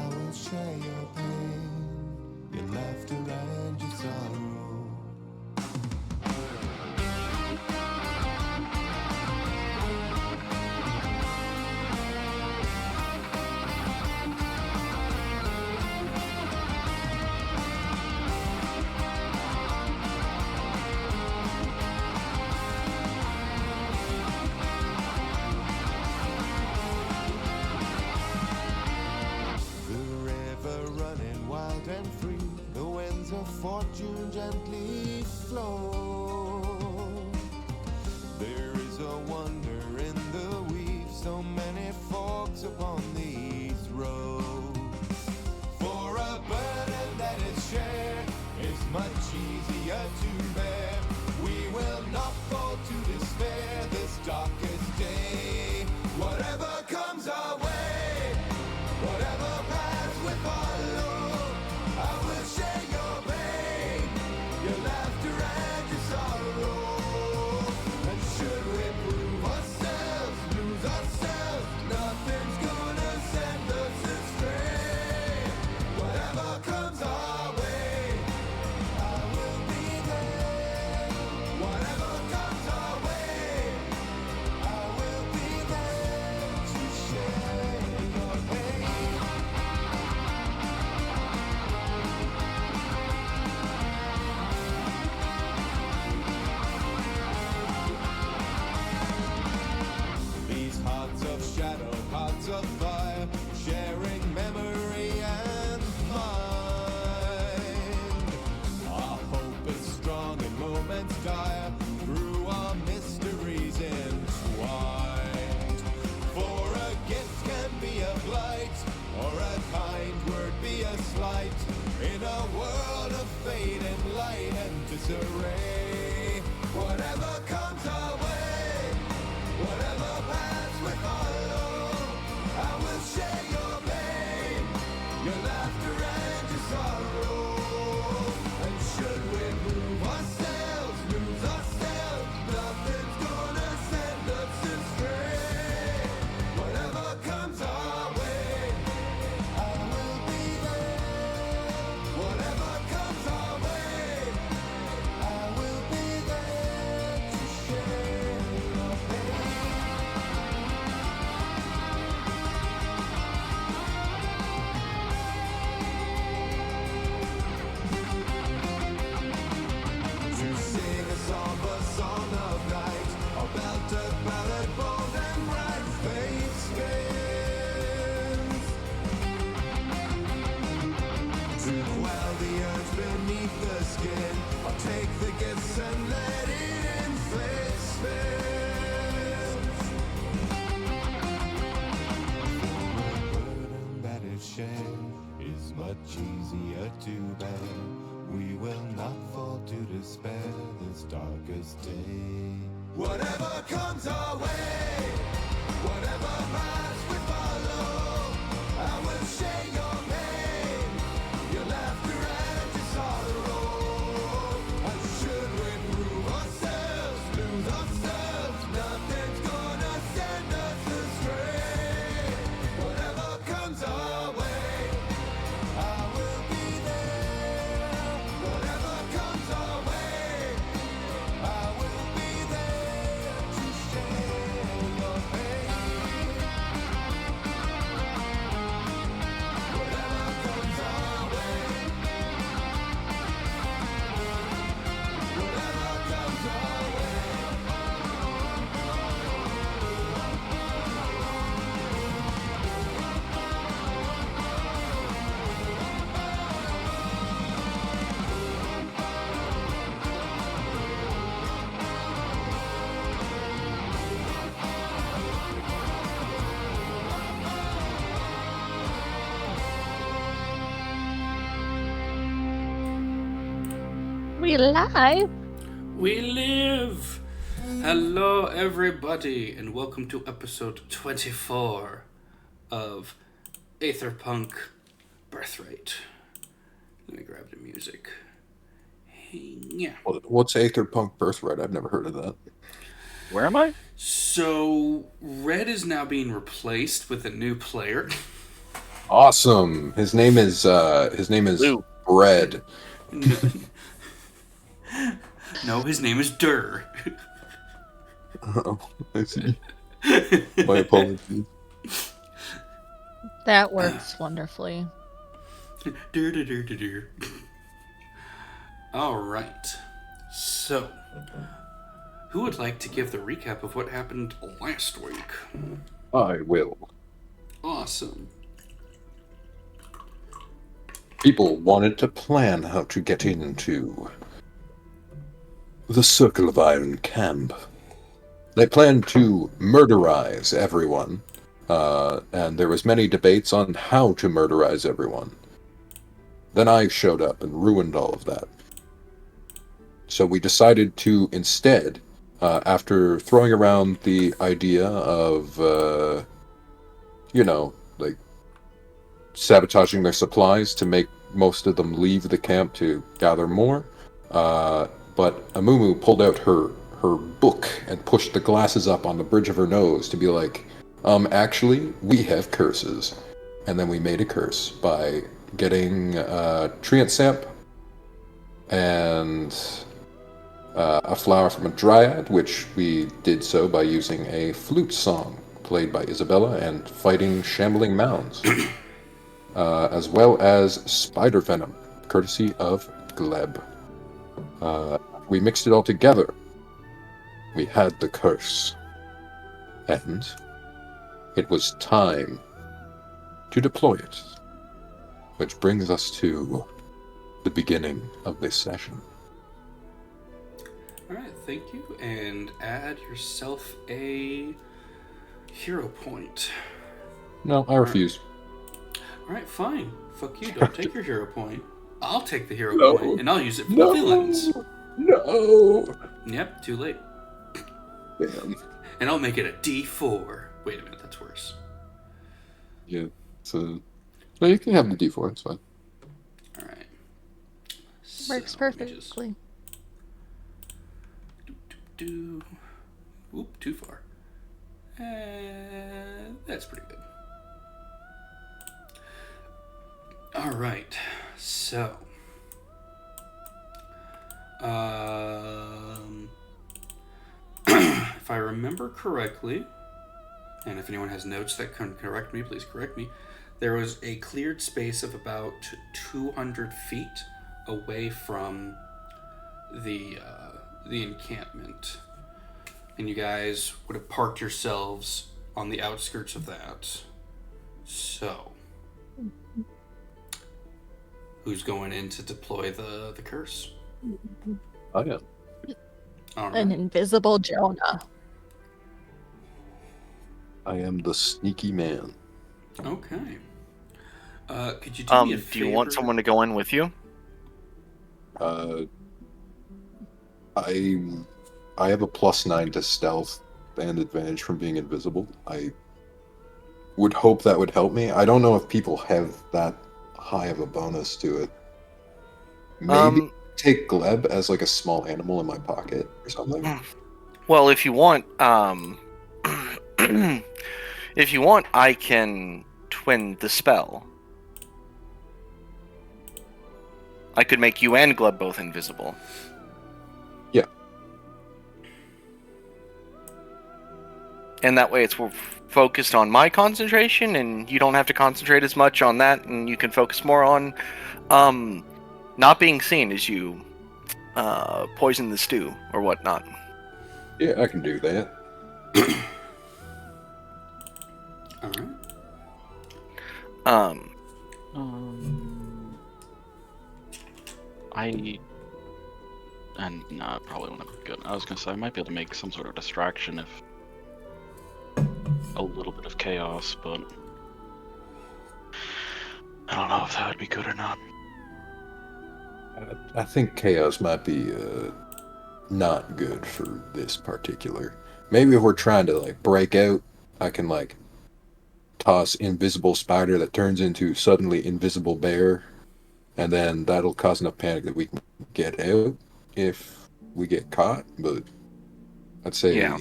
will share your pain, your laughter and your sorrow. Fortune gently flow. There is a wonder in the weave, so many forks upon these roads. For a burden that is shared is much easier to bear. We will not fall to despair this darkest day. Whatever comes our way, whatever path we follow, I will share your pain, your laughter and your sorrow. And should we prove ourselves, lose ourselves, nothing's gonna send us astray. Whatever comes our way, I will be there. Whatever comes our way, I will be there to share your pain. These hearts of shadow, hearts of fire, sharing memory and mind. Our hope is strong in moments dire, through our mysteries entwined. For a gift can be a blight, or a kind word be a slight, in a world of fade and light and disarray. Whatever comes our way, whatever path we follow, I will share your pain, your laughter and your sorrow. And should we prove ourselves, lose ourselves, nothing's gonna send us astray. Whatever comes our way, I will be there. Whatever comes our way, I will be there to share your pain. To sing a somber song of night, about a ballad bold and bright, faith spins. To quell the urge beneath the skin, I'll take the gifts and let it inflict spins. For a burden that is shared is much easier to bear. We will not fall to despair this darkest day. Whatever comes our way, whatever path we follow, I will share your pain, your laughter and your sorrow. And should we prove ourselves, lose ourselves, nothing's gonna send us astray. Whatever comes our way, I will be there. Whatever comes our way, I will be there to share your pain. Whatever comes our way, whatever comes our way. We live. We live! Hello, everybody, and welcome to episode 24 of Aetherpunk Birthright. Let me grab the music. Hey, yeah. What's Aetherpunk Birthright? I've never heard of that. Where am I? So, Red is now being replaced with a new player. Awesome. His name is Lou. Bread. No, his name is Dur. Oh, I see. My apologies. That works wonderfully. Dur, dur, dur, dur, dur. All right. So, who would like to give the recap of what happened last week? I will. Awesome. People wanted to plan how to get into the Circle of Iron camp. They planned to murderize everyone, and there was many debates on how to murderize everyone. Then I showed up and ruined all of that. So we decided to instead, after throwing around the idea of, like sabotaging their supplies to make most of them leave the camp to gather more, but Amumu pulled out her book and pushed the glasses up on the bridge of her nose to be like, actually, we have curses. And then we made a curse by getting treant sap and a flower from a dryad, which we did so by using a flute song played by Isabella and fighting shambling mounds, as well as spider venom, courtesy of Gleb. We mixed it all together. We had the curse. And it was time to deploy it. Which brings us to the beginning of this session. Alright, thank you. And add yourself a hero point. No, I refuse. Alright, fine. Fuck you, don't take your hero point. I'll take the hero No. point, and I'll use it for No. the villains. No! Yep, too late. Damn. And I'll make it a D4. Wait a minute, that's worse. Yeah, so... No, you can have the D4, it's fine. Alright. Works perfectly. Oop, too far. That's pretty good. Alright, so... if I remember correctly, and if anyone has notes that can correct me, please correct me, there was a cleared space of about 200 feet away from the encampment, and you guys would have parked yourselves on the outskirts of that. So, who's going in to deploy the curse? I am. All An right. invisible Jonah. I am the sneaky man. Okay. Could you do me a favor? Do you want someone to go in with you? I have a +9 to stealth and advantage from being invisible. I would hope that would help me. I don't know if people have that high of a bonus to it. Maybe take Gleb as like a small animal in my pocket or something. Well, if you want, I can twin the spell. I could make you and Gleb both invisible. Yeah. And that way it's focused on my concentration, and you don't have to concentrate as much on that, and you can focus more on not being seen as you poison the stew or whatnot. Yeah, I can do that. All right. Probably won't be good. I was gonna say I might be able to make some sort of distraction if a little bit of chaos, but I don't know if that would be good or not. I think chaos might be not good for this particular. Maybe if we're trying to like break out, I can like toss invisible spider that turns into suddenly invisible bear, and then that'll cause enough panic that we can get out if we get caught. But I'd say, Yeah.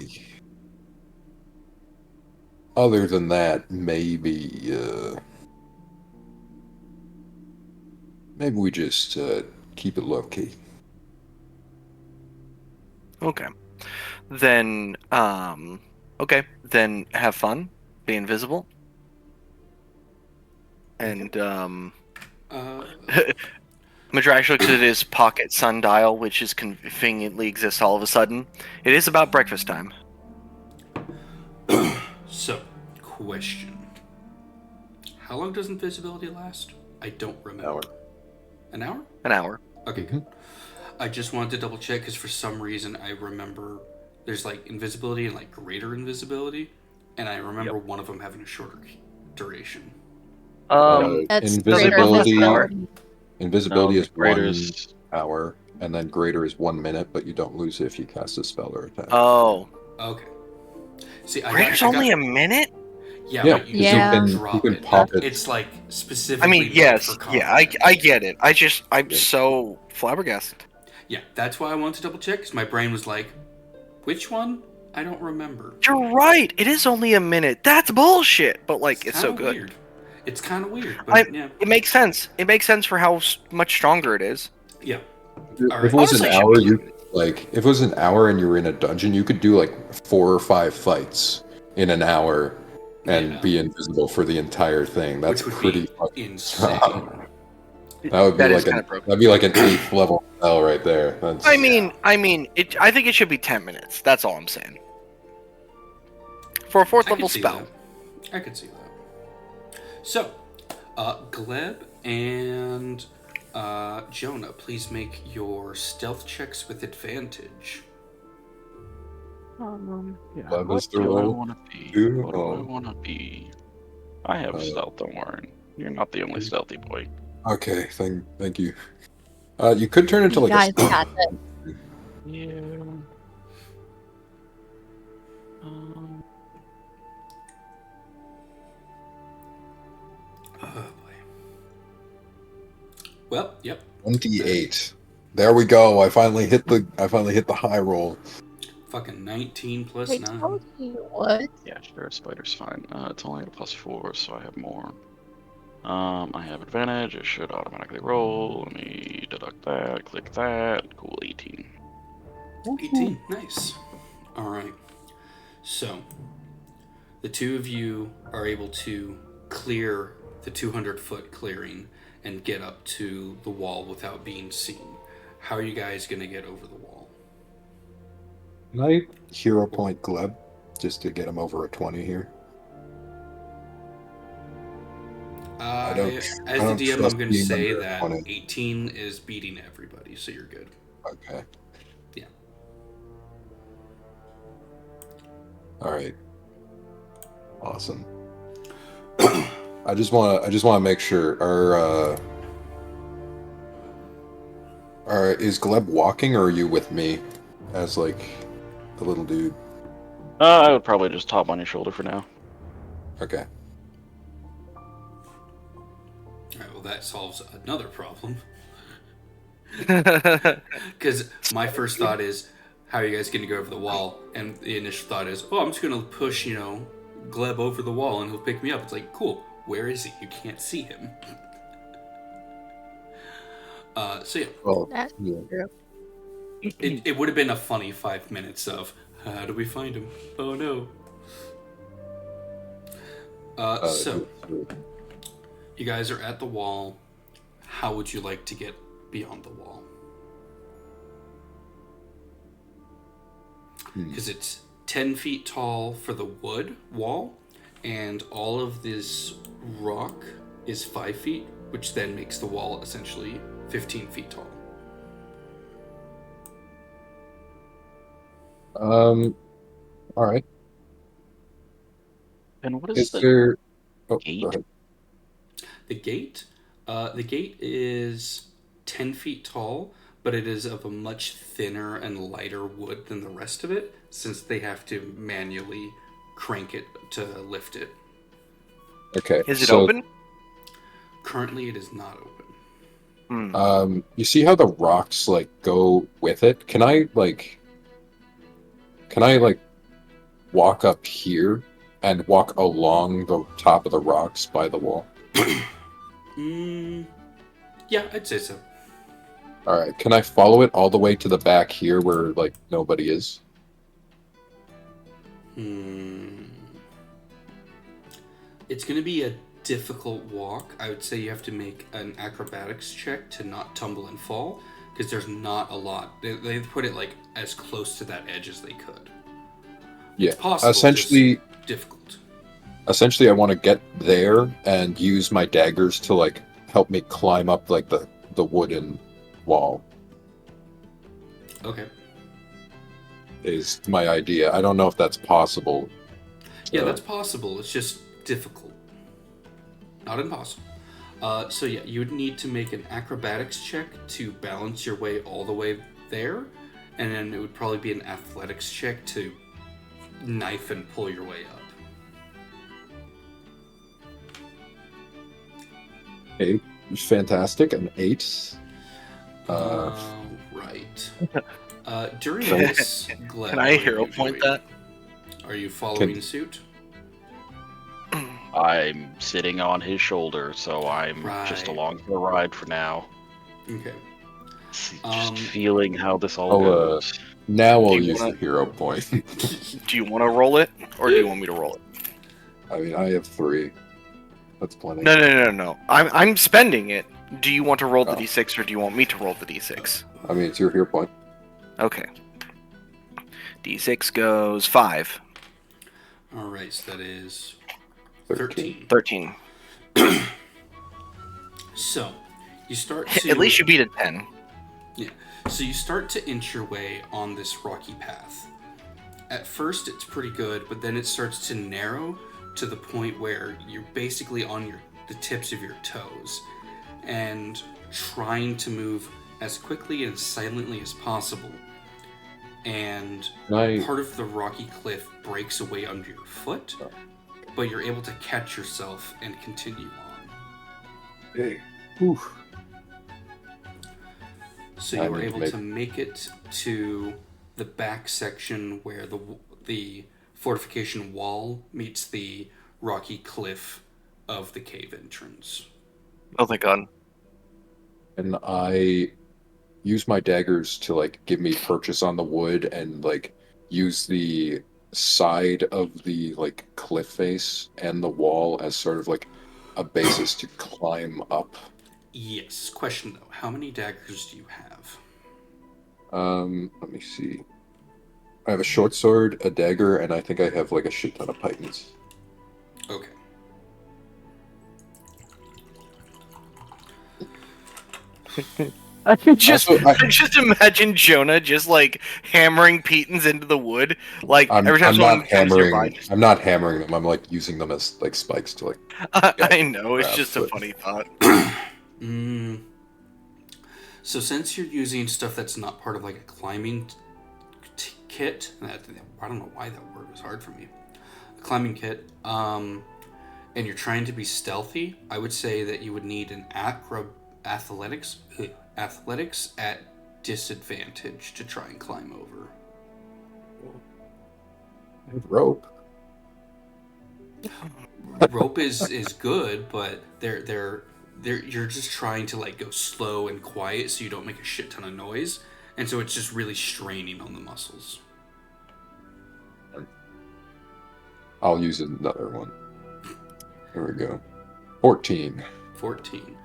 Other than that, maybe maybe we just keep it low key. Okay. Then, okay. Then have fun. Be invisible. And, Madrash looks at his pocket sundial, which is conveniently exists all of a sudden. It is about breakfast time. So, question. How long does invisibility last? I don't remember. An hour? An hour. Okay, good. I just wanted to double check because for some reason I remember there's like invisibility and like greater invisibility, and I remember one of them having a shorter duration. That's Invisibility. greater. Invisibility No, is greater 1 is- hour, and then greater is 1 minute, but you don't lose it if you cast a spell or attack. Oh. Okay. See, Greater's only a minute? Yeah, Yeah, but you Yeah. don't you drop can it. pop it. It's like specifically I mean, made yes. for Yeah, combat. I get it. I'm so flabbergasted. Yeah, that's why I wanted to double check because my brain was like, which one? I don't remember. You're right. It is only a minute. That's bullshit. But, like, it's so kinda good. Weird. It's kind of weird, but yeah. It makes sense. It makes sense for how much stronger it is. Yeah. If it was Honestly, an it should hour, be- you if it was an hour and you were in a dungeon, you could do like 4 or 5 fights in an hour and Yeah. be invisible for the entire thing. That's Which would pretty be fucking insane. strong. That would be That is like kinda broken. that'd be like an 8th level spell right there. That's, I mean, I think it should be 10 minutes. That's all I'm saying. For a 4th I level could see spell. that. I could see that. So, Gleb and Jonah, please make your stealth checks with advantage. Yeah, That was what the do I roll. want to be? Two. What do I want to be? I have stealth, don't worry. You're not the only stealthy boy. Okay, thank you. You could turn into You like guys a got this. Yeah. Oh boy. Well, yep. 28. There we go. I finally hit the high roll. Fucking 19 plus I 9. told you what. Yeah, sure, spider's fine. It's only a +4, so I have more. I have advantage. It should automatically roll. Let me deduct that. Click that. Cool, 18. 18. Nice. Alright. So, the two of you are able to clear the 200-foot clearing and get up to the wall without being seen. How are you guys going to get over the wall? Can I hero point Gleb just to get him over a 20 here? As don't the DM, trust I'm going to being say under that 20. 18 is beating everybody, so you're good. Okay. Yeah. All right. Awesome. I just want to make sure is Gleb walking or are you with me as like the little dude? I would probably just hop on your shoulder for now. Okay. Alright, well, that solves another problem. Because my first thought is, how are you guys going to go over the wall? And the initial thought is, oh, I'm just going to push, Gleb over the wall and he'll pick me up. It's like, cool, where is he? You can't see him. So yeah, Well, That's yeah. true. it would have been a funny 5 minutes of, how do we find him? Oh no. So, you guys are at the wall. How would you like to get beyond the wall? Because it's 10 feet tall for the wood wall, and all of this rock is 5 feet, which then makes the wall essentially 15 feet tall. All right. And what is Is the there? Oh, gate? go ahead. The gate is 10 feet tall, but it is of a much thinner and lighter wood than the rest of it, since they have to manually crank it to lift it. Okay. Is it so, open? Currently, it is not open. You see how the rocks like go with it? Can I walk up here and walk along the top of the rocks by the wall? Yeah, I'd say so. All right. Can I follow it all the way to the back here where like nobody is? It's going to be a difficult walk. I would say you have to make an acrobatics check to not tumble and fall, because there's not a lot. They put it like as close to that edge as they could. Yeah. It's possible. Essentially, just difficult. I want to get there and use my daggers to like help me climb up like the wooden wall. Okay. Is my idea. I don't know if that's possible. Yeah, that's possible. It's just difficult. Not impossible. So yeah, you would need to make an acrobatics check to balance your way all the way there, and then it would probably be an athletics check to knife and pull your way up. Okay, fantastic. An 8. Right. During this, Gleb, Can what I are you hero point doing? that? Are you following suit? I'm sitting on his shoulder, so I'm just Right. along for the ride for now. Okay. Just feeling how this all I'll, goes. Now Do I'll you use wanna- the hero point. Do you want to roll it, or do you want me to roll it? I mean, I have 3. That's plenty. No. I'm spending it. Do you want to roll the Oh. d6, or do you want me to roll the d6? I mean, it's your hero point. Okay. D6 goes 5. All right, so that is 13. 13. 13. So, you start to... At least you beat a 10. Yeah. So you start to inch your way on this rocky path. At first, it's pretty good, but then it starts to narrow to the point where you're basically on the tips of your toes, and trying to move as quickly and silently as possible. And Nice. part of the rocky cliff breaks away under your foot, but you're able to catch yourself and continue on. Hey. Whew. So I you were need to able make- to make it to the back section where the fortification wall meets the rocky cliff of the cave entrance. Oh, thank God. And I use my daggers to like give me purchase on the wood and like use the side of the like cliff face and the wall as sort of like a basis to climb up. Yes. Question though, how many daggers do you have? Let me see. I have a short sword, a dagger, and I think I have like a shit ton of pythons. Okay. I just Also, I just imagine Jonah just like hammering Petons into the wood. Like every time I'm someone not comes nearby, hammering. I'm not hammering them. I'm like using them as like spikes to like. I know, it's crap, just a but- funny thought. So since you're using stuff that's not part of like a climbing kit, I don't know why that word was hard for me. A climbing kit, and you're trying to be stealthy, I would say that you would need an athletics at disadvantage to try and climb over. Rope. Rope is good, but they're you're just trying to like go slow and quiet so you don't make a shit ton of noise, and so it's just really straining on the muscles. I'll use another one. Here we go. 14. 14.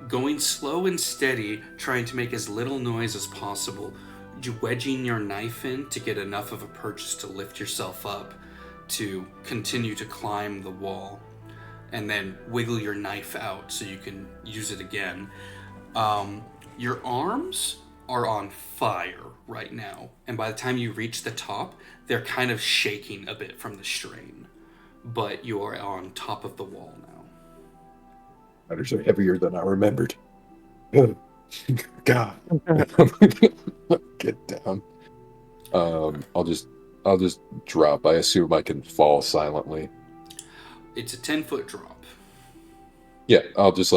Going slow and steady, trying to make as little noise as possible, wedging your knife in to get enough of a purchase to lift yourself up to continue to climb the wall, and then wiggle your knife out so you can use it again. Your arms are on fire right now, and by the time you reach the top, they're kind of shaking a bit from the strain, but you are on top of the wall now. Letters are heavier than I remembered. God. Get down. I'll just drop. I assume I can fall silently. It's a 10-foot drop. Yeah, I'll drop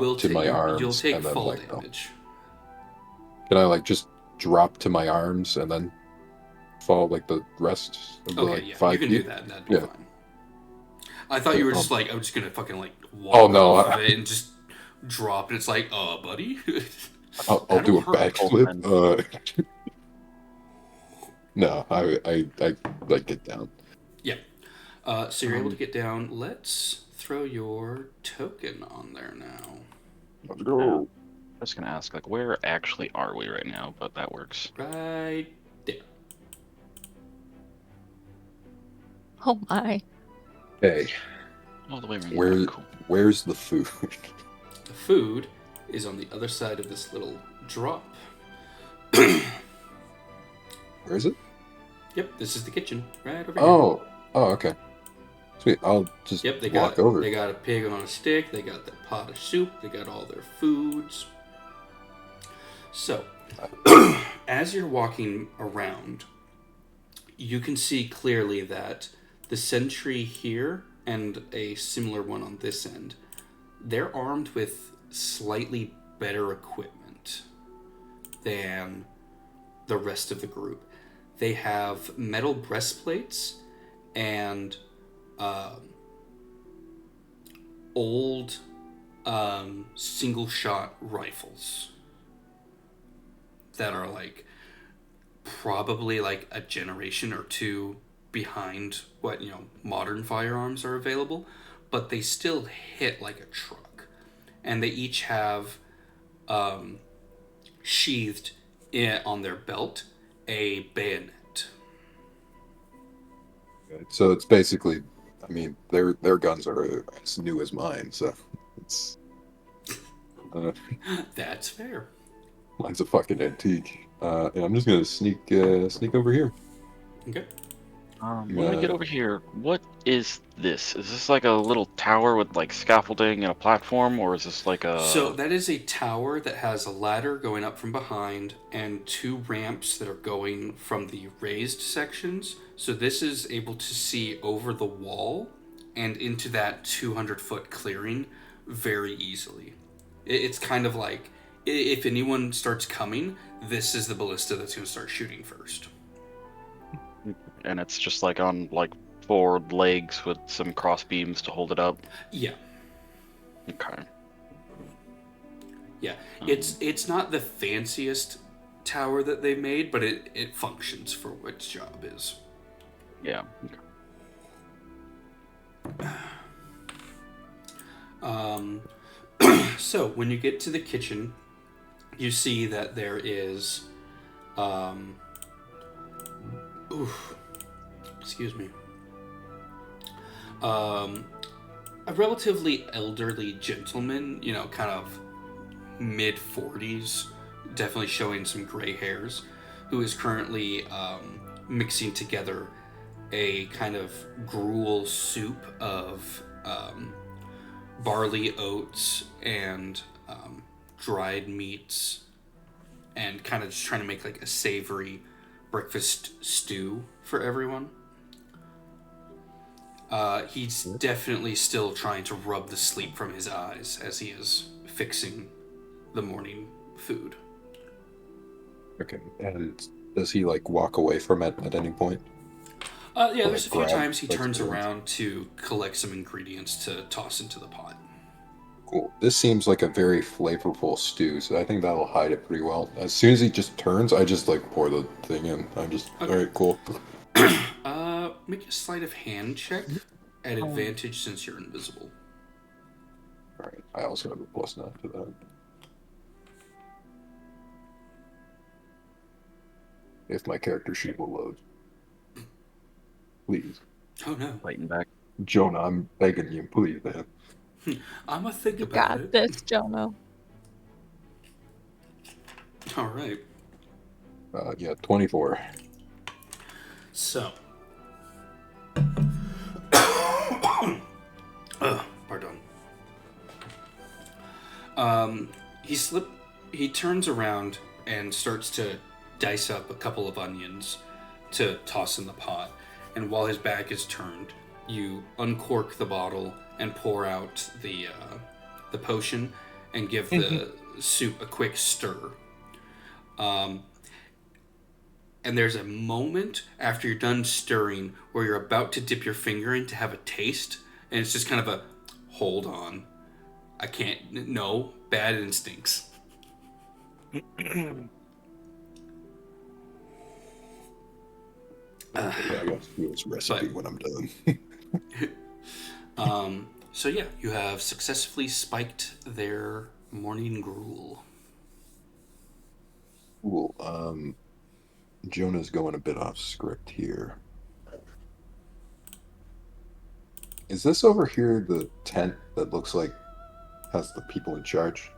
You will to my arms. You'll take and then, fall like, damage. Can I like just drop to my arms and then fall like the rest of the Okay, like yeah, 5 you can feet? do that. That'd be Yeah. fine. I thought you were just like, I'm just gonna fucking like walk Oh, no, off of it and just drop, and it's like, buddy. I'll do a That'll hurt. backflip. No, I like get down. Yeah. So you're able to get down. Let's throw your token on there now. Let's go. I was gonna ask, like, where actually are we right now? But that works. Right there. Oh my. Okay, All the way around. where Cool. where's the food? The food is on the other side of this little drop. Where is it? Yep, this is the kitchen right over here. Oh, okay. Sweet. I'll just Yep, they walk got over. They got a pig on a stick. They got their pot of soup. They got all their foods. So, as you're walking around, you can see clearly that the sentry here and a similar one on this end, they're armed with slightly better equipment than the rest of the group. They have metal breastplates and old single-shot rifles that are like probably like a generation or two behind what modern firearms are available, but they still hit like a truck, and they each have sheathed on their belt a bayonet. So it's basically, I mean, their guns are as new as mine, so it's That's fair. mine's a fucking antique. And I'm just gonna sneak over here. Okay. When we get over here, what is this? Is this like a little tower with like scaffolding and a platform, or is this like a... So that is a tower that has a ladder going up from behind and two ramps that are going from the raised sections. So this is able to see over the wall and into that 200-foot clearing very easily. It's kind of like, if anyone starts coming, this is the ballista that's going to start shooting first. And it's just like on like 4 legs with some cross beams to hold it up. Yeah. Okay. Yeah. It's not the fanciest tower that they've made, but it functions for what its job is. Yeah. Okay. So when you get to the kitchen, you see that there is excuse me, a relatively elderly gentleman, kind of mid-40s, definitely showing some gray hairs, who is currently mixing together a kind of gruel soup of barley oats and dried meats, and kind of just trying to make like a savory breakfast stew for everyone. He's definitely still trying to rub the sleep from his eyes as he is fixing the morning food. Okay. And does he like walk away from it at any point? Yeah, there's a few grab times he those turns ingredients? around to collect some ingredients to toss into the pot. Cool. This seems like a very flavorful stew, so I think that'll hide it pretty well. As soon as he just turns, I just like pour the thing in. I'm just Okay. all right, cool. Make a sleight of hand check at advantage since you're invisible. All right. I also have a +9 to that. If my character sheet will load, please, Oh no. Fighting back. Jonah, I'm begging you, please, man. I'm gonna think You about got it. this, Jono. All right. Yeah, 24. So. Pardon. He turns around and starts to dice up a couple of onions to toss in the pot. And while his back is turned, you uncork the bottle and pour out the potion and give the soup a quick stir. And there's a moment after you're done stirring where you're about to dip your finger in to have a taste, And it's just kind of a, hold on. I can't, no, bad instincts. Yeah, I got Steve's recipe But- when I'm done. So yeah, you have successfully spiked their morning gruel. Cool. Jonah's going a bit off script here. Is this over here the tent that looks like has the people in charge?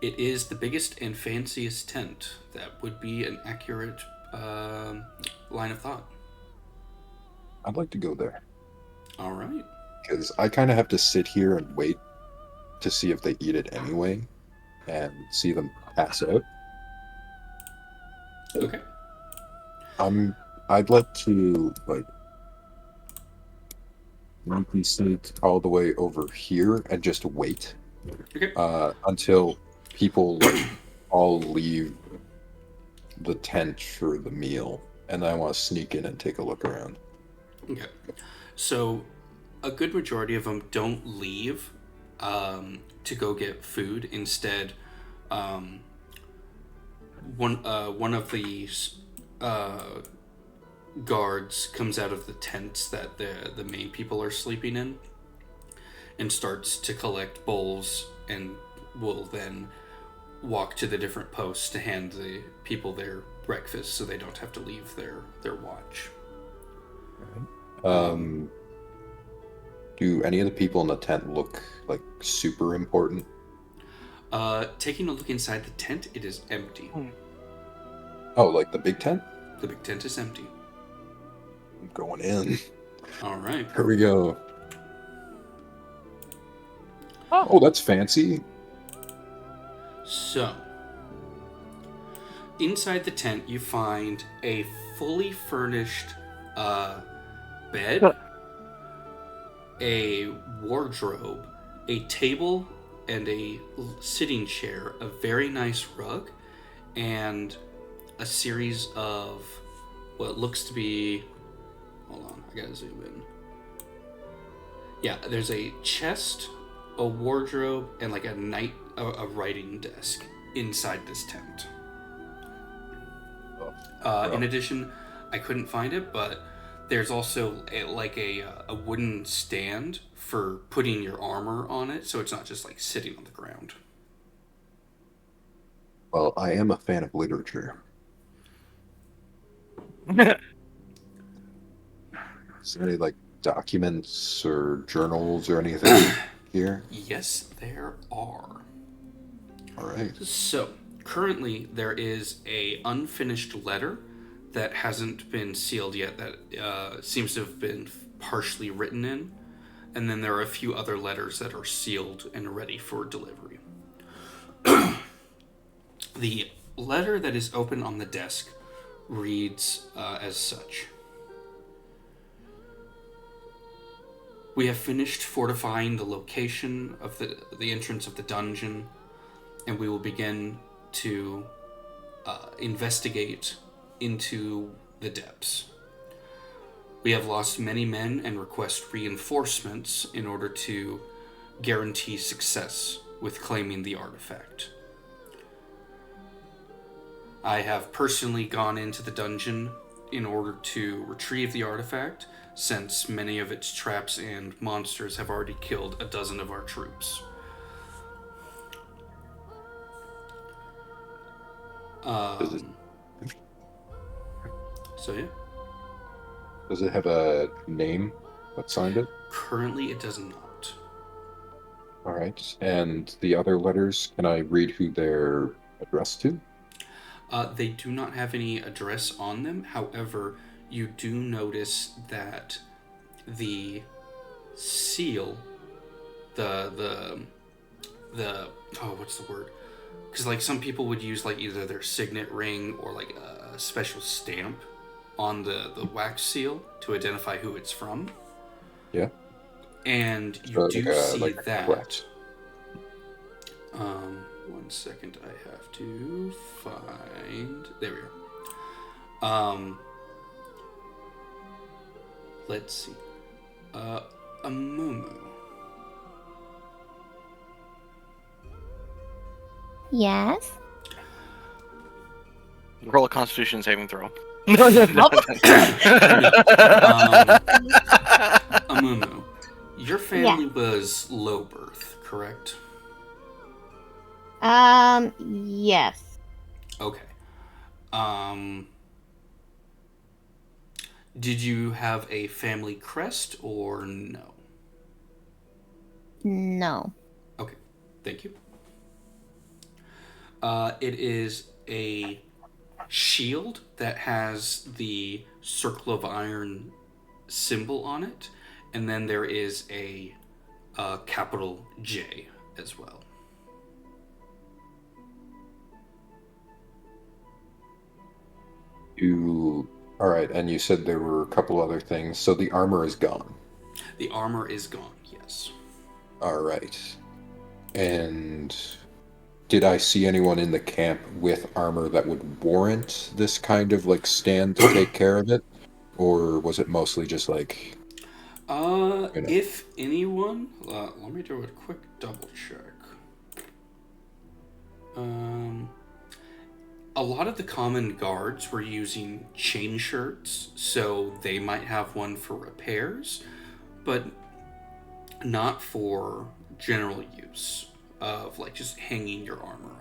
It is the biggest and fanciest tent. That would be an accurate line of thought. I'd like to go there All right. because I kind of have to sit here and wait to see if they eat it anyway, and see them pass out. Okay. I'd like to like maybe sneak all the way over here and just wait Okay. until people like all leave the tent for the meal, and I want to sneak in and take a look around. Okay. So, a good majority of them don't leave to go get food. Instead, one of the guards comes out of the tents that the main people are sleeping in and starts to collect bowls, and will then walk to the different posts to hand the people their breakfast so they don't have to leave their watch. Do any of the people in the tent look like super important? Taking a look inside the tent, it is empty. Oh, like the big tent? The big tent is empty. I'm going in. All right. Here we go. Oh. Oh, that's fancy. So, inside the tent, you find a fully furnished bed, a wardrobe, a table, and a sitting chair, a very nice rug, and a series of what looks to be... Hold on, I gotta zoom in. Yeah, there's a chest, a wardrobe, and like a writing desk inside this tent. In addition, I couldn't find it, but there's also a wooden stand for putting your armor on it, so it's not just like sitting on the ground. Well, I am a fan of literature. Is there any like documents or journals or anything here? Yes, there are. All right. So, currently there is a unfinished letter that hasn't been sealed yet that seems to have been partially written in. And then there are a few other letters that are sealed and ready for delivery. The letter that is open on the desk reads as such. We have finished fortifying the location of the entrance of the dungeon, and we will begin to investigate into the depths. We have lost many men and request reinforcements in order to guarantee success with claiming the artifact. I have personally gone into the dungeon in order to retrieve the artifact, since many of its traps and monsters have already killed a dozen of our troops. So yeah. Does it have a name that signed it? Currently, it does not. All right. And the other letters, can I read who they're addressed to? They do not have any address on them. However, you do notice that the seal, the what's the word? Because like some people would use like either their signet ring or like a special stamp on the wax seal to identify who it's from. Yeah. And you do see like a that. crest. 1 second, I have to find. There we go. Let's see. Amumu. Yes. Roll a Constitution saving throw. Amumu, your family was low birth, correct? Yes. Okay. Did you have a family crest or no? No. Okay, thank you. It is a shield that has the circle of iron symbol on it, and then there is a capital J as well. All right, and you said there were a couple other things. So the armor is gone. The armor is gone, yes. All right. And did I see anyone in the camp with armor that would warrant this kind of like stand to take care of it? Or was it mostly just like, If anyone, let me do a quick double check. A lot of the common guards were using chain shirts, so they might have one for repairs, but not for general use of like just hanging your armor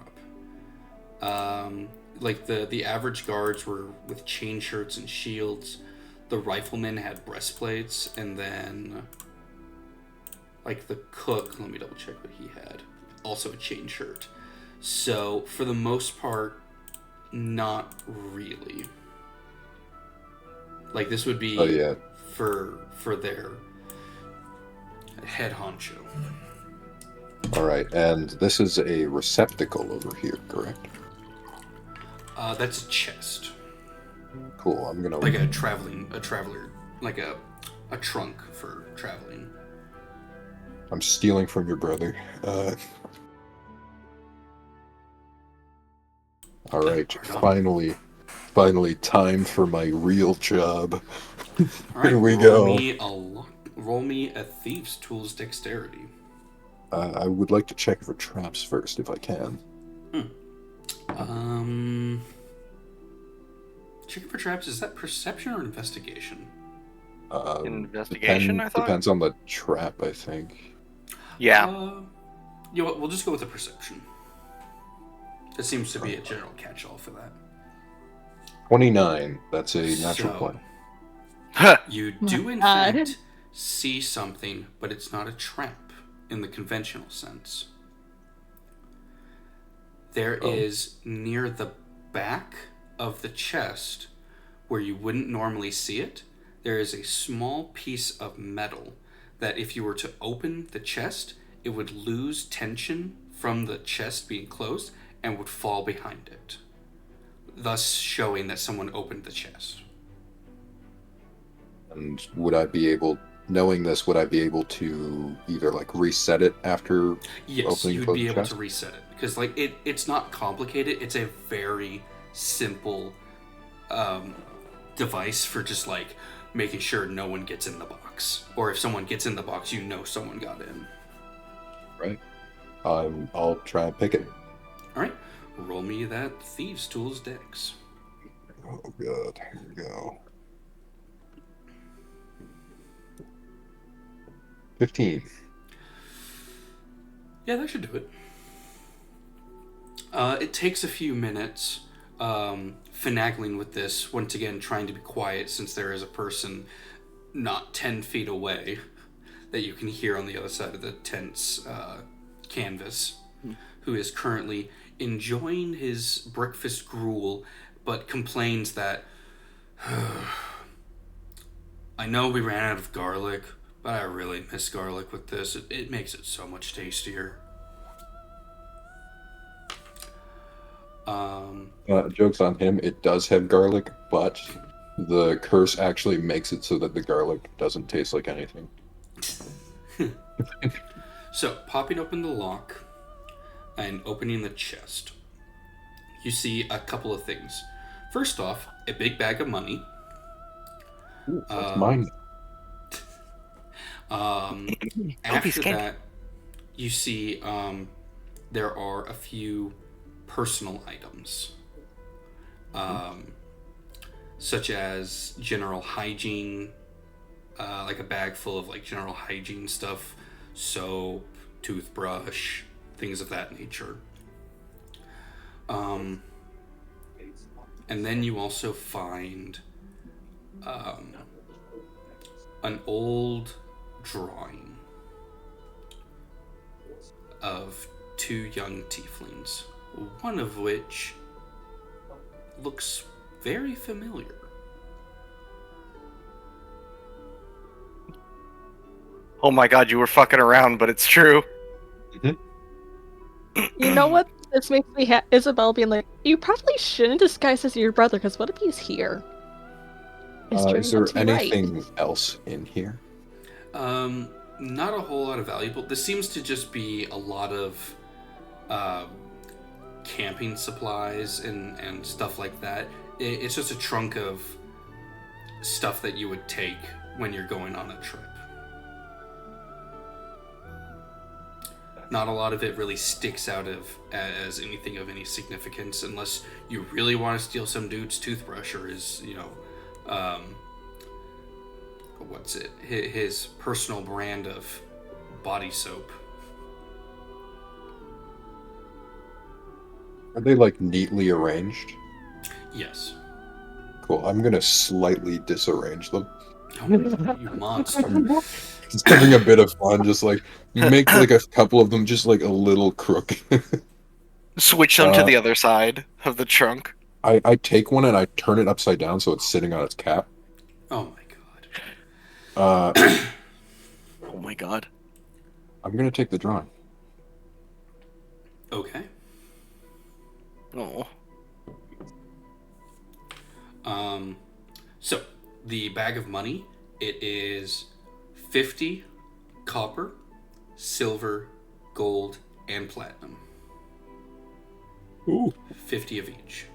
up. Like the average guards were with chain shirts and shields. The riflemen had breastplates, and then like the cook, let me double check what he had, also a chain shirt. So for the most part, not really. Like this would be for their head honcho. all right, and this is a receptacle over here, correct? That's a chest. Cool. I'm gonna Like a traveler, like a trunk for traveling. I'm stealing from your brother. All right, finally, time for my real job. All right, Here we go. Roll me a thief's tools dexterity. I would like to check for traps first, if I can. Checking for traps, is that perception or investigation? Investigation, I thought? Depends on the trap, I think. Yeah. You know what, we'll just go with the perception. It seems to be a general catch-all for that. 29. That's a natural So- 20. You my do, in God. fact, see something, but it's not a trap in the conventional sense. There is near the back of the chest, where you wouldn't normally see it, there is a small piece of metal that if you were to open the chest, it would lose tension from the chest being closed and would fall behind it, thus showing that someone opened the chest. And would I be able, knowing this, would I be able to either like reset it after Yes, opening you'd closed be able chest? to reset it because like it's not complicated. It's a very simple device for just like making sure no one gets in the box, or if someone gets in the box, you know someone got in. Right. I'll try and pick it. All right, roll me that thieves' tools dex. Oh god, here we go. 15. Yeah, that should do it. It takes a few minutes finagling with this, once again trying to be quiet since there is a person not 10 feet away that you can hear on the other side of the tent's canvas, who is currently enjoying his breakfast gruel, but complains that, I know we ran out of garlic, but I really miss garlic with this. It makes it so much tastier. Joke's on him, it does have garlic, but the curse actually makes it so that the garlic doesn't taste like anything. So, popping open the lock and opening the chest, you see a couple of things. First off, a big bag of money. Ooh, that's mine. After scared. that, you see there are a few personal items, such as general hygiene, like a bag full of like general hygiene stuff, soap, toothbrush, things of that nature. And then you also find an old drawing of two young tieflings, one of which looks very familiar. Oh my god, you were fucking around, but it's true. You know what? This makes me Isabel being like, you probably shouldn't disguise as your brother, because what if he's here? Is there anything else in here? Not a whole lot of valuable. This seems to just be a lot of camping supplies and stuff like that. It's just a trunk of stuff that you would take when you're going on a trip. Not a lot of it really sticks out as anything of any significance, unless you really want to steal some dude's toothbrush or his, what's it? His personal brand of body soap. Are they like neatly arranged? Yes. Cool. I'm gonna slightly disarrange them. Oh, you monster. Just having a bit of fun, just like make like a couple of them just like a little crook. Switch them to the other side of the trunk. I take one and I turn it upside down so it's sitting on its cap. Oh my god. Oh my god. I'm gonna take the drawing. Okay. Oh. So the bag of money, it is 50 copper, silver, gold, and platinum. Ooh. 50 of each.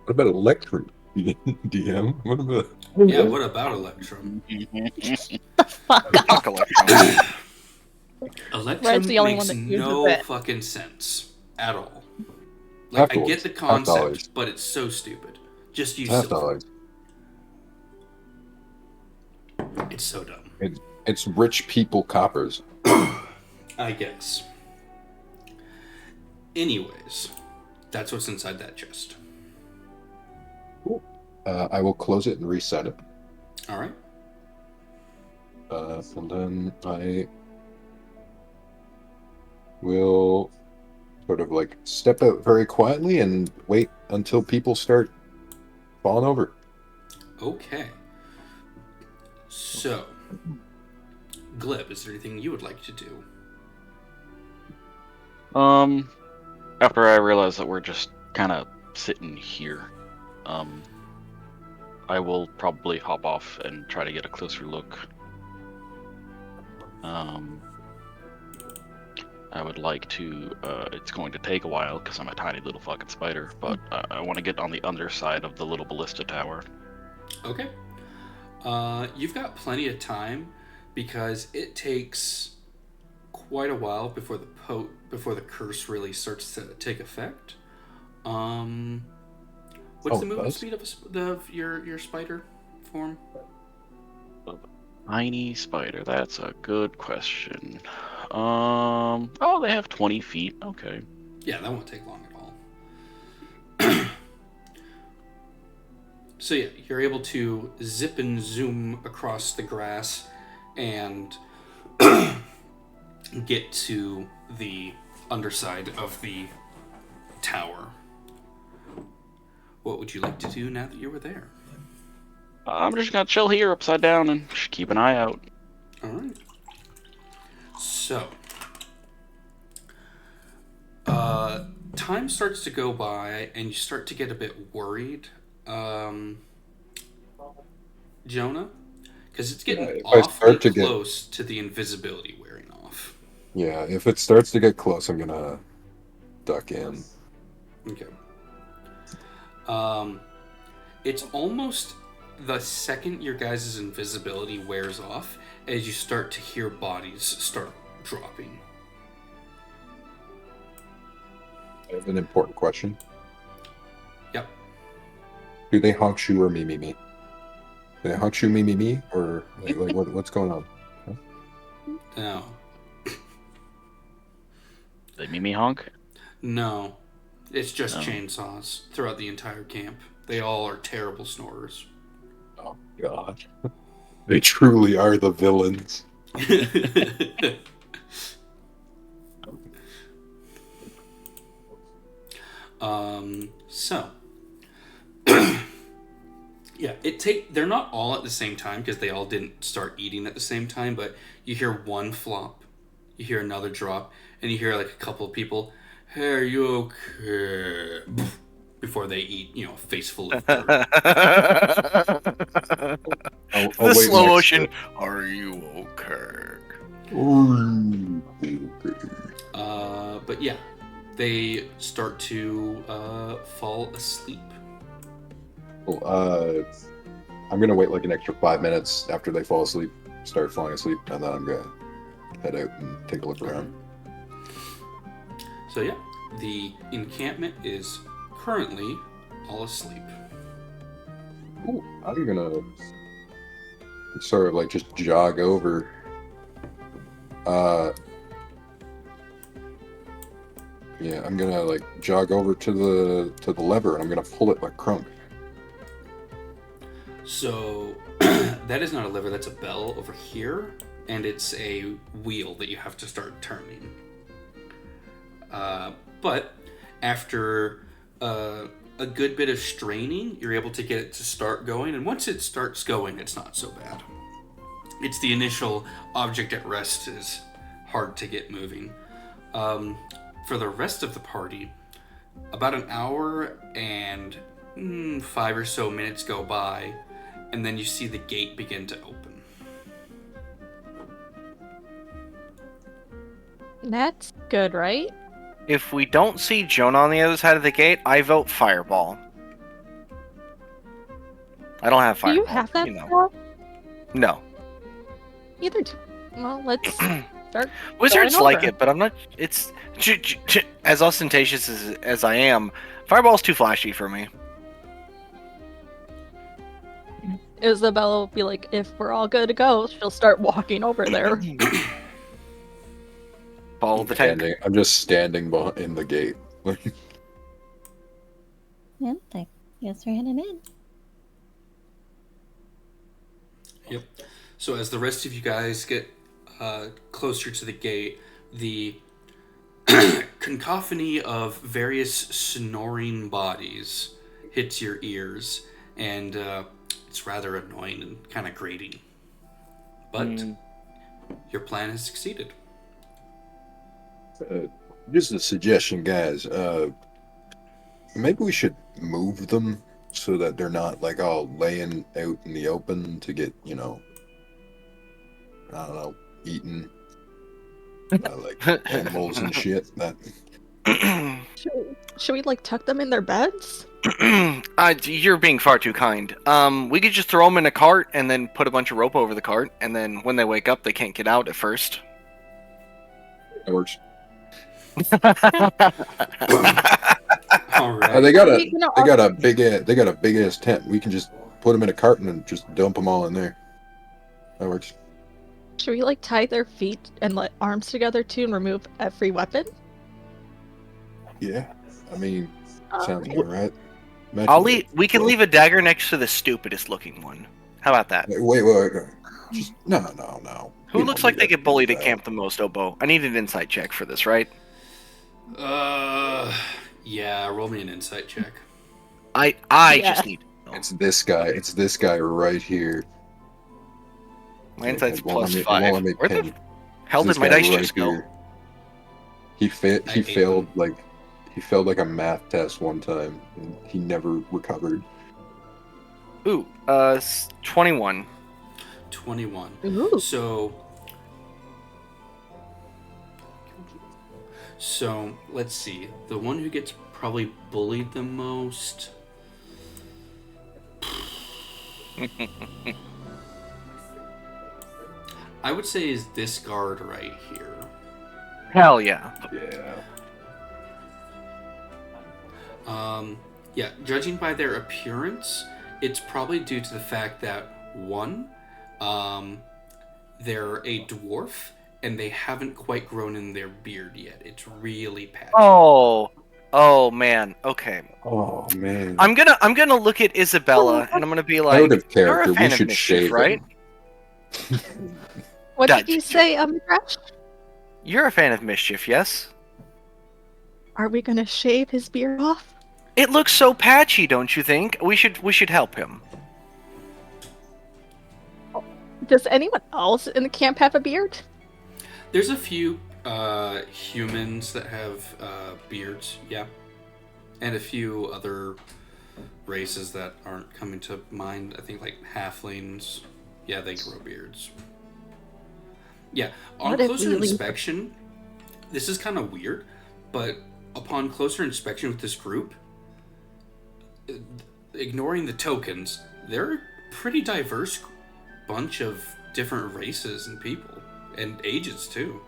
What about Electrum? DM? What about... Yeah, what about Electrum? Fuck Electrum. Electrum Red's the only makes one that uses no it. fucking sense at all. Like, I get the $5. concept, but it's so stupid. Just use silver. $5. It's so dumb. It's rich people coppers. I guess. Anyways, that's what's inside that chest. Cool. I will close it and reset it. All right. And then I will sort of like step out very quietly and wait until people start falling over. Okay. So, Glib, is there anything you would like to do? After I realize that we're just kind of sitting here, I will probably hop off and try to get a closer look. I would like to, it's going to take a while because I'm a tiny little fucking spider, but I want to get on the underside of the little ballista tower. Okay. You've got plenty of time because it takes quite a while before the curse really starts to take effect. What's the movement speed of your spider form? Tiny spider, that's a good question. Oh, they have 20 feet. Okay. Yeah, that won't take long at all. So yeah, you're able to zip and zoom across the grass and get to the underside of the tower. What would you like to do now that you were there? I'm just gonna chill here upside down and just keep an eye out. All right. So, time starts to go by, and you start to get a bit worried, Jonah, because it's getting awfully close to the invisibility wearing off. Yeah, if it starts to get close, I'm gonna duck in. Okay. It's almost the second your guys' invisibility wears off, as you start to hear bodies start dropping. I have an important question. Yep. Do they honk-shoe or me? Do they honk-shoe me? Or like what's going on? No. They Mimi honk? No. It's just No. chainsaws throughout the entire camp. They all are terrible snorers. Oh God. They truly are the villains. So yeah, they're not all at the same time because they all didn't start eating at the same time, but you hear one flop, you hear another drop, and you hear like a couple of people, "Hey, are you okay?" before they eat, a face full of dirt. I'll The wait slow next motion. to- Are you okay? But yeah, they start to fall asleep. Well, I'm gonna wait like an extra 5 minutes after they fall asleep, start falling asleep, and then I'm gonna head out and take a look around. So yeah, the encampment is currently all asleep. Ooh, I'm gonna sort of like just jog over. Yeah, I'm gonna like jog over to the lever and I'm gonna pull it like crunk. So that is not a lever, that's a bell over here, and it's a wheel that you have to start turning. But after a good bit of straining, you're able to get it to start going, and once it starts going, it's not so bad. It's the initial object at rest is hard to get moving. For the rest of the party, about an hour and 5 or so minutes go by, and then you see the gate begin to open. That's good, right? If we don't see Jonah on the other side of the gate, I vote Fireball. I don't have Do Fireball. you have that know. spell? No. Either do. Well, let's start. Wizards going like over. it, but I'm not. It's as ostentatious as I am. Fireball's too flashy for me. Isabella will be like, if we're all good to go, she'll start walking over there. Follow the tank. I'm just standing in the gate. Yeah, I guess we're heading in. Yep. So as the rest of you guys get closer to the gate, the cacophony of various snoring bodies hits your ears, and it's rather annoying and kind of grating. But your plan has succeeded. Just a suggestion, guys. Maybe we should move them so that they're not like all laying out in the open to get, I don't know, eaten by like animals and shit. That Should we like tuck them in their beds? You're being far too kind. We could just throw them in a cart and then put a bunch of rope over the cart, and then when they wake up, they can't get out at first. works. All right. They got a big ass tent. We can just put them in a carton and just dump them all in there. That works. Should we like tie their feet and let arms together too and remove every weapon? Yeah, I mean, sounds all right. We can leave a dagger next to the stupidest looking one. How about that? Wait. Just no. Who looks like they get bullied at camp the most, Obo? I need an insight check for this, right? Yeah, roll me an insight check. I Yeah. just need. It's this guy. It's this guy right here. My insight's It won't plus let me- it 5. won't let me Where the pin. hell This did my guy dice right just go? here. He failed like a math test one time, and he never recovered. Ooh, 21. 21. Ooh. So let's see. The one who gets probably bullied the most. I would say is this guard right here. Hell yeah. Yeah. Yeah, judging by their appearance, it's probably due to the fact that, one, they're a dwarf, and they haven't quite grown in their beard yet. It's really patchy. Oh man. Okay. Oh man. I'm gonna look at Isabella and I'm gonna be like, Out of "You're character. a fan We of should mischief, shave right? him. What Dutch. did you say, Crash? You're a fan of mischief, yes? Are we gonna shave his beard off? It looks so patchy, don't you think? We should help him. Does anyone else in the camp have a beard? There's a few humans that have beards, yeah. And a few other races that aren't coming to mind. I think like halflings, yeah, they grow beards. Yeah, on What if closer we leave- inspection, this is kind of weird, but upon closer inspection with this group, ignoring the tokens, they're a pretty diverse bunch of different races and people, and ages too.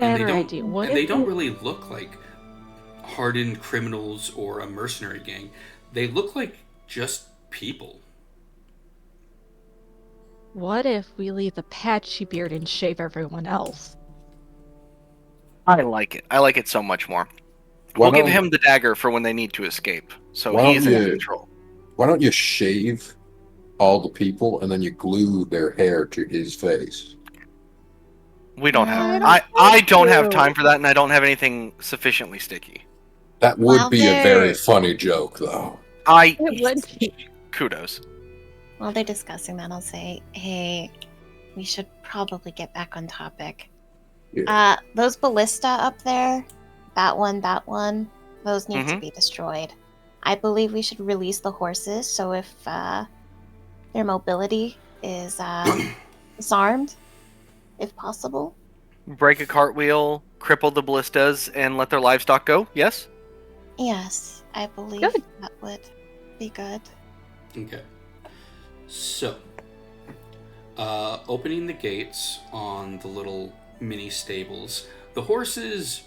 And Better idea. What and they if don't we- really look like hardened criminals or a mercenary gang. They look like just people. What if we leave the patchy beard and shave everyone else? I like it. I like it so much more. Why We'll give don't- him the dagger for when they need to escape, so Why he's don't in you- control. Why don't you shave all the people and then you glue their hair to his face? We don't have. No, I don't have to. time for that, and I don't have anything sufficiently sticky. That would Well, be a very there- funny joke, though. I It would be. kudos. While they're discussing that, I'll say, hey, we should probably get back on topic. Yeah. Those ballista up there, that one, those need to Mhm. be destroyed. I believe we should release the horses, so if their mobility is disarmed, if possible. Break a cartwheel, cripple the ballistas, and let their livestock go. Yes. Yes, I believe Good. that would be good. Okay. So, opening the gates on the little mini stables, the horses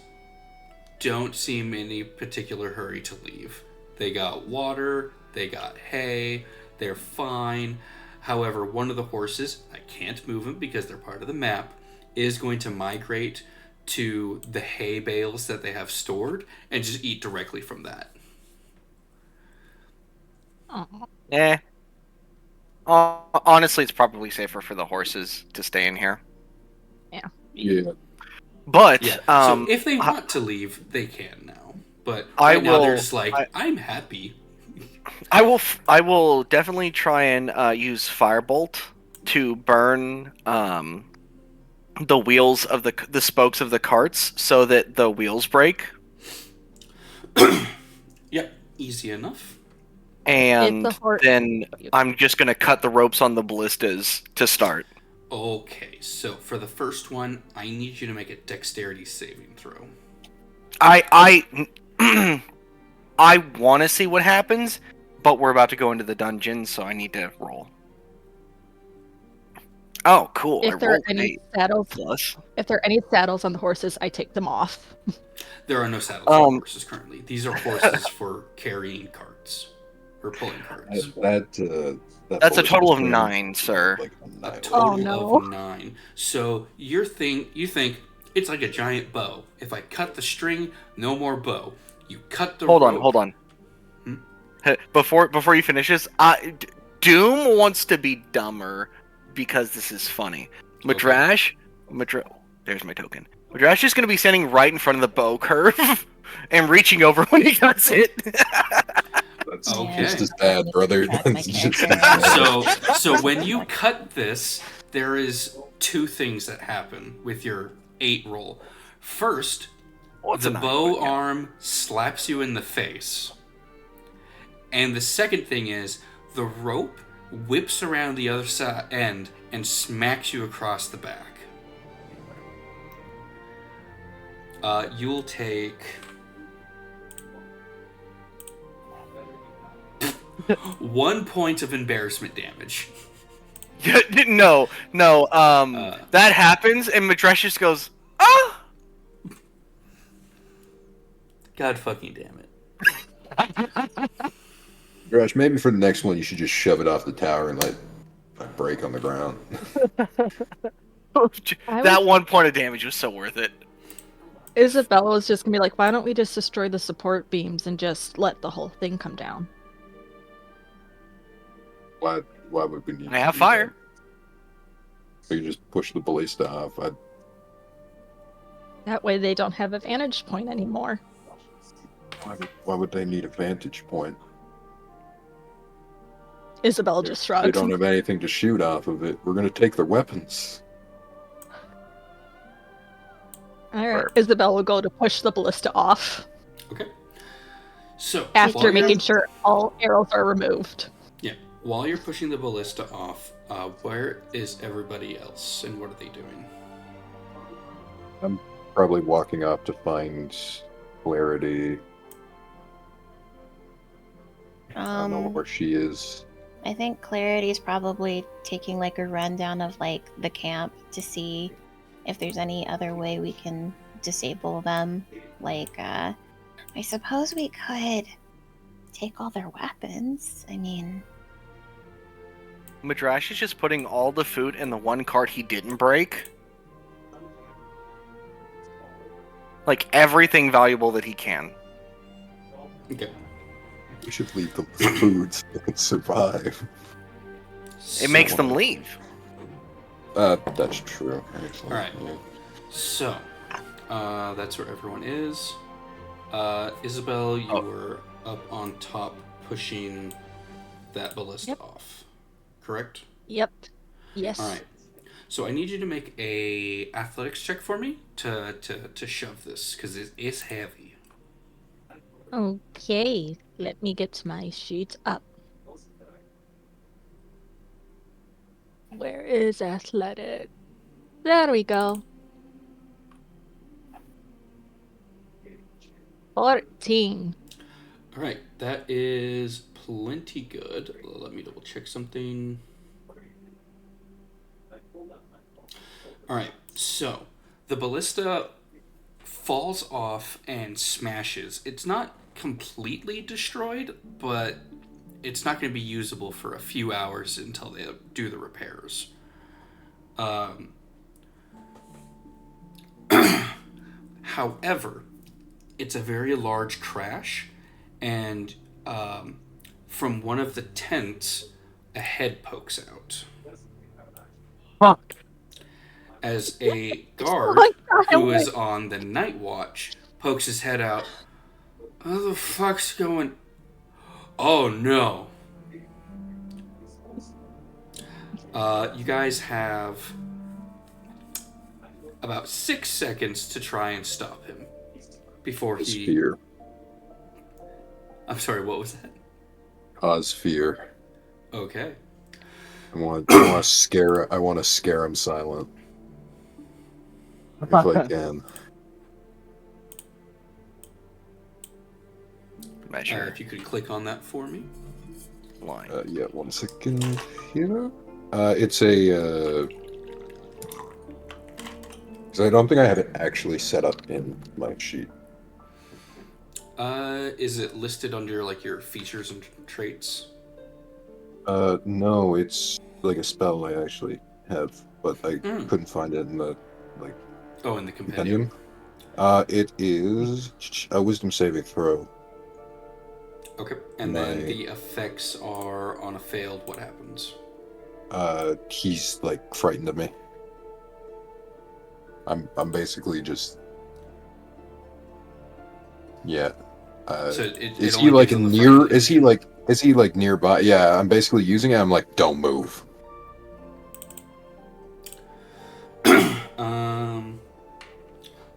don't seem in any particular hurry to leave. They got water, they got hay, they're fine. However, one of the horses, I can't move them because they're part of the map, is going to migrate to the hay bales that they have stored and just eat directly from that. Eh. Honestly, it's probably safer for the horses to stay in here. Yeah. But Yeah. um, So if they want to leave, they can now. But I right now they're will- just like, I'm happy. I will definitely try and use firebolt to burn the wheels of the spokes of the carts so that the wheels break. Yep, easy enough. And It's a hor- then I'm just gonna cut the ropes on the ballistas to start. Okay, so for the first one, I need you to make a dexterity saving throw. I I want to see what happens, but we're about to go into the dungeon, so I need to roll. Oh, cool! I If there are rolled any 8 saddles, plus. if there are any saddles on the horses, I take them off. There are no saddles for Um, horses currently. These are horses for carrying carts. Or pulling carts. That's a horse total is of very, 9, sir. like, A annihilated. total no. of 9. So you think it's like a giant bow. If I cut the string, no more bow. You cut the Hold rope. on. Hmm? Before you finish this, Doom wants to be dumber because this is funny. Madrash, there's my token. Madrash is going to be standing right in front of the bow curve and reaching over when he cuts it. That's Okay. just as bad, brother. That's my That's just as character. bad. So when you cut this, there is 2 things that happen with your 8 roll. First, What's the a 9? bow Yeah. arm slaps you in the face. And the second thing is the rope whips around the other end and smacks you across the back. You'll take 1 point of embarrassment damage. No. That happens, and Madresh just goes, ah! God fucking damn it. Gosh, maybe for the next one you should just shove it off the tower and let it break on the ground. That 1 point of damage was so worth it. Isabella was just gonna be like, why don't we just destroy the support beams and just let the whole thing come down? Why would we need I have fire. So you just push the ballista off. That way they don't have a vantage point anymore. Why would they need a vantage point? Isabella just shrugs. They don't have anything to shoot off of it. We're gonna take their weapons. Alright, Isabella will go to push the ballista off. Okay. So After making sure all arrows are removed. Yeah. While you're pushing the ballista off, where is everybody else and what are they doing? I'm probably walking off to find Clarity. I don't know where she is. I think Clarity's probably taking like a rundown of like the camp to see if there's any other way we can disable them. Like, I suppose we could take all their weapons. I mean, Madrash is just putting all the food in the one cart he didn't break. Like everything valuable that he can. Okay. We should leave them food so they can survive. It makes them leave. That's true. Excellent. Alright. Yeah. So, that's where everyone is. Isabel, you were up on top pushing that ballista off. Correct? Yep. Yes. Alright. So I need you to make a athletics check for me to shove this, because it's heavy. Okay. Let me get my sheet up. Where is athletic? There we go. 14. Alright, that is plenty good. Let me double check something. Alright, so the ballista falls off and smashes. It's not completely destroyed, but it's not going to be usable for a few hours until they do the repairs. However, it's a very large crash, and from one of the tents, a head pokes out. Fuck. As a guard who is on the night watch pokes his head out. What the fuck's going? Oh no. You guys have about 6 seconds to try and stop him before he... Fear. I'm sorry, what was that? Cause fear. Okay. I want to scare him silent. If I can. Measure. If you could click on that for me. Line. Yeah, 1 second here. It's a... 'cause I don't think I have it actually set up in my sheet. Is it listed under like your features and traits? No, it's like a spell I actually have, but I couldn't find it in the In the compendium. It is a wisdom saving throw. Okay, and then the effects are on a failed. What happens? He's like frightened of me. I'm basically just yeah. So is he like near? Is he like nearby? Yeah, I'm basically using it. I'm like, don't move.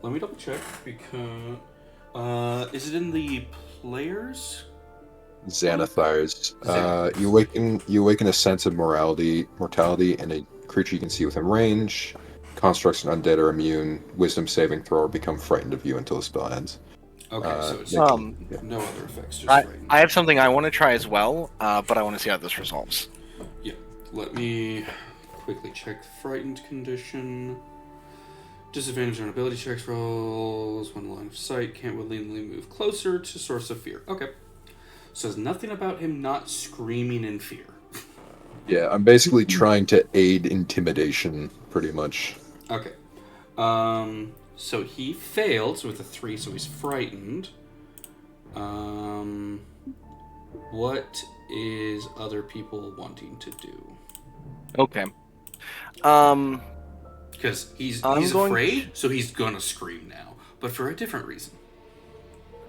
Let me double check because is it in the players? Xanathars. You awaken a sense of mortality in a creature you can see within range. Constructs and undead are immune. Wisdom saving throw or become frightened of you until the spell ends. Okay, so it's making- no other effects, just I frightened. have something I want to try as well, but I want to see how this resolves. Yeah, let me quickly check frightened condition. Disadvantage on ability checks rolls when line of sight, can't willingly move closer to source of fear. Okay. So there's nothing about him not screaming in fear. Yeah, I'm basically trying to aid intimidation, pretty much. Okay. So he failed with a 3, so he's frightened. What is other people wanting to do? Okay. Because he's I'm going afraid, so he's gonna scream now, but for a different reason.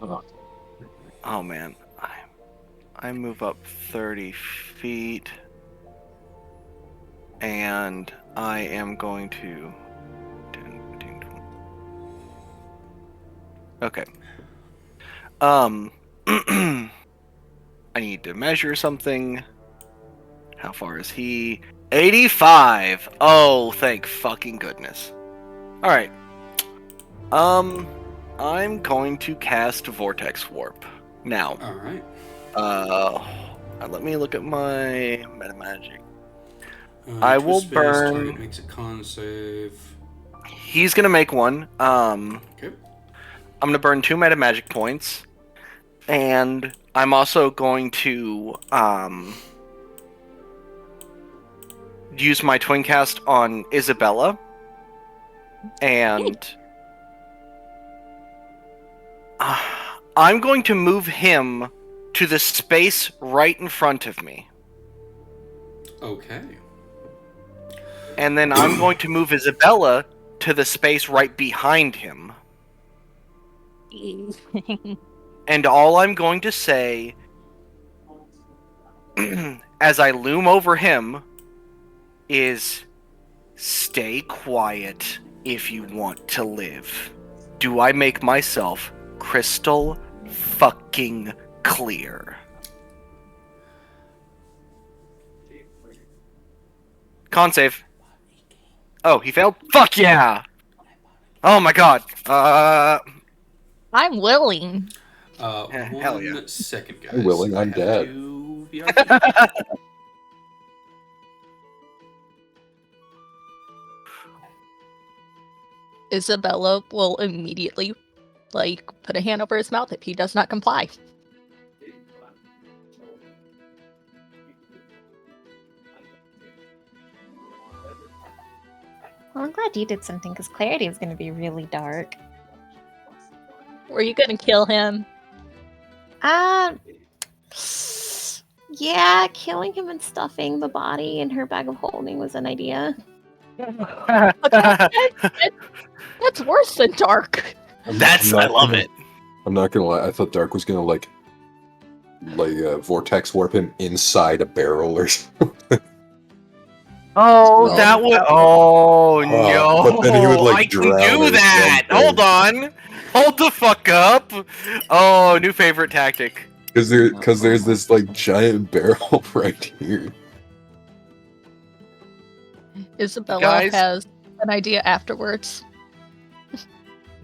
Oh man, I move up 30 feet, and I am going to. 10, 15, 20. Okay. I need to measure something. How far is he? 85. Oh, thank fucking goodness. All right. I'm going to cast Vortex Warp now. All right. Let me look at my meta magic. I will burn- Target makes a con save. He's gonna make one. Okay. I'm gonna burn 2 meta magic points, and I'm also going to use my twin cast on Isabella, and I'm going to move him to the space right in front of me, Okay. and then I'm going to move Isabella to the space right behind him. And all I'm going to say, as I loom over him, is stay quiet if you want to live. Do I make myself crystal fucking clear? Con save. Oh, he failed? Fuck yeah! Oh my god. I'm willing. Hell yeah. 1 second, guys. I'm willing, I'm I have dead. to VR. Isabella will immediately, put a hand over his mouth if he does not comply. Well, I'm glad you did something because Clarity is going to be really dark. Were you gonna kill him? Yeah, killing him and stuffing the body in her bag of holding was an idea. That's worse than dark. I'm That's, I not love gonna- it. I'm not gonna lie, I thought Dark was gonna vortex warp him inside a barrel or something. Oh, No. that would. Oh no! but then he would, I can drown do or that. something. Hold on. Hold the fuck up. Oh, new favorite tactic. Because there's this giant barrel right here. Isabella Guys? has an idea afterwards.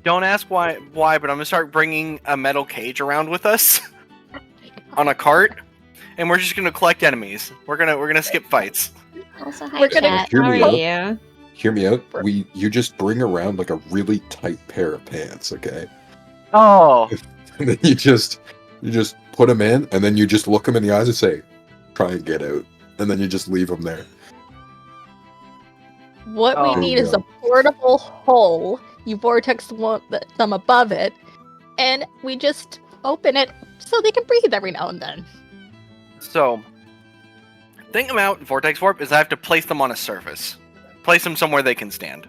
Don't ask why, but I'm gonna start bringing a metal cage around with us on a cart, and we're just gonna collect enemies. We're gonna skip fights. Also, hi, We're gonna- chat. Hear How me are out. you? Hear me out. You just bring around a really tight pair of pants, okay? Oh. And then you just put them in, and then you just look them in the eyes and say, "Try and get out," and then you just leave them there. What we Oh. need is a portable hole. You vortex them above it, and we just open it so they can breathe every now and then. So, thing about Vortex Warp is I have to place them on a surface. Place them somewhere they can stand.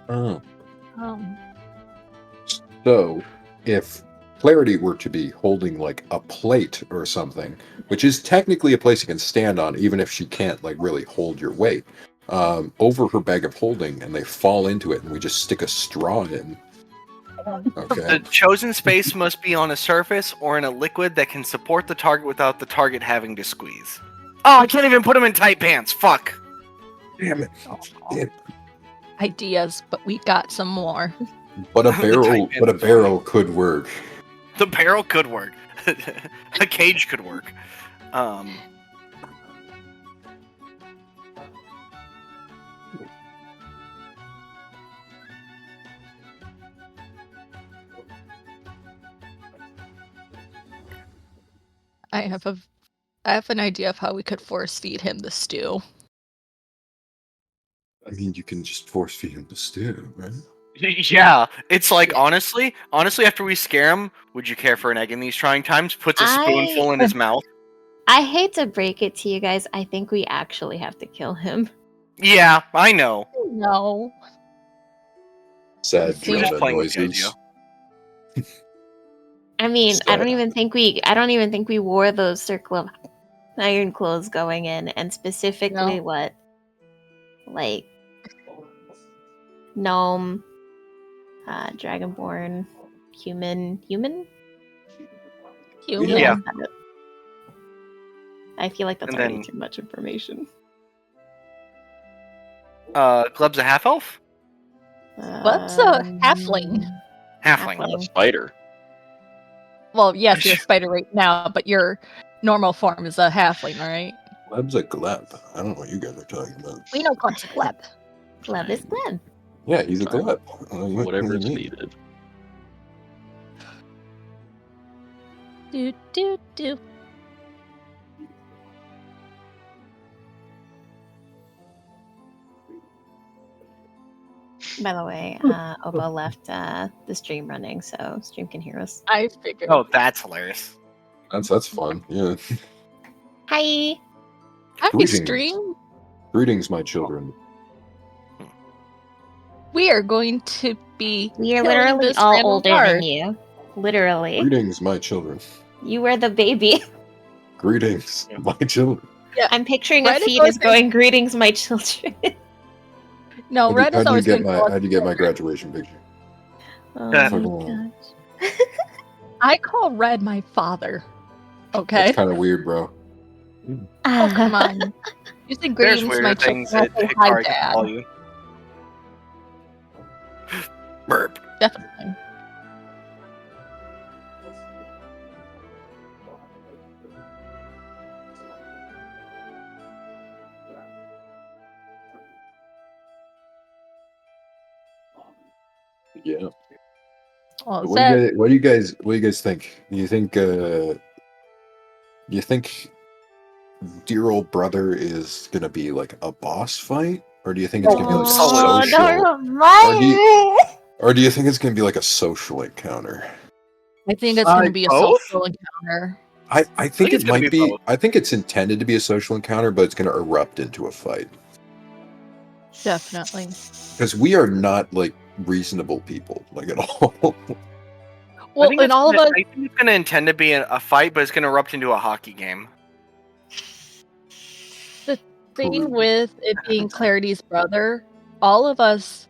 Oh. Um, So, if Clarity were to be holding a plate or something, which is technically a place you can stand on, even if she can't really hold your weight, over her bag of holding, and they fall into it, and we just stick a straw in. Okay. The chosen space must be on a surface or in a liquid that can support the target without the target having to squeeze. Oh, I can't even put them in tight pants. Fuck. Damn it. Damn. ideas, but we got some more. But a The barrel, tight but a pants is barrel could work. The barrel could work. A cage could work. I have an idea of how we could force feed him the stew. I mean, you can just force feed him the stew, right? Yeah, it's like honestly, after we scare him, would you care for an egg in these trying times? Puts a spoonful in his mouth. I hate to break it to you guys. I think we actually have to kill him. Yeah, I know. No. Sad We're just Jonah playing with the noises. I mean, I Sad. don't even think we wore those circle of iron clothes going in, and specifically No. what, like, gnome, dragonborn, human. Human. Yeah. I feel like that's And already then- too much information. Gleb's a half elf? What's a halfling? Halfling. Not a spider. Well, yes, you're a spider right now, but your normal form is a halfling, right? Gleb's a gleb. I don't know what you guys are talking about. We know Gleb's a gleb. Gleb is Gleb. Yeah, he's a Fine. gleb. What Whatever do is you mean? needed. Do do do. By the way, Obo left the stream running, so stream can hear us. I figured. Oh, that's hilarious. That's fun. Yeah. Hi. Hi, Greetings. stream. Greetings, my children. We are going to be. We are killing literally this all random older guard. than you. Literally. Greetings, my children. You were the baby. Greetings, my children. I'm picturing Red a is fetus always going, "Greetings, my children." No, Red is always going to call us how'd you get my children. graduation picture? Oh Yeah. my Fucking gosh. I call Red my father. Okay. That's kind of weird, bro. Oh, come on. You say There's greetings, weirder my things children. that I say hi, Hikari can Dad. call you. Burp. Definitely. Yeah. Well, What do you guys think? Do you think dear old brother is gonna be like a boss fight, or do you think it's gonna be like Oh, social? no, Or do you think it's gonna be like a social encounter? I think it's going to be a both? social encounter. I think it's it gonna might be be. both. I think it's intended to be a social encounter, but it's gonna erupt into a fight Definitely. because we are not like reasonable people, like at all. Well, and all of us. I think it's going to intend to be a fight, but it's going to erupt into a hockey game. Thing with it being Clarity's brother, all of us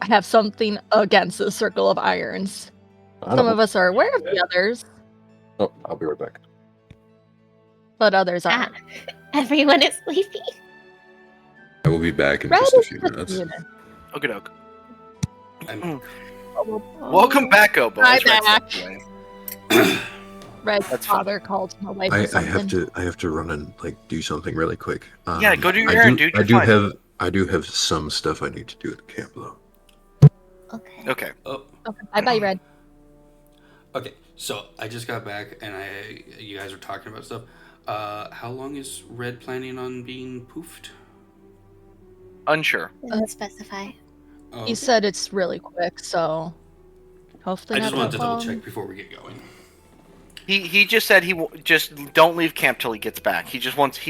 have something against the Circle of Irons. I Some don't of us are aware of the others, Oh, I'll be right back. but others aren't. Everyone is sleepy. I will be back in Red just a is few just minutes. unit. Okie doke. I'm- Welcome back, Obo. Hi, As Red back. stepped away. Red's That's fine. father called him away for I something. have to run and like do something really quick. Yeah, go do your I errand, do, dude. I You're do fine. have some stuff I need to do at the camp though. Okay. Okay. Oh, Okay, bye, Red. okay. So I just got back, and you guys are talking about stuff. How long is Red planning on being poofed? Unsure. Didn't specify. Oh, He said it's really quick, so hopefully I just not wanted that to double long. check before we get going. He just said just don't leave camp till he gets back. He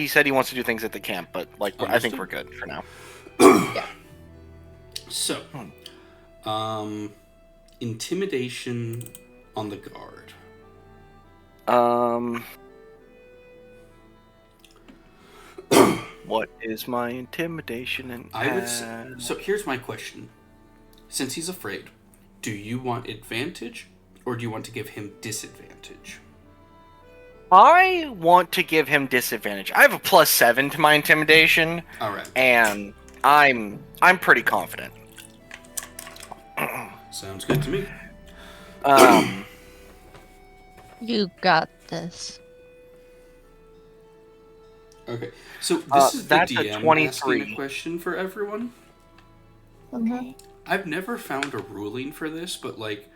said he wants to do things at the camp, but like I think Understood. we're good for now. So, intimidation on the guard. What is my intimidation and I would say, so here's my question. Since he's afraid, do you want advantage or do you want to give him disadvantage? I want to give him disadvantage. I have a +7 to my intimidation, All right. and I'm pretty confident. Sounds good to me. You got this. Okay, so this is the That's a DM asking 23. a question for everyone. Okay. I've never found a ruling for this, but like,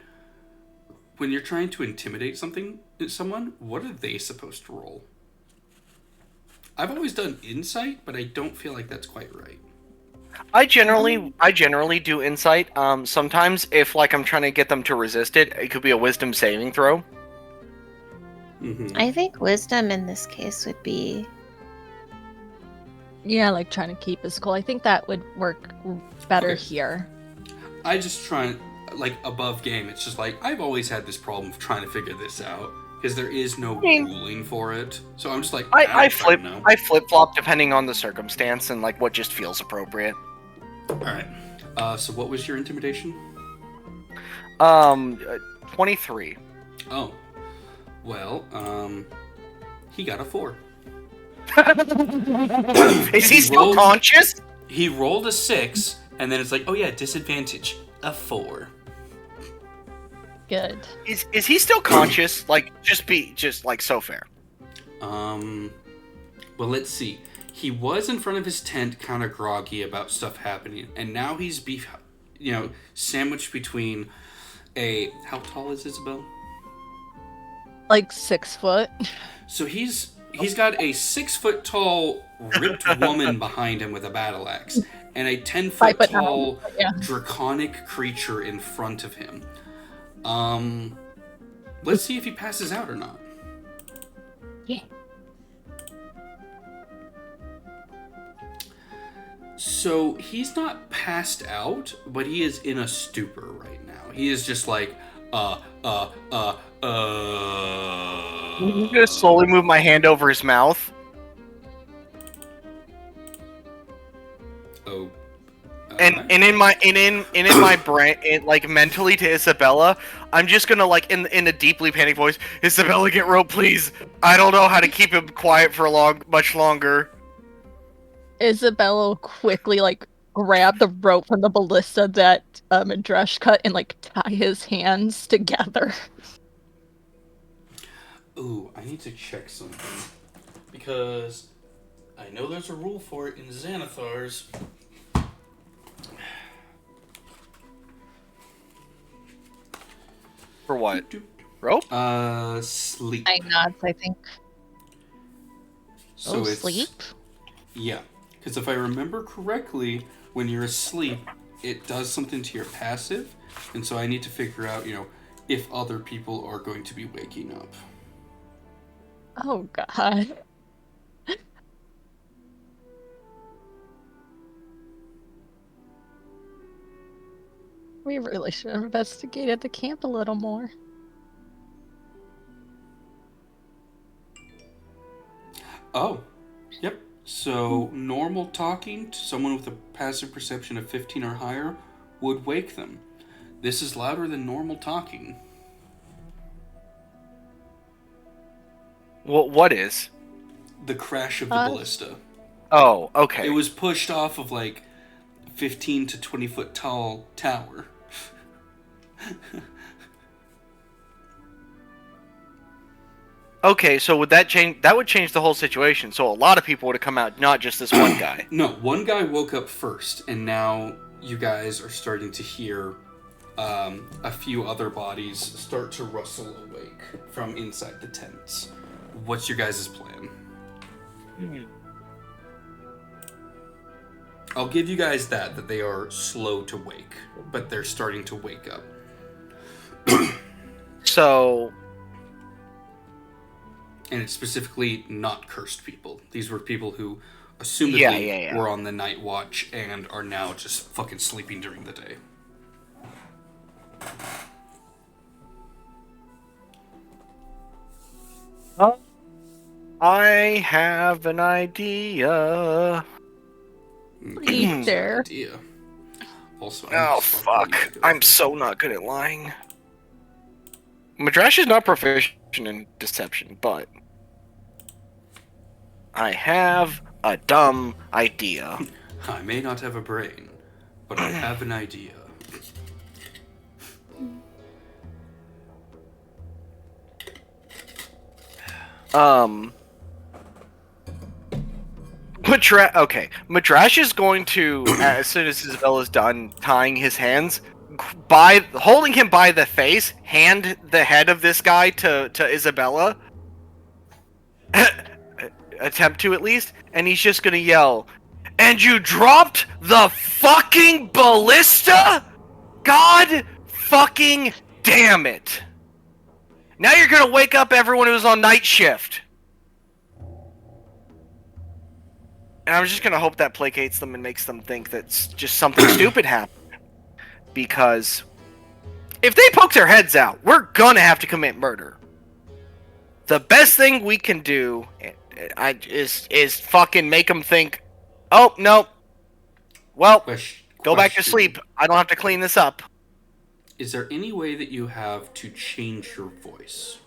when you're trying to intimidate someone, what are they supposed to roll? I've always done insight, but I don't feel like that's quite right. I generally do insight. Sometimes if like I'm trying to get them to resist it, it could be a wisdom saving throw. Mm-hmm. I think wisdom in this case would be. Yeah, like trying to keep his cool. I think that would work better Okay. here. I just try, like, above game, it's just like, I've always had this problem of trying to figure this out, because there is no ruling for it. So I'm just like, I don't know. flip flop depending on the circumstance and like what just feels appropriate. Alright, so what was your intimidation? 23. Oh, well, he got a 4. Is he still conscious? He rolled a 6, and then it's like, oh yeah, disadvantage, a 4. Good. Is he still conscious? Like, just like so fair. Well, let's see. He was in front of his tent, kind of groggy about stuff happening, and now he's sandwiched between a. How tall is Isabel? Like 6 foot. So he's got a 6 foot tall ripped woman behind him with a battle axe, and a 10 foot 5 foot tall yeah. draconic creature in front of him. Let's see if he passes out or not. Yeah. So he's not passed out, but he is in a stupor right now. He is just like, I'm gonna slowly move my hand over his mouth. Oh. And in my brain, like mentally to Isabella, I'm just gonna like in a deeply panicked voice, Isabella, get rope, please. I don't know how to keep him quiet for much longer. Isabella will quickly like grab the rope from the ballista that Madresh cut and like tie his hands together. Ooh, I need to check something. Because I know there's a rule for it in Xanathar's. For what? Rope? Sleep. 9 knots, I think. So it's sleep? Yeah. Because if I remember correctly, when you're asleep, it does something to your passive. And so I need to figure out, if other people are going to be waking up. Oh god. We really should have investigated the camp a little more. Oh, yep. So normal talking to someone with a passive perception of 15 or higher would wake them. This is louder than normal talking. What is? The crash of the ballista. Oh, okay. It was pushed off of like 15 to 20 foot tall tower. Okay, so would that change? That would change the whole situation. So a lot of people would have come out, not just this one guy. No, one guy woke up first, and now you guys are starting to hear a few other bodies start to rustle awake from inside the tents. What's your guys' plan? I'll give you guys that they are slow to wake, but they're starting to wake up. So... And it's specifically not cursed people. These were people who, assumedly, were on the night watch and are now just fucking sleeping during the day. I have an idea. Please, there. Idea. Also, Oh, fuck. I'm so not good at lying. Madresh is not proficient in deception, but... I have a dumb idea. I may not have a brain, but I have an idea. Madrash is going to, as soon as Isabella's done tying his hands, holding him by the face, hand the head of this guy to Isabella. Attempt to, at least, and he's just gonna yell, "And you dropped the fucking ballista? God fucking damn it! Now you're gonna wake up everyone who's on night shift." And I'm just gonna hope that placates them and makes them think that's just something stupid happened. Because if they poke their heads out, we're gonna have to commit murder. The best thing we can do is fucking make them think, "Oh, no. Well, go back to sleep. I don't have to clean this up." Is there any way that you have to change your voice?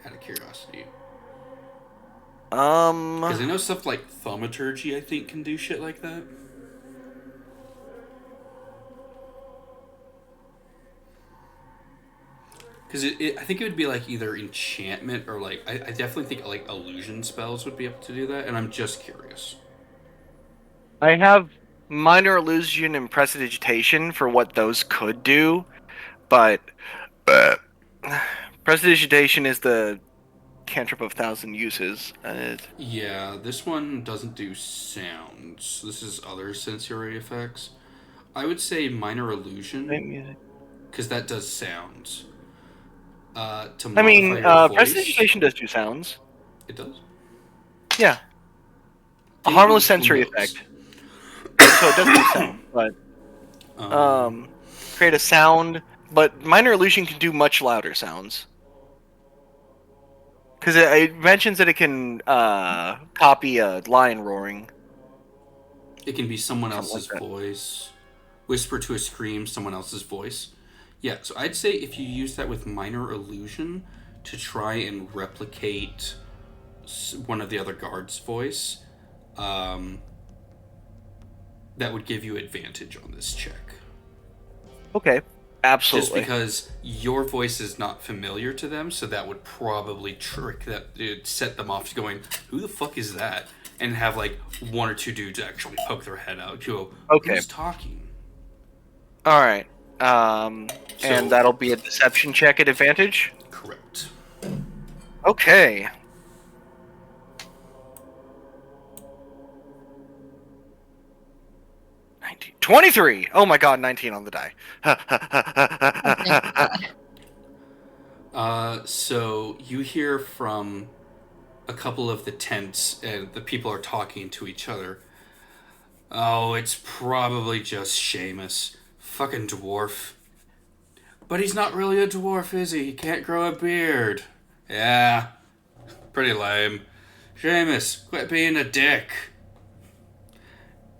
Out of curiosity. Because I know stuff like thaumaturgy, I think, can do shit like that. Because I think it would be like either enchantment or like I definitely think like illusion spells would be able to do that, and I'm just curious. I have minor illusion and prestidigitation for what those could do, but prestidigitation is the cantrip of 1,000 uses. Yeah, this one doesn't do sounds. This is other sensory effects. I would say minor illusion, because that does sounds. To modify your voice. Prestidigitation does do sounds. It does? Yeah. A harmless sensory effect. So it does do sound, but create a sound, but minor illusion can do much louder sounds. Because it mentions that it can copy a lion roaring. It can be someone else's voice. Whisper to a scream, someone else's voice. Yeah, so I'd say if you use that with minor illusion to try and replicate one of the other guards' voice, that would give you advantage on this check. Okay, absolutely. Just because your voice is not familiar to them, so that would probably set them off to going, "Who the fuck is that?" And have like one or two dudes actually poke their head out. Go, okay. Who's talking? All right. And that'll be a deception check at advantage? Correct. Okay. $19. 23! Oh my god, 19 on the die. So you hear from a couple of the tents, and the people are talking to each other. "Oh, it's probably just Seamus. Fucking dwarf. But he's not really a dwarf, is he? He can't grow a beard. Yeah, pretty lame. Seamus, quit being a dick."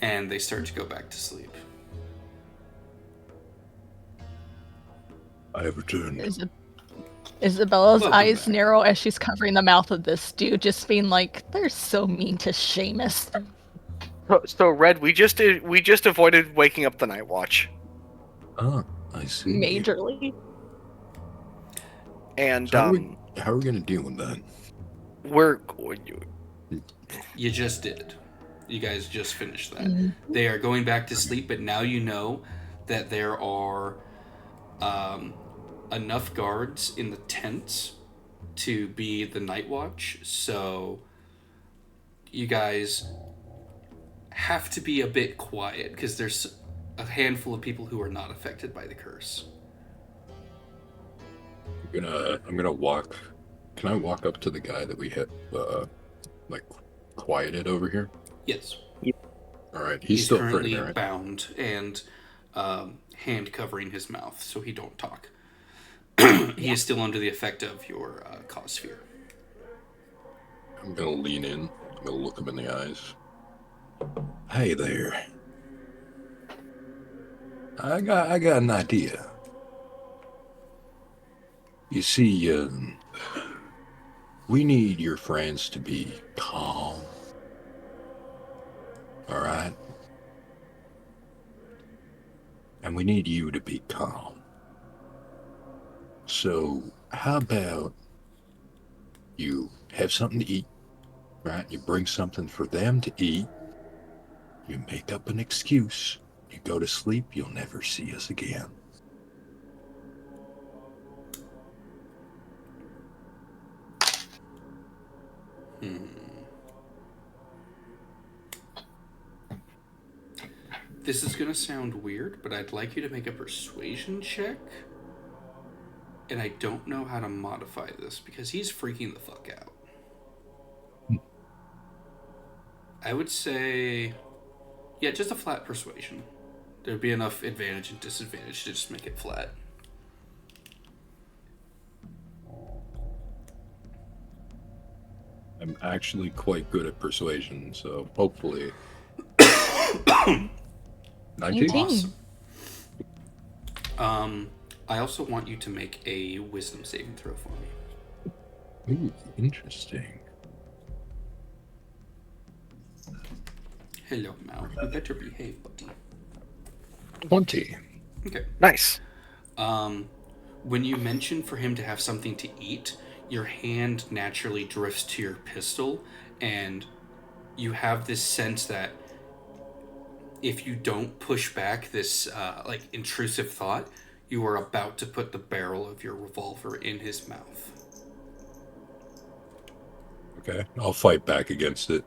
And they start to go back to sleep. I have returned. Isabella's Welcome eyes back. narrow as she's covering the mouth of this dude, just being like, "They're so mean to Seamus." So Red, we just avoided waking up the Night Watch. Ah, I see. Majorly. And So how are we going to deal with that? we're You just did. You guys just finished that. Mm-hmm. They are going back to sleep, but now you know that there are enough guards in the tents to be the night watch. So you guys have to be a bit quiet because there's a handful of people who are not affected by the curse. I'm gonna walk. Can I walk up to the guy that we hit, quieted over here? Yes. All right, he's still currently pretty, right? bound and hand covering his mouth so he don't talk. He is still under the effect of your cause sphere. I'm gonna lean in. I'm gonna look him in the eyes. Hey there. I got an idea. You see, we need your friends to be calm. All right? And we need you to be calm. So, how about you have something to eat, right? You bring something for them to eat. You make up an excuse. You go to sleep. You'll never see us again. This is gonna sound weird, but I'd like you to make a persuasion check. And I don't know how to modify this because he's freaking the fuck out. I would say, yeah, just a flat persuasion. There'd be enough advantage and disadvantage to just make it flat. I'm actually quite good at persuasion, so hopefully. 19? Awesome. I also want you to make a wisdom saving throw for me. Ooh, interesting. Hello, Mal. You better behave, buddy. 20. Okay. Nice. When you mention for him to have something to eat, your hand naturally drifts to your pistol, and you have this sense that if you don't push back this intrusive thought, you are about to put the barrel of your revolver in his mouth. Okay, I'll fight back against it.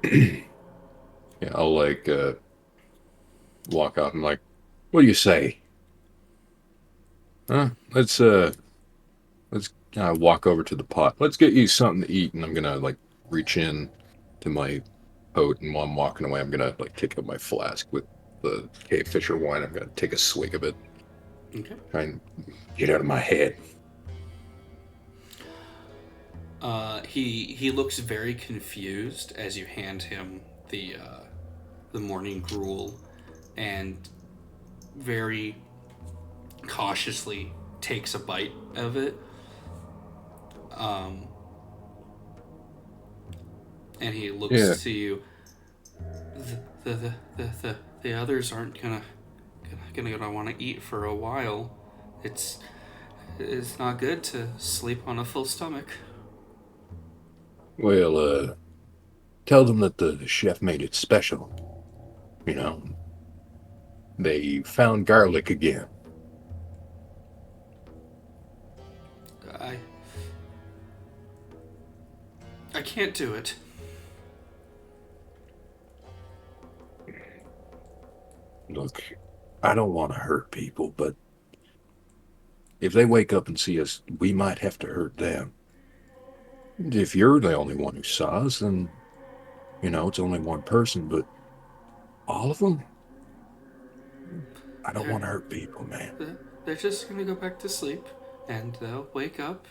Yeah, I'll walk out and what do you say? Huh? Let's walk over to the pot. Let's get you something to eat, and I'm gonna reach in to my coat, and while I'm walking away, I'm gonna take up my flask with the Cave Fisher wine. I'm gonna take a swig of it. Okay. Try and get out of my head. He looks very confused as you hand him the morning gruel, and very cautiously takes a bite of it. And he looks to you. The others aren't gonna want to eat for a while. It's not good to sleep on a full stomach. Well, tell them that the chef made it special. You know, they found garlic again. I can't do it. Look, I don't want to hurt people, but if they wake up and see us, we might have to hurt them. If you're the only one who saw us, then, it's only one person, but all of them? I don't want to hurt people, man. They're just gonna go back to sleep, and they'll wake up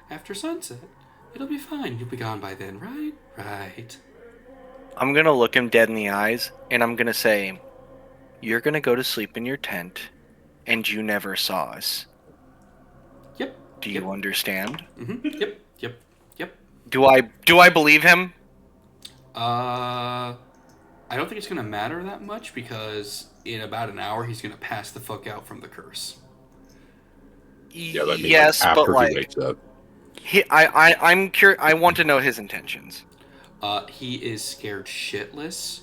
after sunset. It'll be fine. You'll be gone by then, right? Right. I'm gonna look him dead in the eyes, and I'm gonna say, "You're gonna go to sleep in your tent, and you never saw us." Yep. Do you understand? Mm-hmm. Yep. Do I believe him? I don't think it's gonna matter that much because in about an hour he's gonna pass the fuck out from the curse. Yeah, that means Yes, after but he wakes up. I'm curious. I want to know his intentions. He is scared shitless.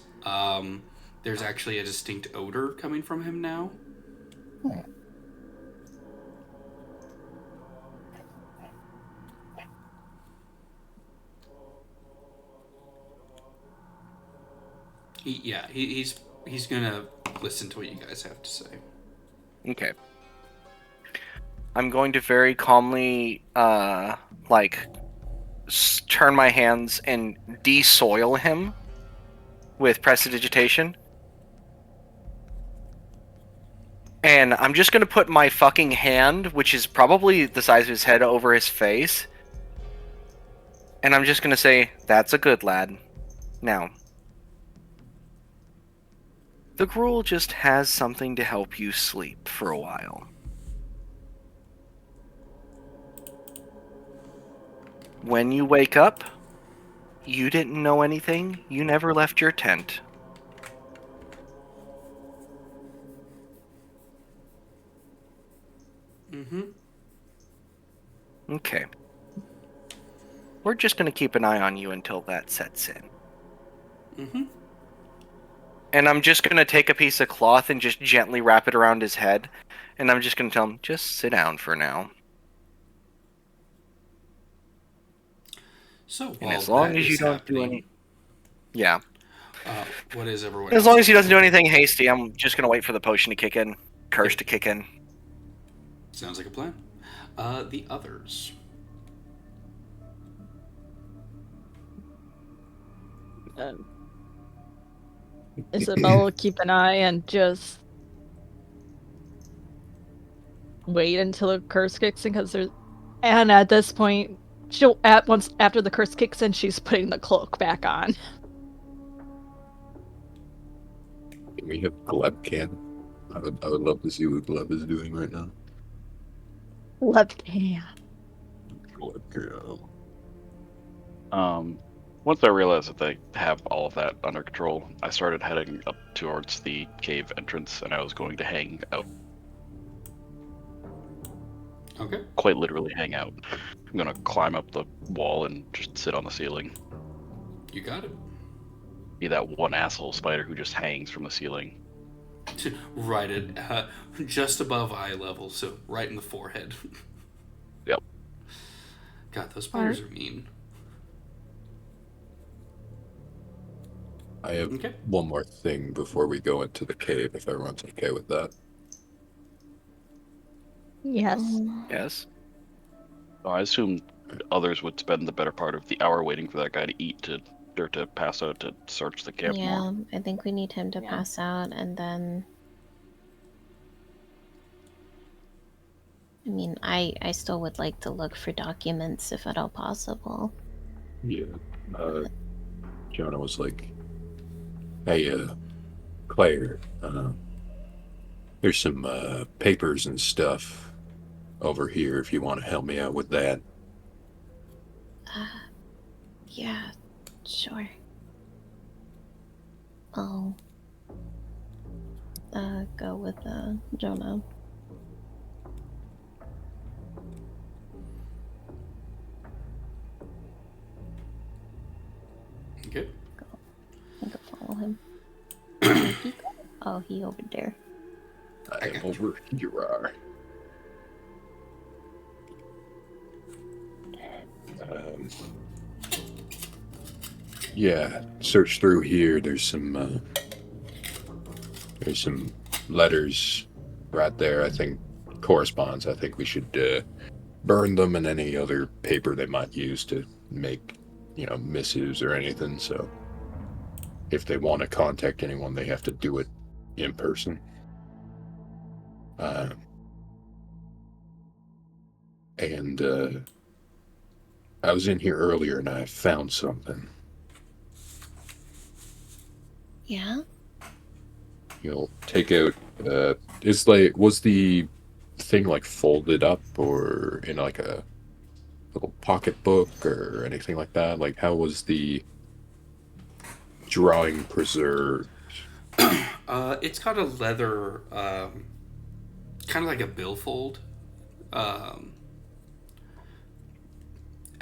There's actually a distinct odor coming from him now. He's gonna listen to what you guys have to say. Okay. I'm going to very calmly, turn my hands and de-soil him with prestidigitation. And I'm just going to put my fucking hand, which is probably the size of his head, over his face. And I'm just going to say, "That's a good lad." Now, the gruel just has something to help you sleep for a while. When you wake up, you didn't know anything. You never left your tent. Mm-hmm. Okay. we're just going to keep an eye on you until that sets in. Mm-hmm. And I'm just going to take a piece of cloth and just gently wrap it around his head. And I'm just going to tell him, just sit down for now. So And while as long that as you is don't do happening, Yeah. what is everyone? As long else as he doesn't do doing? anything hasty, I'm just going to wait for the potion to kick in. Curse to kick in. Sounds like a plan. The others. Isabel will keep an eye and just wait until the curse kicks in, and at this point, once after the curse kicks in, she's putting the cloak back on. Can we have Gleb can? I would love to see what Gleb is doing right now. Left hand. Gleb can. Once I realized that they have all of that under control, I started heading up towards the cave entrance, and I was going to hang out. Okay. Quite literally hang out. I'm gonna climb up the wall and just sit on the ceiling. You got it. Be that one asshole spider who just hangs from the ceiling. Right at just above eye level, so right in the forehead. Yep. God, those spiders are mean. I have Okay. one more thing before we go into the cave, if everyone's okay with that. Yes. Yes. I assume others would spend the better part of the hour waiting for that guy to eat or to pass out to search the camp Yeah, more. I think we need him to Yeah. pass out, and then. I mean, I still would like to look for documents if at all possible. Yeah. Jonah was like, hey, Claire, there's some papers and stuff over here if you want to help me out with that. Yeah, sure. I'll go with Jonah. Okay. I can follow him. He over there. I am over here. Yeah, search through here. There's some letters right there. I think corresponds. I think we should burn them and any other paper they might use to make, missives or anything. So if they want to contact anyone, they have to do it in person. And I was in here earlier and I found something. Yeah? You'll take out, was the thing like folded up or in like a little pocketbook or anything like that? Like how was the drawing preserved? It's got a leather, kind of like a billfold.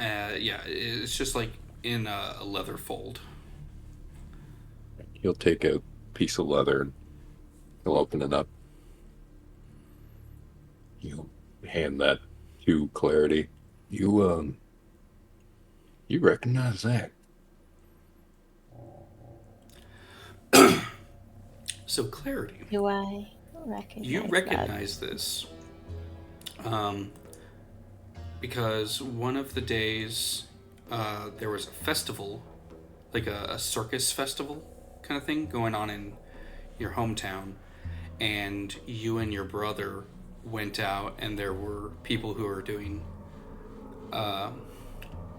Yeah, it's just like in a leather fold. He'll take a piece of leather and he'll open it up. He'll hand that to Clarity. You recognize that? So Clarity, Do I recognize you that? recognize this, because one of the days there was a festival, like a circus festival kind of thing going on in your hometown, and you and your brother went out, and there were people who were doing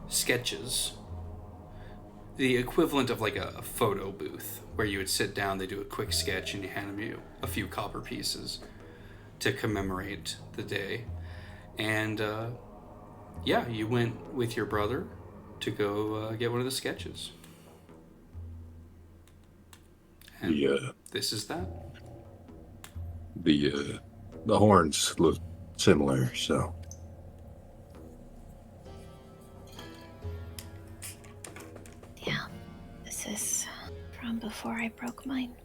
sketches, the equivalent of like a photo booth where you would sit down, they do a quick sketch, and you hand them a few copper pieces to commemorate the day. And yeah, you went with your brother to go get one of the sketches. And this is that. The horns look similar, so from before I broke mine.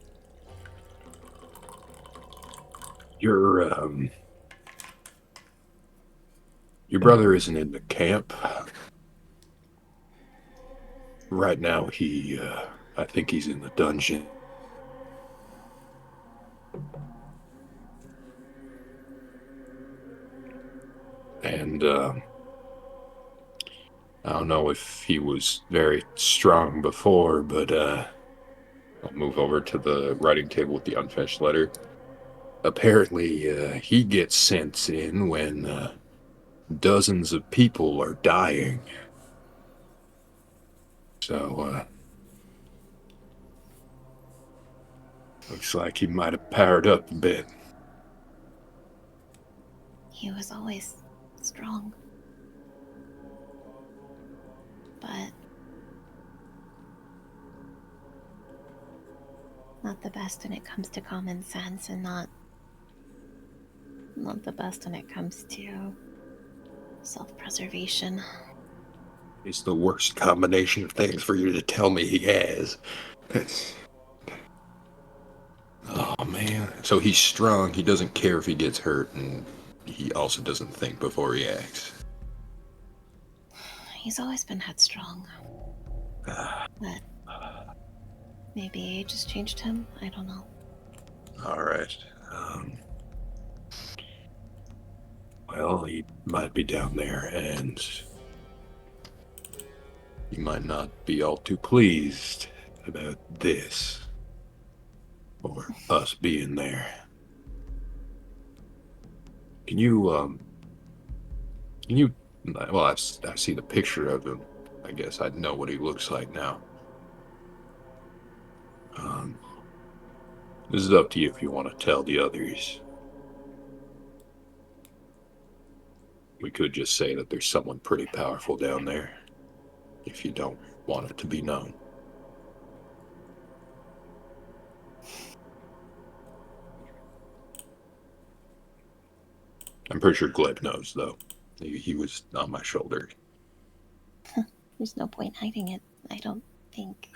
Your brother isn't in the camp. Right now, I think he's in the dungeon. And, I don't know if he was very strong before, but, I'll move over to the writing table with the unfinished letter. Apparently, he gets sent in when, dozens of people are dying. So, looks like he might have powered up a bit. He was always strong. But not the best when it comes to common sense, and not the best when it comes to self-preservation. It's the worst combination of things for you to tell me he has. Oh, man. So he's strong. He doesn't care if he gets hurt, and he also doesn't think before he acts. He's always been headstrong. But maybe age has changed him. I don't know. All right. Well, he might be down there, and he might not be all too pleased about this, or us being there. Can you, well, I see the picture of him. I guess I'd know what he looks like now. This is up to you if you want to tell the others. We could just say that there's someone pretty powerful down there, if you don't want it to be known. I'm pretty sure Gleb knows, though. He was on my shoulder. There's no point hiding it, I don't think.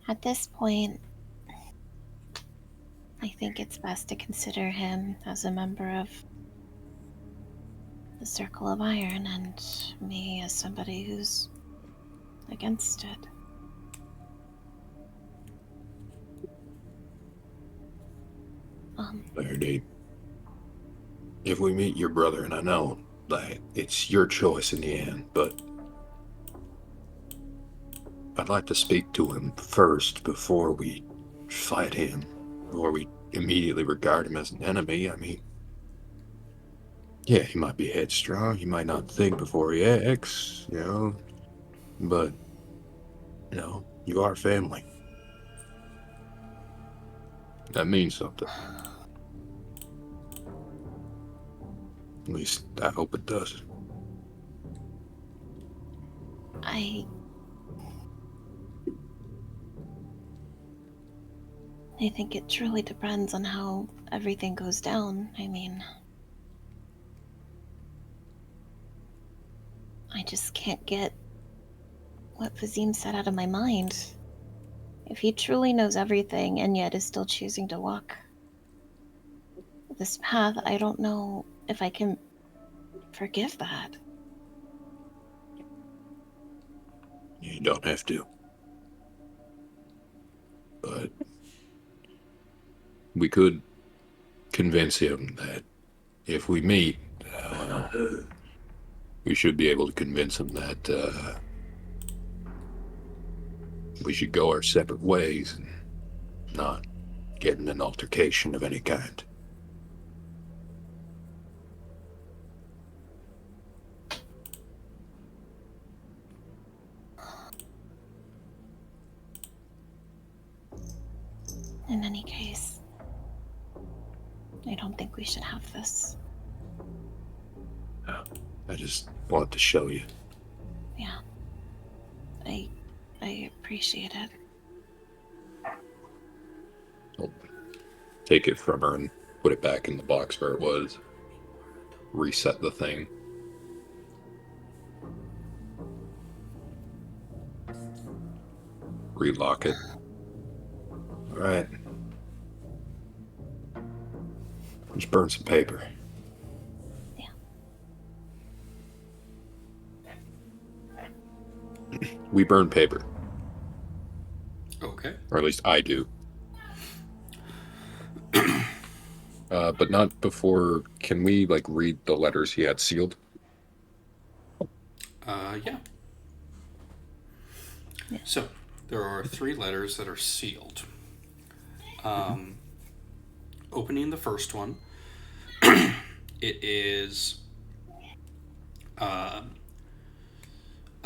At this point, I think it's best to consider him as a member of the Circle of Iron, and me as somebody who's against it. Verity, if we meet your brother, and I know that it's your choice in the end, but I'd like to speak to him first before we fight him, or we immediately regard him as an enemy. I mean, yeah, he might be headstrong, he might not think before he acts, but, you are family. That means something. At least, I hope it does. I think it truly depends on how everything goes down. I mean, I just can't get what Fazim said out of my mind. If he truly knows everything and yet is still choosing to walk this path, I don't know if I can forgive that. You don't have to. But we could convince him that if we meet, we should be able to convince him that we should go our separate ways and not get in an altercation of any kind. In any case, I don't think we should have this. I just wanted to show you. Yeah. I appreciate it. I'll take it from her and put it back in the box where it was. Reset the thing. relock it. All right. Just burn some paper. Yeah. We burn paper, Okay. or at least I do. But not before. Can we like read the letters he had sealed? Yeah. So, there are 3 letters that are sealed. Opening the first one, it is a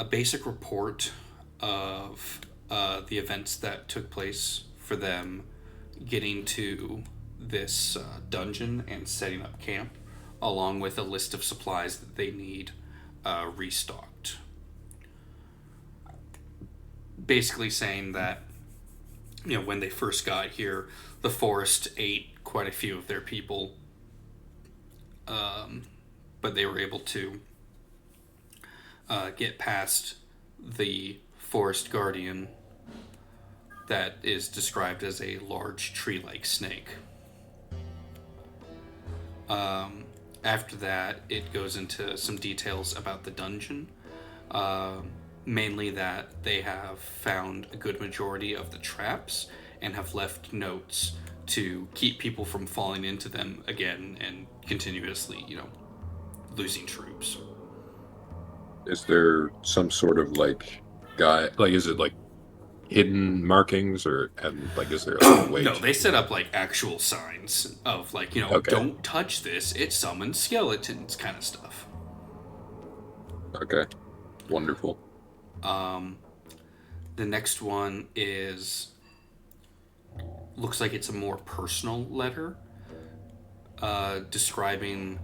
basic report of the events that took place for them getting to this dungeon and setting up camp, along with a list of supplies that they need restocked. Basically saying that, when they first got here, the forest ate quite a few of their people, but they were able to get past the forest guardian that is described as a large tree-like snake. After that, it goes into some details about the dungeon. Mainly that they have found a good majority of the traps and have left notes to keep people from falling into them again and continuously, losing troops. Is there some sort of like guide? Like, is it like hidden markings, or and like, is there like a way? No, they set up like actual signs of like, Okay. don't touch this, it summons skeletons kind of stuff. Okay. Wonderful. The next one looks like it's a more personal letter, describing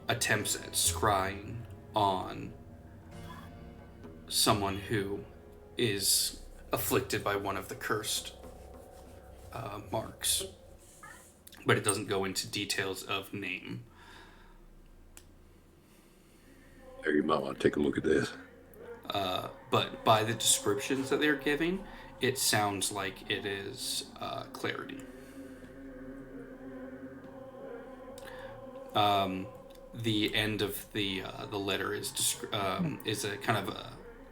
attempts at scrying on someone who is afflicted by one of the cursed marks, but it doesn't go into details of name. There, you might want to take a look at this. But by the descriptions that they're giving, it sounds like it is clarity. The end of the letter is a kind of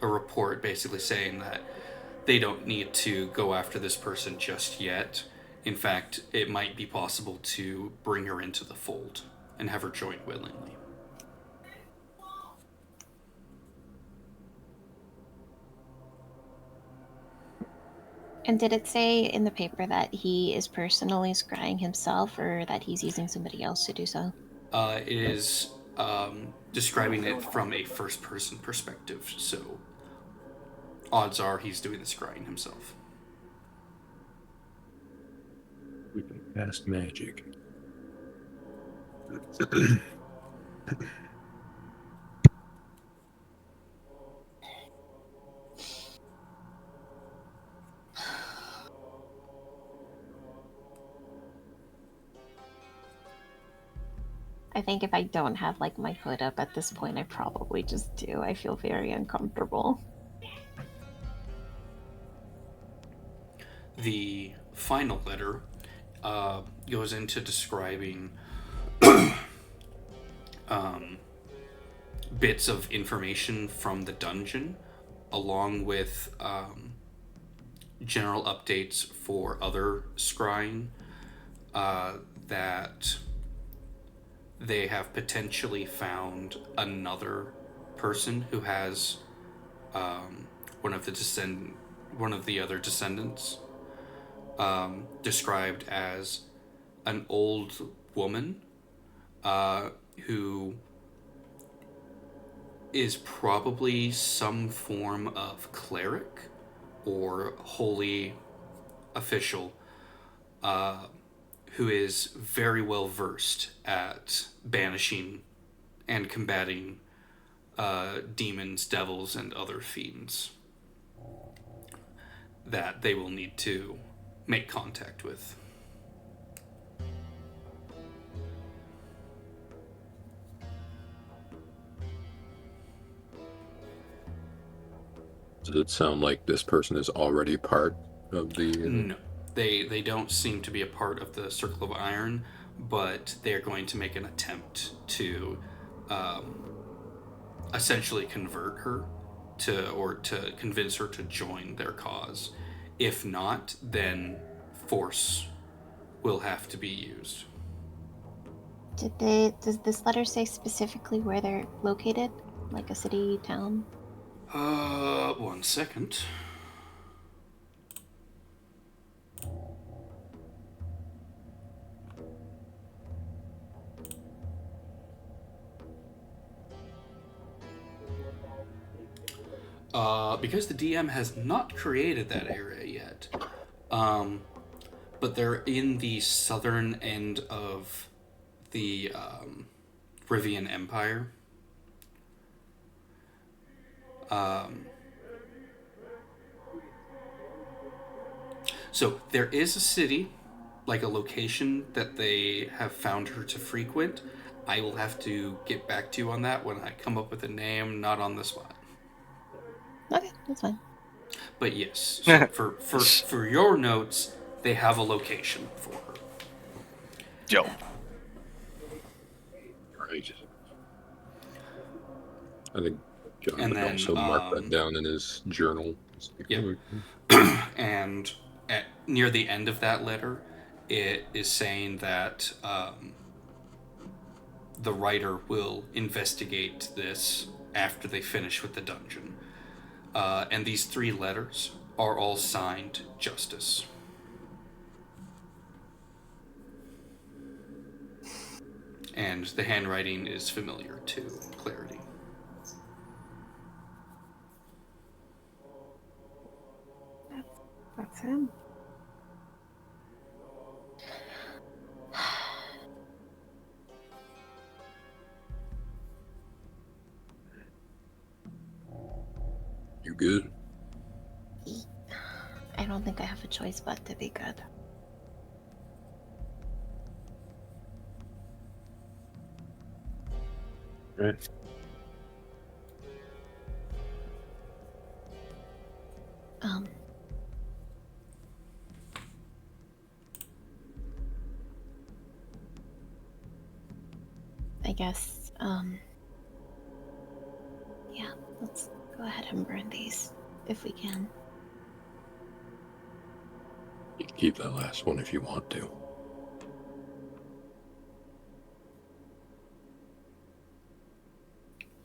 a report, basically saying that they don't need to go after this person just yet. In fact, it might be possible to bring her into the fold and have her join willingly. And did it say in the paper that he is personally scrying himself, or that he's using somebody else to do so? It is describing it from a first-person perspective, so odds are he's doing the scrying himself. We can cast magic. I think if I don't have like my hood up at this point, I probably just do. I feel very uncomfortable. The final letter goes into describing bits of information from the dungeon, along with general updates for other scrying that they have potentially found another person who has one of the other descendants, described as an old woman who is probably some form of cleric or holy official, who is very well versed at banishing and combating demons, devils, and other fiends that they will need to make contact with. Does it sound like this person is already part of the? No, they don't seem to be a part of the Circle of Iron, but they're going to make an attempt to essentially convert her to convince her to join their cause. If not, then force will have to be used. Does this letter say specifically where they're located? Like a city, town? 1 second. Because the DM has not created that area yet, but they're in the southern end of the Rivian Empire. So there is a city, like a location that they have found her to frequent. I will have to get back to you on that when I come up with a name, not on the spot. Okay, that's fine. But yes, so for your notes, they have a location for her. Joe. Right. I think John And would then, also mark that down in his journal. Yep. And near the end of that letter, it is saying that the writer will investigate this after they finish with the dungeon. And these 3 letters are all signed Justice. And the handwriting is familiar to Clarity. That's him. You good? I don't think I have a choice but to be good. Right. I guess, yeah, let's go ahead and burn these if we can. You can keep that last one if you want to.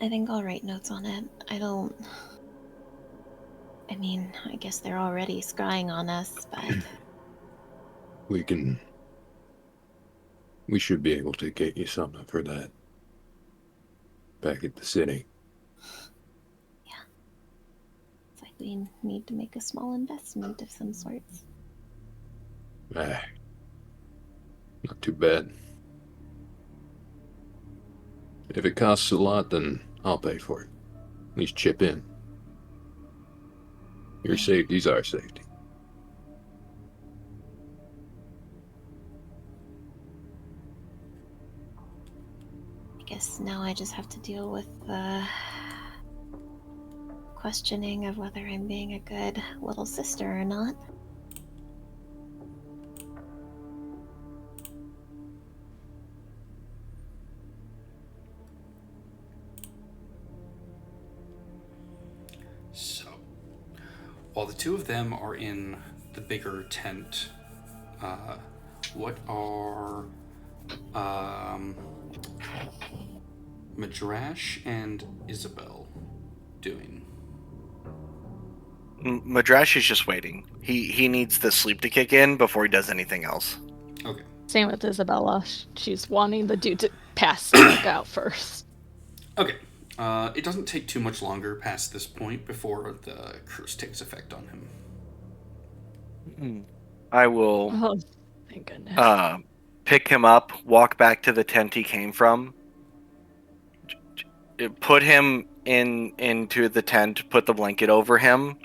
I think I'll write notes on it. I guess they're already scrying on us, but We should be able to get you something for that back at the city. yeah. It's like we need to make a small investment of some sorts. Not too bad. If it costs a lot, then I'll pay for it. At least chip in. Your safety's our safety. I guess now I just have to deal with the questioning of whether I'm being a good little sister or not. So, while the 2 of them are in the bigger tent, what are Madrash and Isabel doing? Madrash is just waiting. He needs the sleep to kick in before he does anything else. Okay. Same with Isabella. She's wanting the dude to pass out first. Okay. It doesn't take too much longer past this point before the curse takes effect on him. I will Oh, thank goodness. pick him up, walk back to the tent he came from, put him into the tent, put the blanket over him,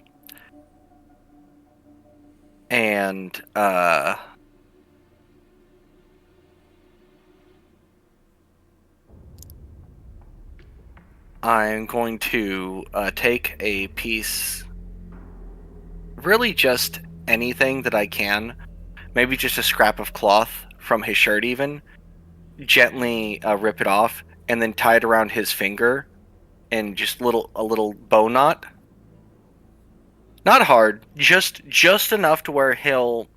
and I'm going to take a piece really just anything that I can. Maybe just a scrap of cloth from his shirt, even. Gently rip it off, and then tie it around his finger, and just a little bow knot. Not hard, just enough to where he'll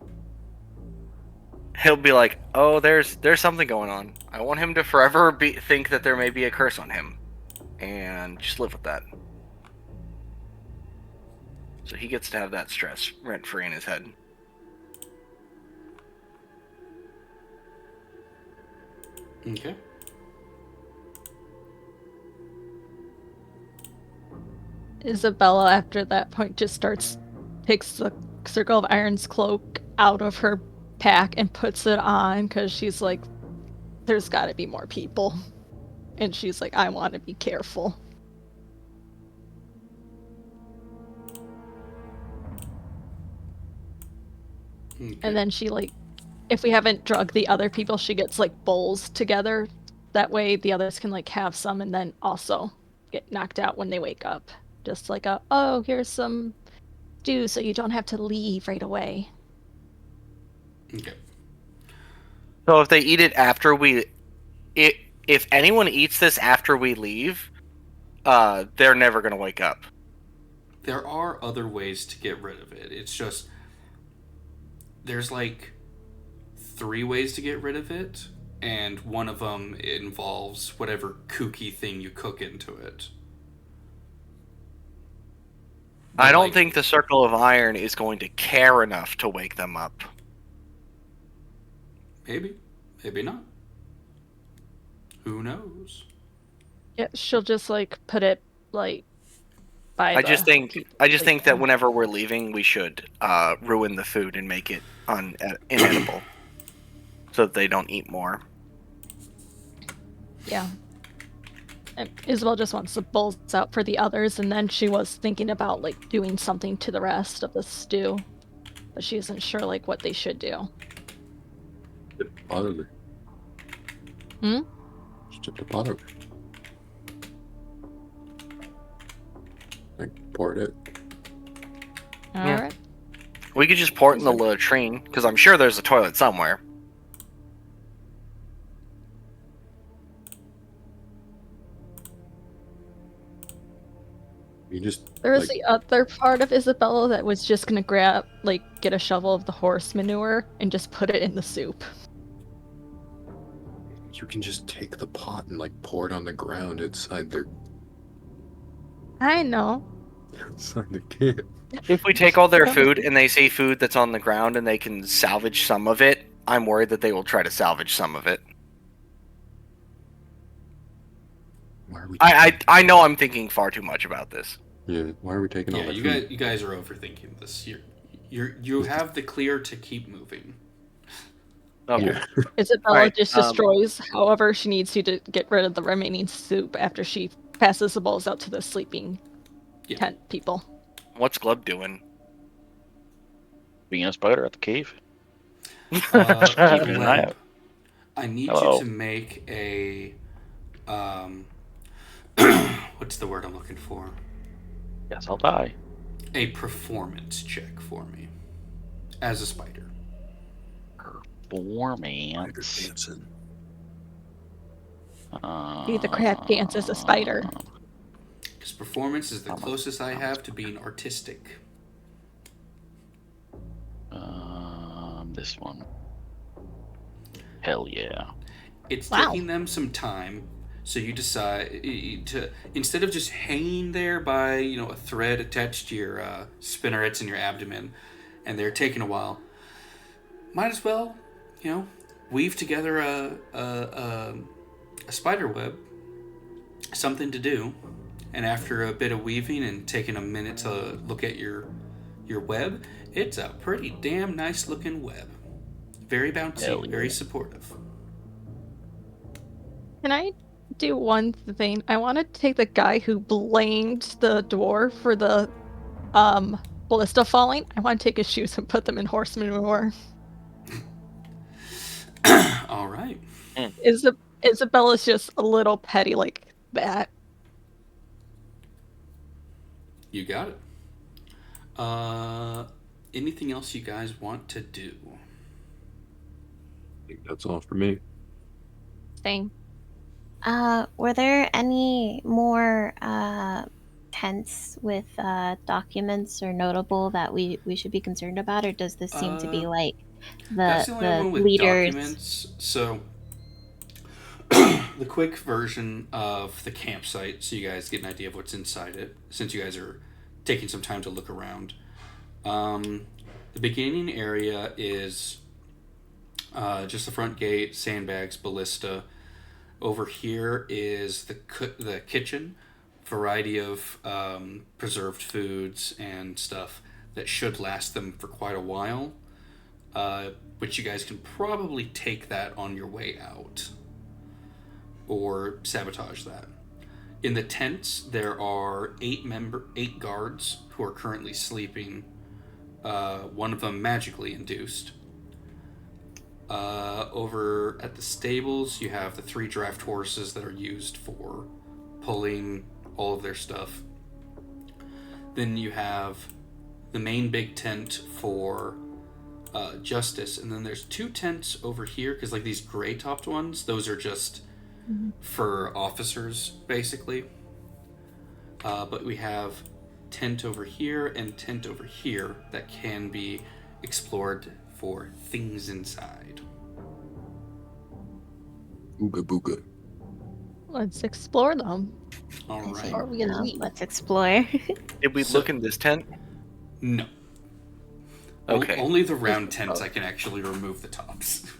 be like, oh, there's something going on. I want him to forever think that there may be a curse on him, and just live with that. So he gets to have that stress rent-free in his head. Okay. Isabella, after that point, just takes the Circle of Iron's cloak out of her pack and puts it on because she's like, there's got to be more people. And she's like, I want to be careful. Okay. And then she, like, if we haven't drugged the other people, she gets, like, bowls together. That way the others can, like, have some and then also get knocked out when they wake up. Just like oh, here's some stew so you don't have to leave right away. Okay. So if they eat it after if anyone eats this after we leave, they're never going to wake up. There are other ways to get rid of it. It's just there's like 3 ways to get rid of it, and one of them involves whatever kooky thing you cook into it. I don't think the Circle of Iron is going to care enough to wake them up. Maybe not. Who knows? Yeah, she'll just, like, put it, like, by I just think that whenever we're leaving, we should ruin the food and make it inedible, so that they don't eat more. Yeah. And Isabel just wants the bowls out for the others, and then she was thinking about, like, doing something to the rest of the stew. But she isn't sure, like, what they should do. The pot of it. Hmm? Just dip the pot of it. Like, pour it out. Alright. We could just pour it in the latrine, because I'm sure there's a toilet somewhere. You just There was like, the other part of Isabella that was just gonna get a shovel of the horse manure and just put it in the soup. you can just take the pot and like pour it on the ground outside their I know. outside the camp. If we take all their food and they see food that's on the ground and they can salvage some of it, I'm worried that they will try to salvage some of it. Why are we? I know I'm thinking far too much about this. Yeah. Why are we taking all Yeah, that you food? guys are overthinking this. You have the clear to keep moving. Okay. Yeah. Isabella Alright, just destroys however she needs to get rid of the remaining soup after she passes the bowls out to the sleeping tent people. What's Glub doing? Being a spider at the cave. Keeping an eye that, out. I need Hello. you to make a what's the word I'm looking for? Yes, I'll die. A performance check for me as a spider. Performance. dancing. Do the crab dance as a spider. Because performance is the closest I have to being artistic. This one. Hell yeah. It's Wow. taking them some time, so you decide to, instead of just hanging there by a thread attached to your spinnerets in your abdomen, and they're taking a while, might as well weave together a spider web, something to do. And after a bit of weaving and taking a minute to look at your web, it's a pretty damn nice looking web. Very bouncy, Hell yeah. very supportive. Can I do one thing? I want to take the guy who blamed the dwarf for the ballista falling. I want to take his shoes and put them in horse manure. All right. Isabella's just a little petty like that. You got it. Anything else you guys want to do? I think that's all for me. Same. Were there any more tents with documents or notable that we should be concerned about, or does this seem to be like That's the only one with leaders? documents. So, the quick version of the campsite, so you guys get an idea of what's inside it, since you guys are taking some time to look around. The beginning area is just the front gate, sandbags, ballista. Over here is the kitchen, variety of preserved foods and stuff that should last them for quite a while. But you guys can probably take that on your way out or sabotage that. In the tents, there are 8 guards who are currently sleeping. One of them magically induced. Over at the stables, you have the 3 draft horses that are used for pulling all of their stuff. Then you have the main big tent for justice, and then there's 2 tents over here, because like these gray topped ones, those are just for officers basically. But we have tent over here and tent over here that can be explored for things inside. Ooga booga. Let's explore them. All I right. think, Are we gonna no, leave? let's explore. Did we So- look in this tent? No. Okay. Only the round tents I can actually remove the tops.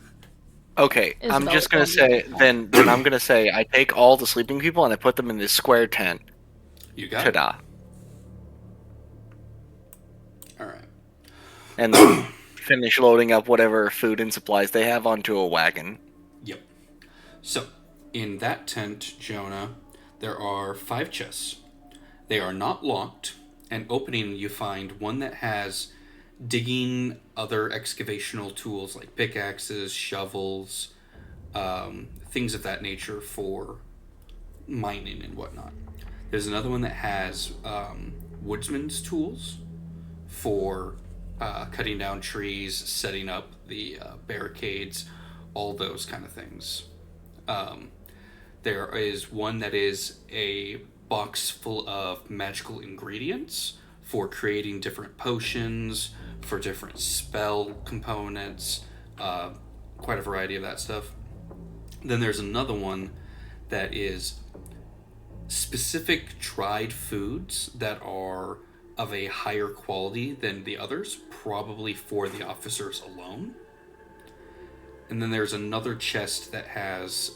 Okay, I'm Isabel just gonna told say you. then I'm gonna say I take all the sleeping people and I put them in this square tent. You got it. Ta-da. All right. And then finish loading up whatever food and supplies they have onto a wagon. Yep. So, in that tent, Jonah, there are 5 chests. They are not locked, and opening you find one that has digging, other excavational tools like pickaxes, shovels, things of that nature for mining and whatnot. There's another one that has woodsman's tools for cutting down trees, setting up the barricades, all those kind of things. There is one that is a box full of magical ingredients for creating different potions, for different spell components, quite a variety of that stuff. Then there's another one that is specific dried foods that are of a higher quality than the others, probably for the officers alone. And then there's another chest that has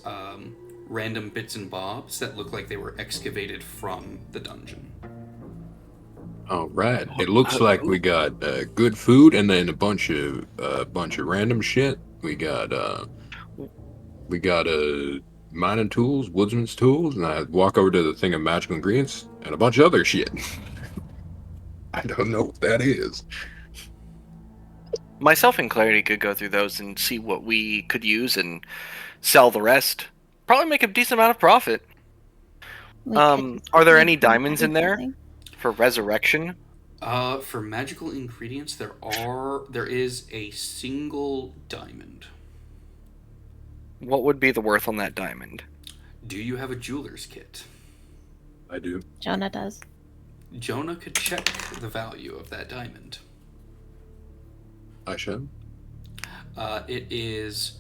random bits and bobs that look like they were excavated from the dungeon. All right. It looks like we got good food and then a bunch of random shit. We got mining tools, woodsman's tools, and I walk over to the thing of magical ingredients and a bunch of other shit. I don't know what that is. Myself and Clarity could go through those and see what we could use and sell the rest. Probably make a decent amount of profit. We Are could there make any some diamonds in there something. for resurrection? For magical ingredients, there is a single diamond. What would be the worth on that diamond? Do you have a jeweler's kit? I do. Jonah does. Jonah could check the value of that diamond. I should. It is,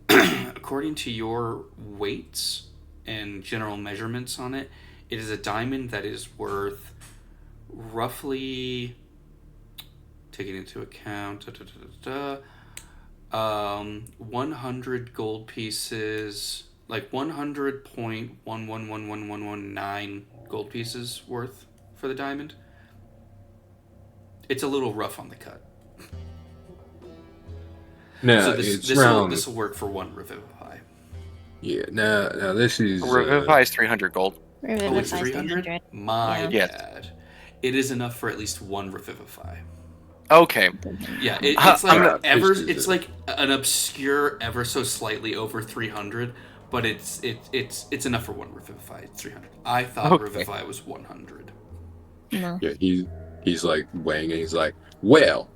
according to your weights and general measurements on it, it is a diamond that is worth roughly, taking into account, 100 gold pieces, like 100.111119 gold pieces worth for the diamond. It's a little rough on the cut. Now So it's this round. will work for 1 revivify. Yeah. Now this is. Revivify is 300 gold. Oh, it's Revivifies 300? 300. My Yeah. bad. It is enough for at least 1 revivify. Okay. Yeah, I'm it's like gonna- it's like an obscure ever so slightly over 300, but it's enough for 1 revivify. It's 300. I thought Okay. revivify was 100. No. Yeah, he's like weighing it. He's like, well,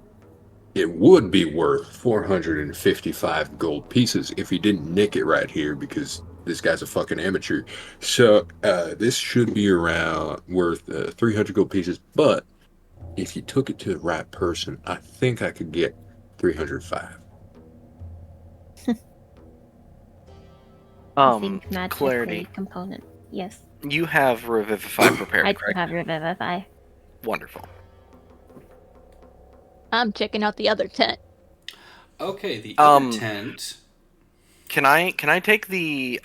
it would be worth 455 gold pieces if he didn't nick it right here because this guy's a fucking amateur. So this should be around worth 300 gold pieces. But if you took it to the right person, I think I could get 305. I think magically Clarity. component. Yes. You have Revivify prepared, I do correct? have Revivify. Wonderful. I'm checking out the other tent. Okay, the other tent. Can I take the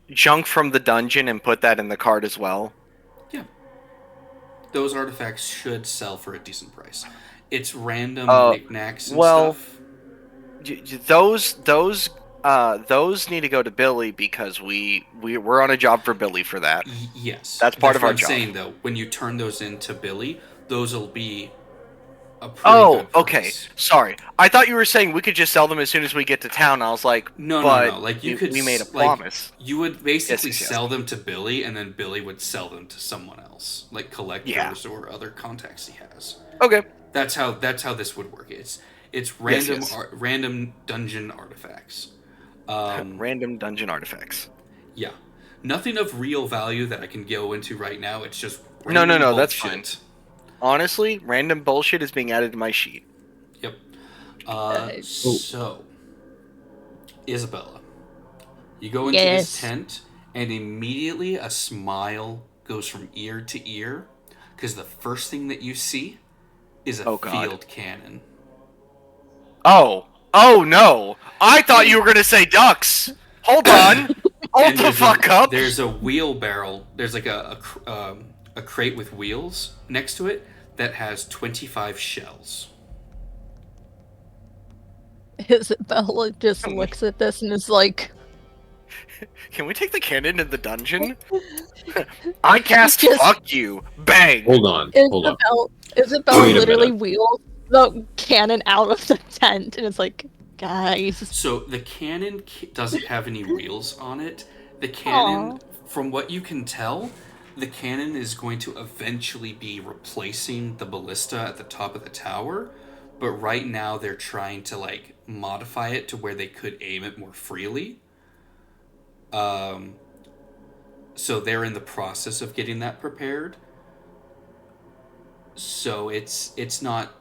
junk from the dungeon and put that in the cart as well? Yeah. Those artifacts should sell for a decent price. It's random knickknacks and well, stuff. Those need to go to Billy because we're on a job for Billy for that. Yes. That's part of what our I'm job. saying, though. When you turn those into Billy, those will be a pretty good price. Okay. Sorry. I thought you were saying we could just sell them as soon as we get to town. I was like, No. Like we made a promise. You would basically Yes. sell them to Billy, and then Billy would sell them to someone else, like collectors or other contacts he has. Okay. That's how this would work. It's random Yes. Random dungeon artifacts. Random dungeon artifacts. Yeah, nothing of real value that I can go into right now. It's just No, random that's bullshit. fine. Honestly, random bullshit is being added to my sheet. Yep. So, Isabella, you go into this tent, and immediately a smile goes from ear to ear, because the first thing that you see is a field cannon. Oh no! I thought you were gonna say ducks. Hold on. Hold the fuck up. There's a wheelbarrow. There's like a crate with wheels next to it that has 25 shells. Isabella just looks at this and is like, Can we take the cannon in the dungeon? I cast Just- fuck you. Bang. Hold on. Isabella Wait a literally minute. wheels the cannon out of the tent and it's like, guys. So the cannon doesn't have any wheels on it. The cannon, from what you can tell, the cannon is going to eventually be replacing the ballista at the top of the tower. But right now they're trying to like modify it to where they could aim it more freely. So they're in the process of getting that prepared. So it's not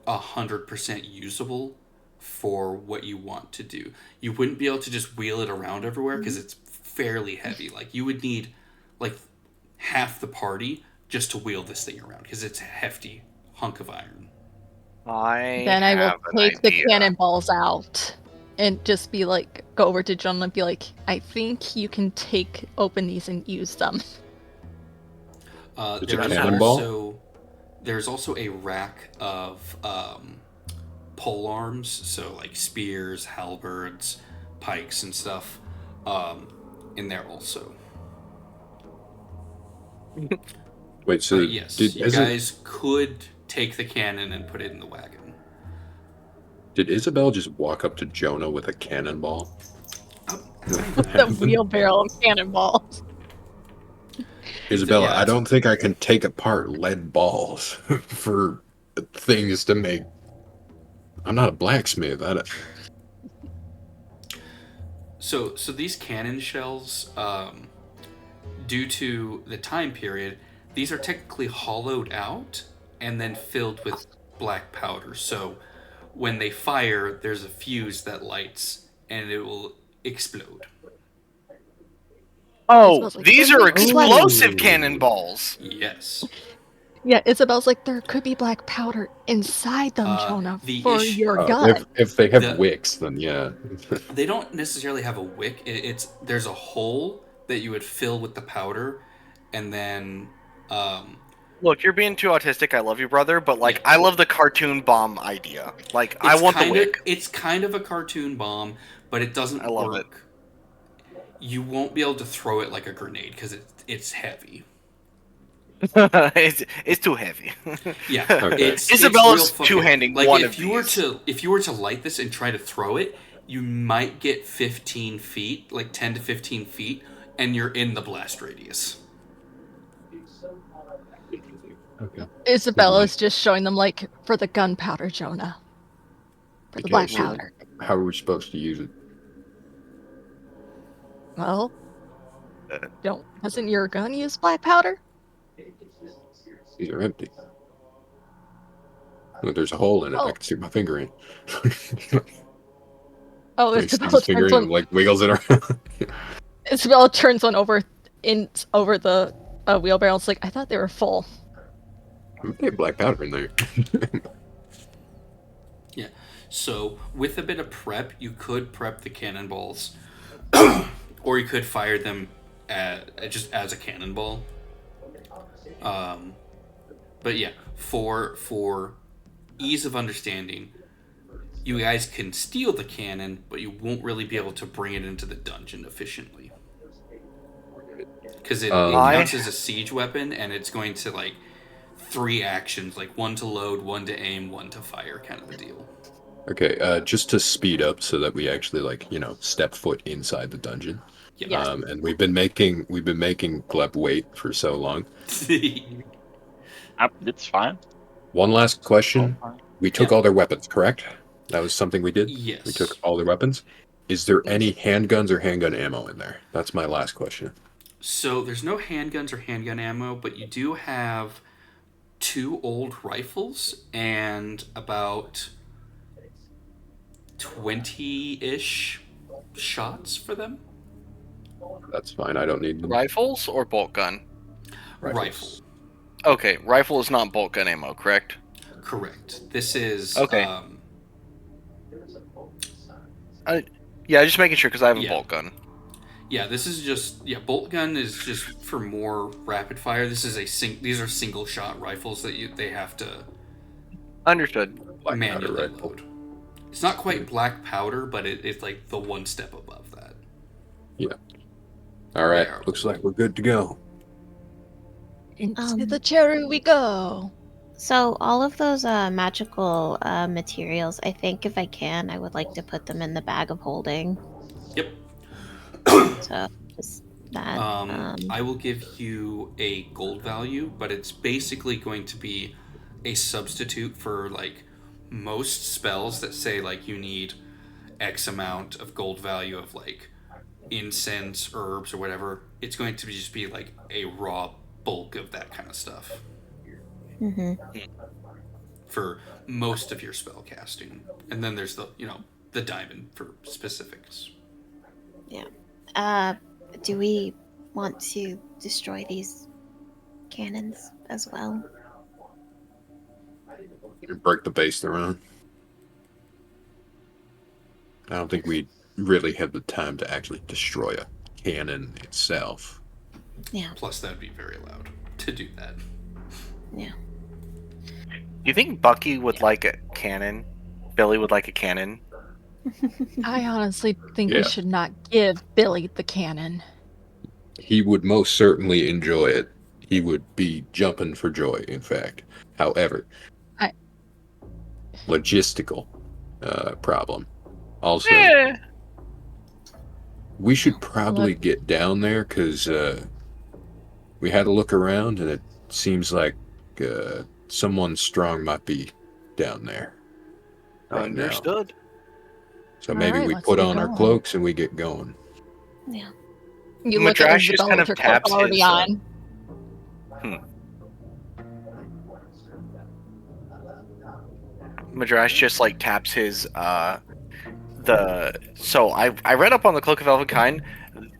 100% usable for what you want to do. You wouldn't be able to just wheel it around everywhere because it's fairly heavy. Like you would need like half the party just to wheel this thing around because it's a hefty hunk of iron. Then I will take the cannonballs out and just be like, go over to John and be like, I think you can open these and use them. There's also a rack of pole arms, so like spears, halberds, pikes, and stuff in there also. Wait, so yes, you guys could take the cannon and put it in the wagon. Did Isabel just walk up to Jonah with a cannonball? The wheelbarrow of cannonballs. Isabella, I don't think I can take apart lead balls for things to make. I'm not a blacksmith. So these cannon shells, due to the time period, these are technically hollowed out and then filled with black powder. So when they fire, there's a fuse that lights and it will explode. Oh, these are explosive cannonballs. Yes. Yeah, Isabel's like, there could be black powder inside them, Jonah, for your gun. If they have wicks, then yeah. They don't necessarily have a wick. There's a hole that you would fill with the powder, and then. Look, you're being too autistic. I love you, brother, but like, I love the cartoon bomb idea. Like, I want the wick. It's kind of a cartoon bomb, but it doesn't work. I love it. You won't be able to throw it like a grenade because it's heavy. It's too heavy. Yeah, okay. Isabella's two-handing like one if of you were to light this and try to throw it, you might get 15 feet, like 10 to 15 feet, and you're in the blast radius. Isabella's just showing them, like, for the gunpowder, Jonah. For the Okay, black so powder. how are we supposed to use it? Well, doesn't your gun use black powder? These are empty. Look, there's a hole in it. I Oh. can stick my finger in. Oh, He sticks Isabella his finger turns in and one. like wiggles it around. Isabella turns one over the wheelbarrow. It's like, I thought they were full. They have black powder in there. Yeah. So with a bit of prep, you could prep the cannonballs, or you could fire them just as a cannonball. But yeah, for ease of understanding, you guys can steal the cannon, but you won't really be able to bring it into the dungeon efficiently. Because it counts as a siege weapon, and it's going to, like, 3 actions, like 1 to load, 1 to aim, 1 to fire, kind of a deal. Okay, just to speed up so that we actually, like, step foot inside the dungeon. Yep. Yes. And we've been making Gleb wait for so long. It's fine. One last question. Oh, fine. We took all their weapons, correct? That was something we did? Yes. We took all their weapons? Is there any handguns or handgun ammo in there? That's my last question. So there's no handguns or handgun ammo, but you do have 2 old rifles and about 20-ish shots for them. That's fine. I don't need them. Rifles or bolt gun? Rifle. Okay, rifle is not bolt gun ammo, correct? Correct. This is Okay. Yeah, just making sure because I have a bolt gun. Yeah, this is just bolt gun is just for more rapid fire. This is these are single shot rifles that they have to Understood. manually load. It's not quite black powder, but it's like the one step above that. Yeah. All right. Looks like we're good to go. Into the cherry we go. So all of those magical materials, I think if I can, I would like to put them in the bag of holding. Yep. So just that. I will give you a gold value, but it's basically going to be a substitute for, like, most spells that say, like, you need X amount of gold value of, like, incense, herbs, or whatever. It's going to just be like a raw bulk of that kind of stuff. Mm-hmm. For most of your spell casting. And then there's the diamond for specifics. Yeah. Do we want to destroy these cannons as well? You break the base they're on. I don't think we really have the time to actually destroy a cannon itself. Yeah. Plus, that'd be very loud to do that. Yeah. Do you think Bucky would like a cannon? Billy would like a cannon? I honestly think we should not give Billy the cannon. He would most certainly enjoy it. He would be jumping for joy, in fact. However, logistical problem. Also, we should probably get down there because we had a look around and it seems like someone strong might be down there. Understood. So maybe we put on our cloaks and we get going. Yeah. You look at Madrash just Isabella kind with her of cloak taps already his, on. Madrash just like taps his so I read up on the Cloak of Elvenkind.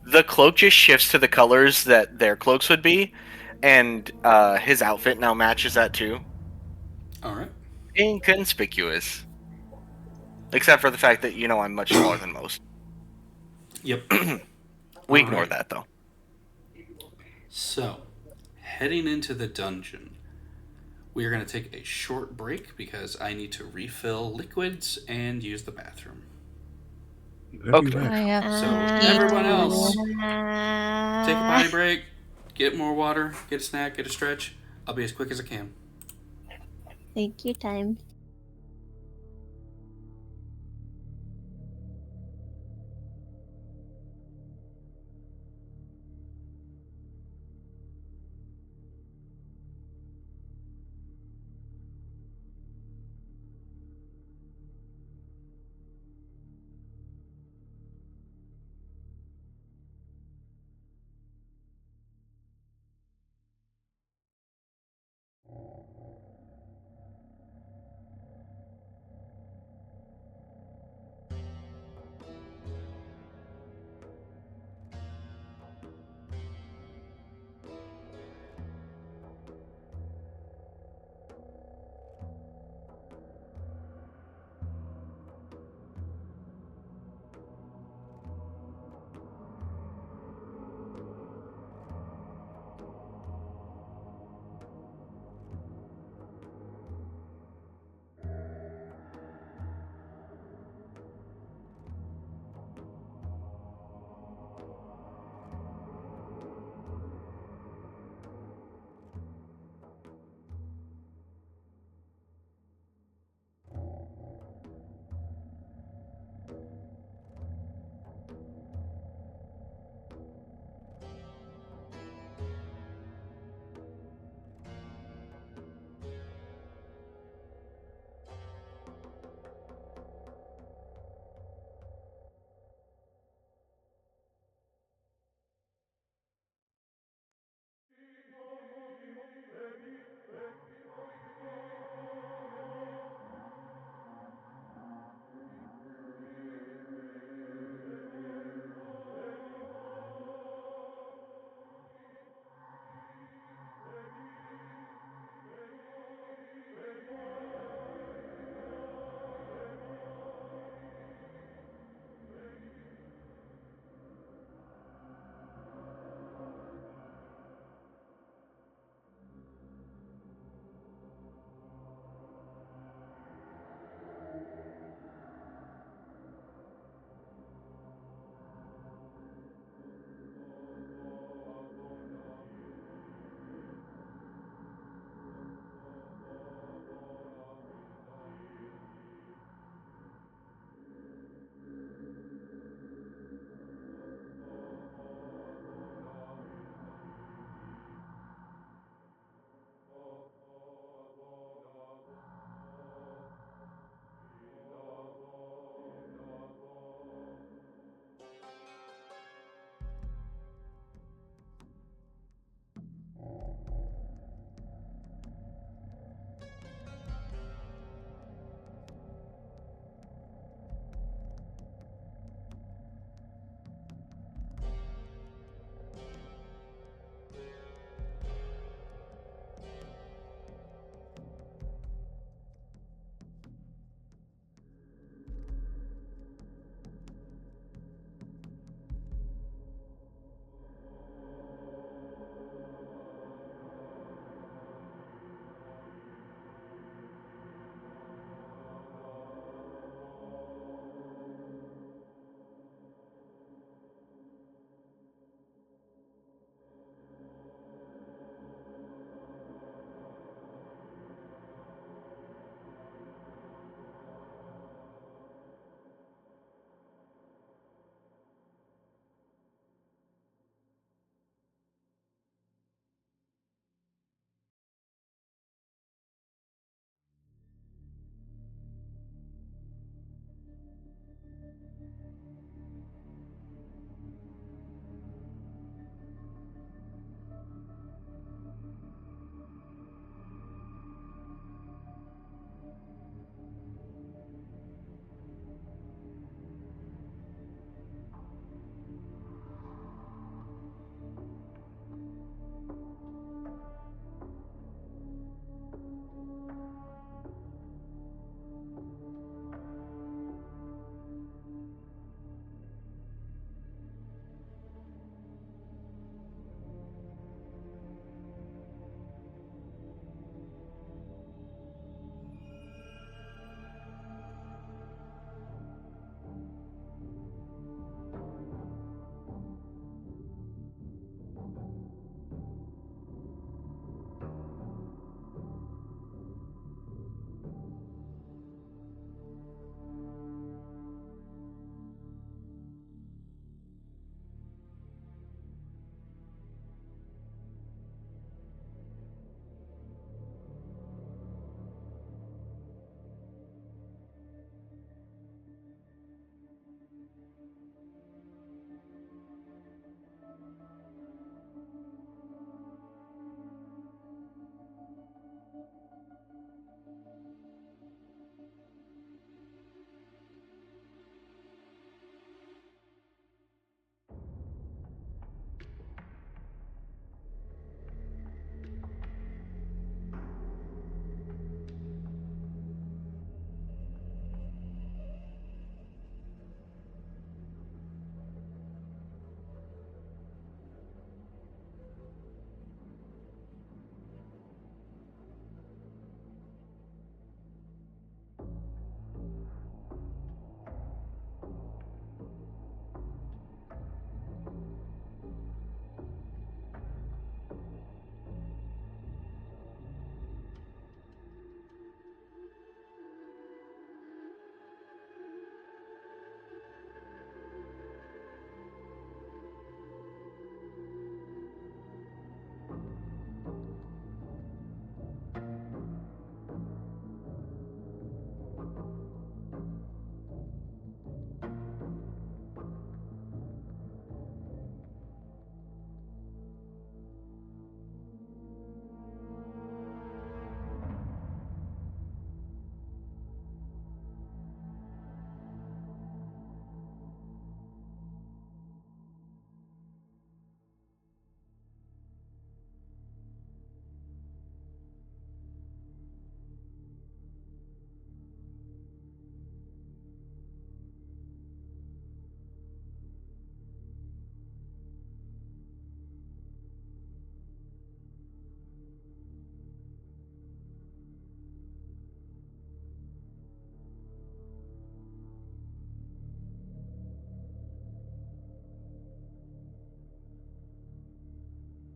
The cloak just shifts to the colors that their cloaks would be, and his outfit now matches that too. Alright. Inconspicuous. Except for the fact that I'm much smaller than most. Yep. We ignore that though. So, heading into the dungeon, we are going to take a short break because I need to refill liquids and use the bathroom. Okay. So, everyone else, take a potty break, get more water, get a snack, get a stretch. I'll be as quick as I can. Take your time.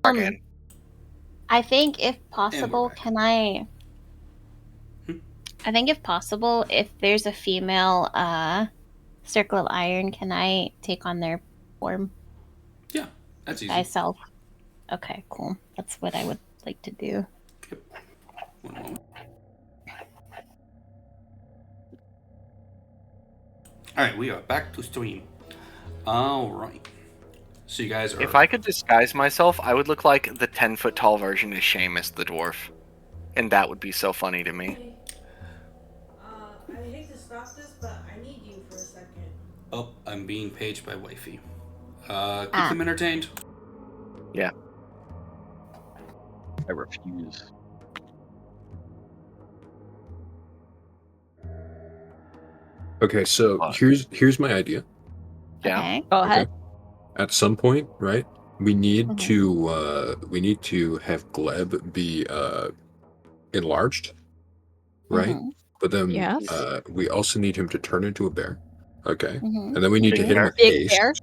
Again. I think if And possible, we're back. can I? I think if possible, if there's a female Circle of Iron, can I take on their form Yeah, that's easy. myself? Okay, cool. That's what I would like to do. Yep. One moment. Alright, we are back to stream. Alright. So you guys are... If I could disguise myself, I would look like the 10-foot tall version of Seamus the dwarf. And that would be so funny to me. Hey, I hate to stop this, but I need you for a second. Oh, I'm being paged by wifey. Keep them entertained. Yeah. I refuse. Okay, so here's my idea. Yeah. Okay. Go ahead. At some point, right? We need Mhm. to have Gleb be enlarged, right? Mhm. But then Yes. we also need him to turn into a bear. Okay. Mhm. And then we need to Big hit him bear. with Big haste. bear.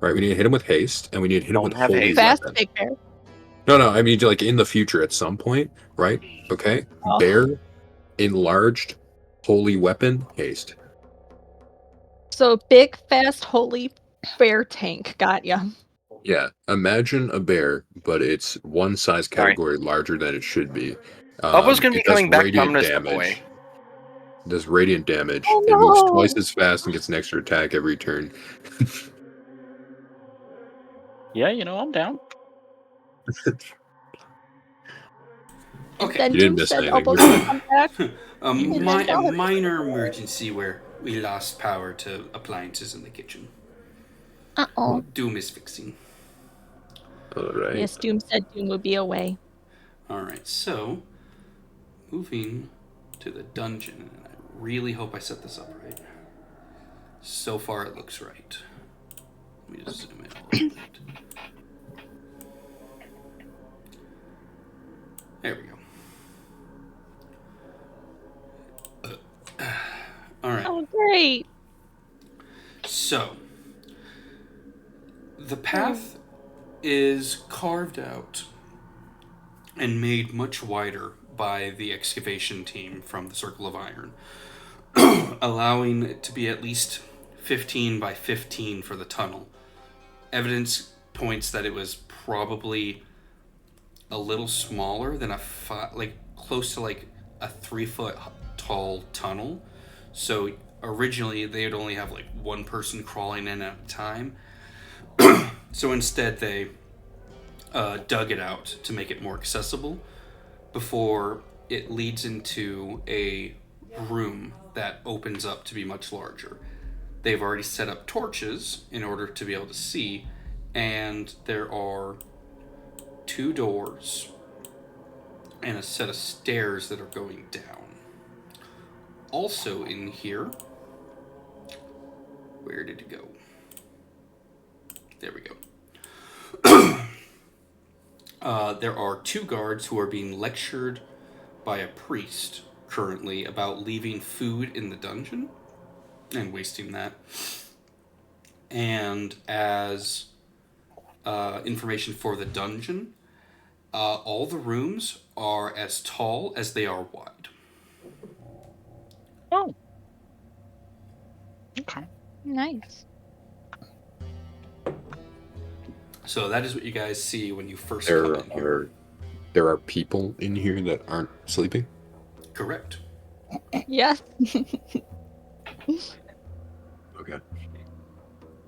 Right, we need to hit him with haste, and we need to hit him Don't with have holy haste. Fast weapon. big bear. No, I mean like in the future at some point, right? Okay. Oh. Bear, enlarged, holy weapon, haste. So big, fast, holy bear tank. Got ya. Yeah. Imagine a bear, but it's one size category larger than it should be. Bubba's gonna be It does coming back. I'm radiant gonna step damage. away. Does radiant damage. Oh, It moves no. twice as fast and gets an extra attack every turn. Yeah, you know, I'm down. Oh, Okay. Then You didn't Doom miss said anything. Elbo's gonna come back. A then- minor emergency where we lost power to appliances in the kitchen. Uh-oh. Doom is fixing. All right. Yes, Doom said Doom would be away. Alright, so moving to the dungeon, and I really hope I set this up right. So far it looks right. Let me just zoom in a little bit. There we go. Alright. Oh, great. So, the path is carved out and made much wider by the excavation team from the Circle of Iron, allowing it to be at least 15 by 15 for the tunnel. Evidence points that it was probably a little smaller than close to like a 3-foot tall tunnel. So originally they'd only have like one person crawling in at a time. So instead they dug it out to make it more accessible before it leads into a room that opens up to be much larger. They've already set up torches in order to be able to see, and there are 2 doors and a set of stairs that are going down. Also in here, where did it go? There we go. There are 2 guards who are being lectured by a priest currently about leaving food in the dungeon and wasting that. And as information for the dungeon, all the rooms are as tall as they are wide. Oh. Okay. Nice. So that is what you guys see when you first come in here. There are people in here that aren't sleeping? Correct. Yes. Okay.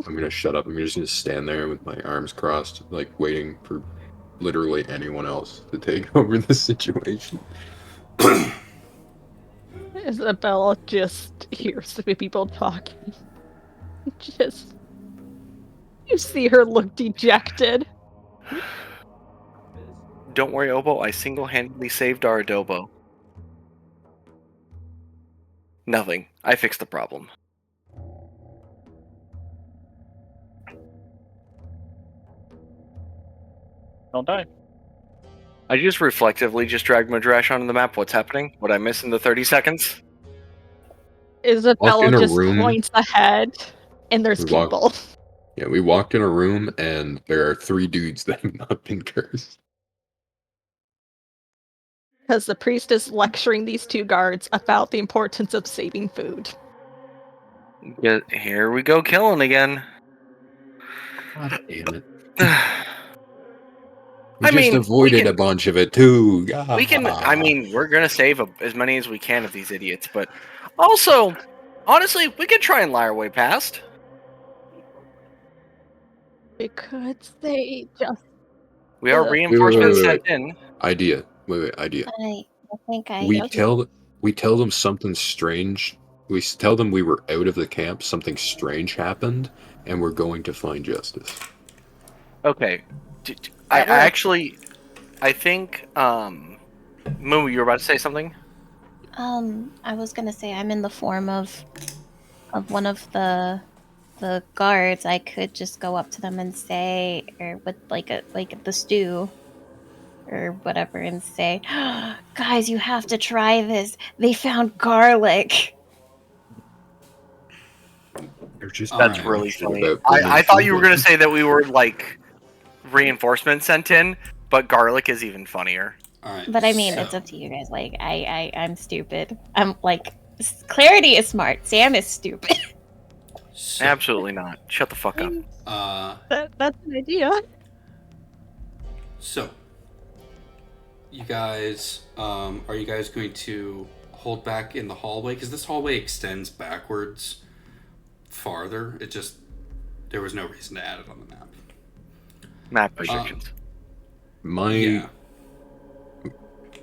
I'm gonna shut up. I'm just gonna stand there with my arms crossed, like waiting for literally anyone else to take over the situation. Isabella just hears the people talking. Just. You see her look dejected. Don't worry, Obo. I single-handedly saved our adobo. Nothing. I fixed the problem. Don't die. I just reflectively just dragged Madrash onto the map. What's happening? What I miss in the 30 seconds? Isabella in a just room. points ahead, and there's We walk- people. Yeah, we walked in a room and there are 3 dudes that have not been cursed. Because the priest is lecturing these 2 guards about the importance of saving food. Yeah, here we go killing again. God damn it. I We just mean, avoided a bunch of it too. We can, I mean, we're gonna save as many as we can of these idiots, but also, honestly, we could try and lie our way past. We could say just. We are Ugh. reinforcements Wait. sent in. Idea. Idea. I think I. We tell them something strange. We tell them we were out of the camp, something strange happened, and we're going to find justice. Okay. I think, Moo, you were about to say something? I was gonna say I'm in the form of one of the guards. I could just go up to them and say, or with like the stew or whatever, and say, guys, you have to try this. They found garlic. That's Alright. really funny. About I thought you were bringing gonna say that we were like reinforcements sent in, but garlic is even funnier. Alright. But I mean, it's up to you guys. Like, I'm stupid. I'm like, Clarity is smart. Sam is stupid. So, Absolutely not. Shut the fuck up. That's an idea. So, you guys, are you guys going to hold back in the hallway? Because this hallway extends backwards farther. It just, there was no reason to add it on the map. Map restrictions. Yeah.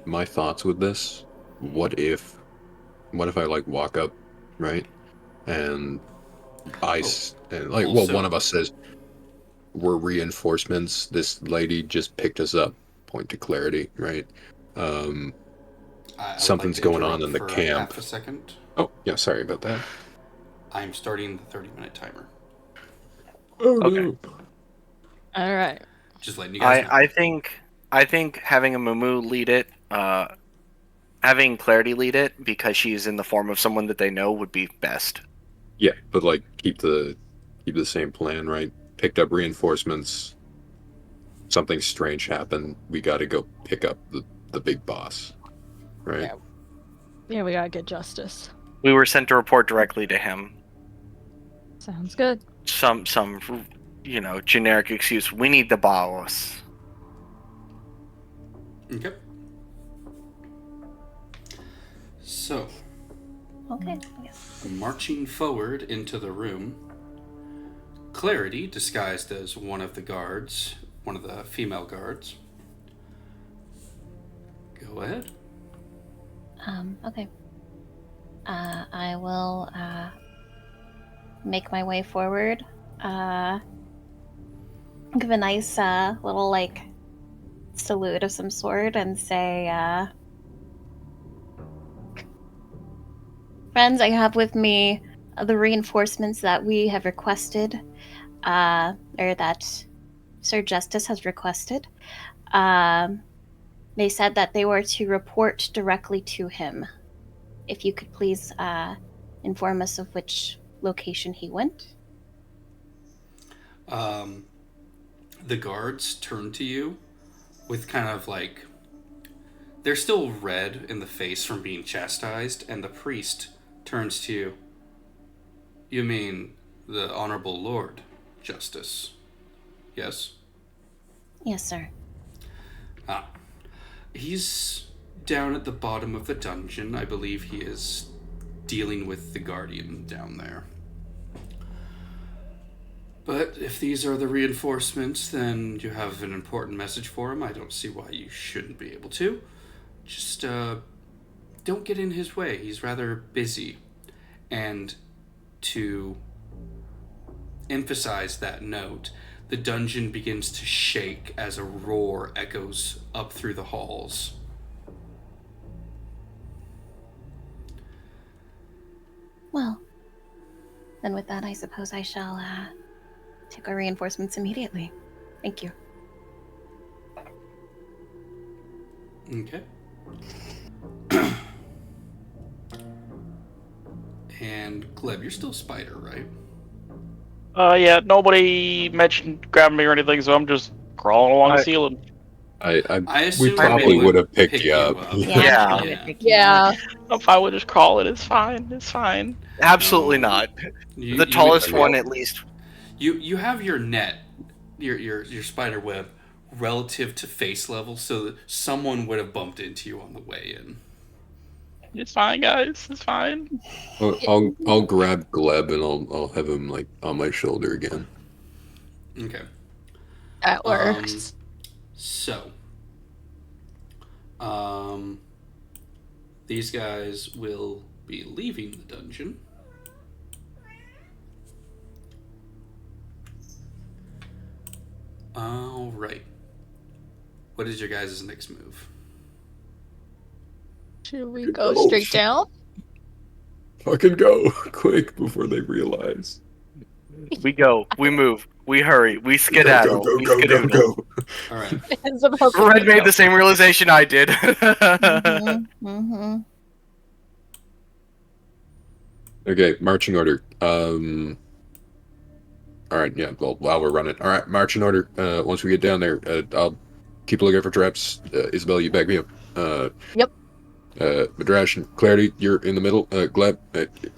My thoughts with this, what if I like walk up, right? And Also- one of us says, we're reinforcements. This lady just picked us up. Point to Clarity, right? I would Something's like to going on interrupt in the for camp. Half a second. Oh, yeah, sorry about that. I'm starting the 30-minute timer. Oh, Okay. no. All right. Just letting you guys know. I think having a Mumu lead it, having Clarity lead it because she's in the form of someone that they know would be best. Yeah, but like keep the same plan, right? Picked up reinforcements. Something strange happened. We got to go pick up the big boss, right? Yeah, we gotta get justice. We were sent to report directly to him. Sounds good. Some generic excuse. We need the boss. Okay. So, Okay. I guess. Marching forward into the room, Clarity, disguised as one of the guards, one of the female guards. Go ahead. Okay. I will make my way forward. Give a nice little like salute of some sort and say, friends, I have with me the reinforcements that we have requested, or that Sir Justice has requested. They said that they were to report directly to him. If you could please inform us of which location he went. The guards turn to you with kind of like... They're still red in the face from being chastised, and the priest turns to you. You mean the Honorable Lord Justice? Yes? Yes, sir. He's down at the bottom of the dungeon. I believe he is dealing with the Guardian down there. But if these are the reinforcements, then you have an important message for him. I don't see why you shouldn't be able to. Just don't get in his way. He's rather busy. And to emphasize that note, the dungeon begins to shake as a roar echoes up through the halls. Well, then with that, I suppose I shall take our reinforcements immediately. Thank you. Okay. And Gleb, you're still Spider, right? Yeah, nobody mentioned grabbing me or anything, so I'm just crawling along the ceiling. I we assume probably they would have picked you up. Yeah. Yeah. I'm fine with just crawling. It's fine. It's fine. Absolutely not. The tallest one, at least. You have your net, your spider web, relative to face level, so that someone would have bumped into you on the way in. It's fine, guys. It's fine. I'll grab Gleb and I'll have him like on my shoulder again. Okay. That works. So, these guys will be leaving the dungeon. All right. What is your guys' next move? Should we go straight down? Fucking go quick before they realize. We go. We move. We hurry. We skedaddle. Go. We skedaddle. All right. Red made the same realization I did. Okay, marching order. All right, yeah. Well, while we're running, all right, marching order. Once we get down there, I'll keep a lookout for traps. Isabel, you back me up. Yep. Madrash and Clarity, you're in the middle. Gleb,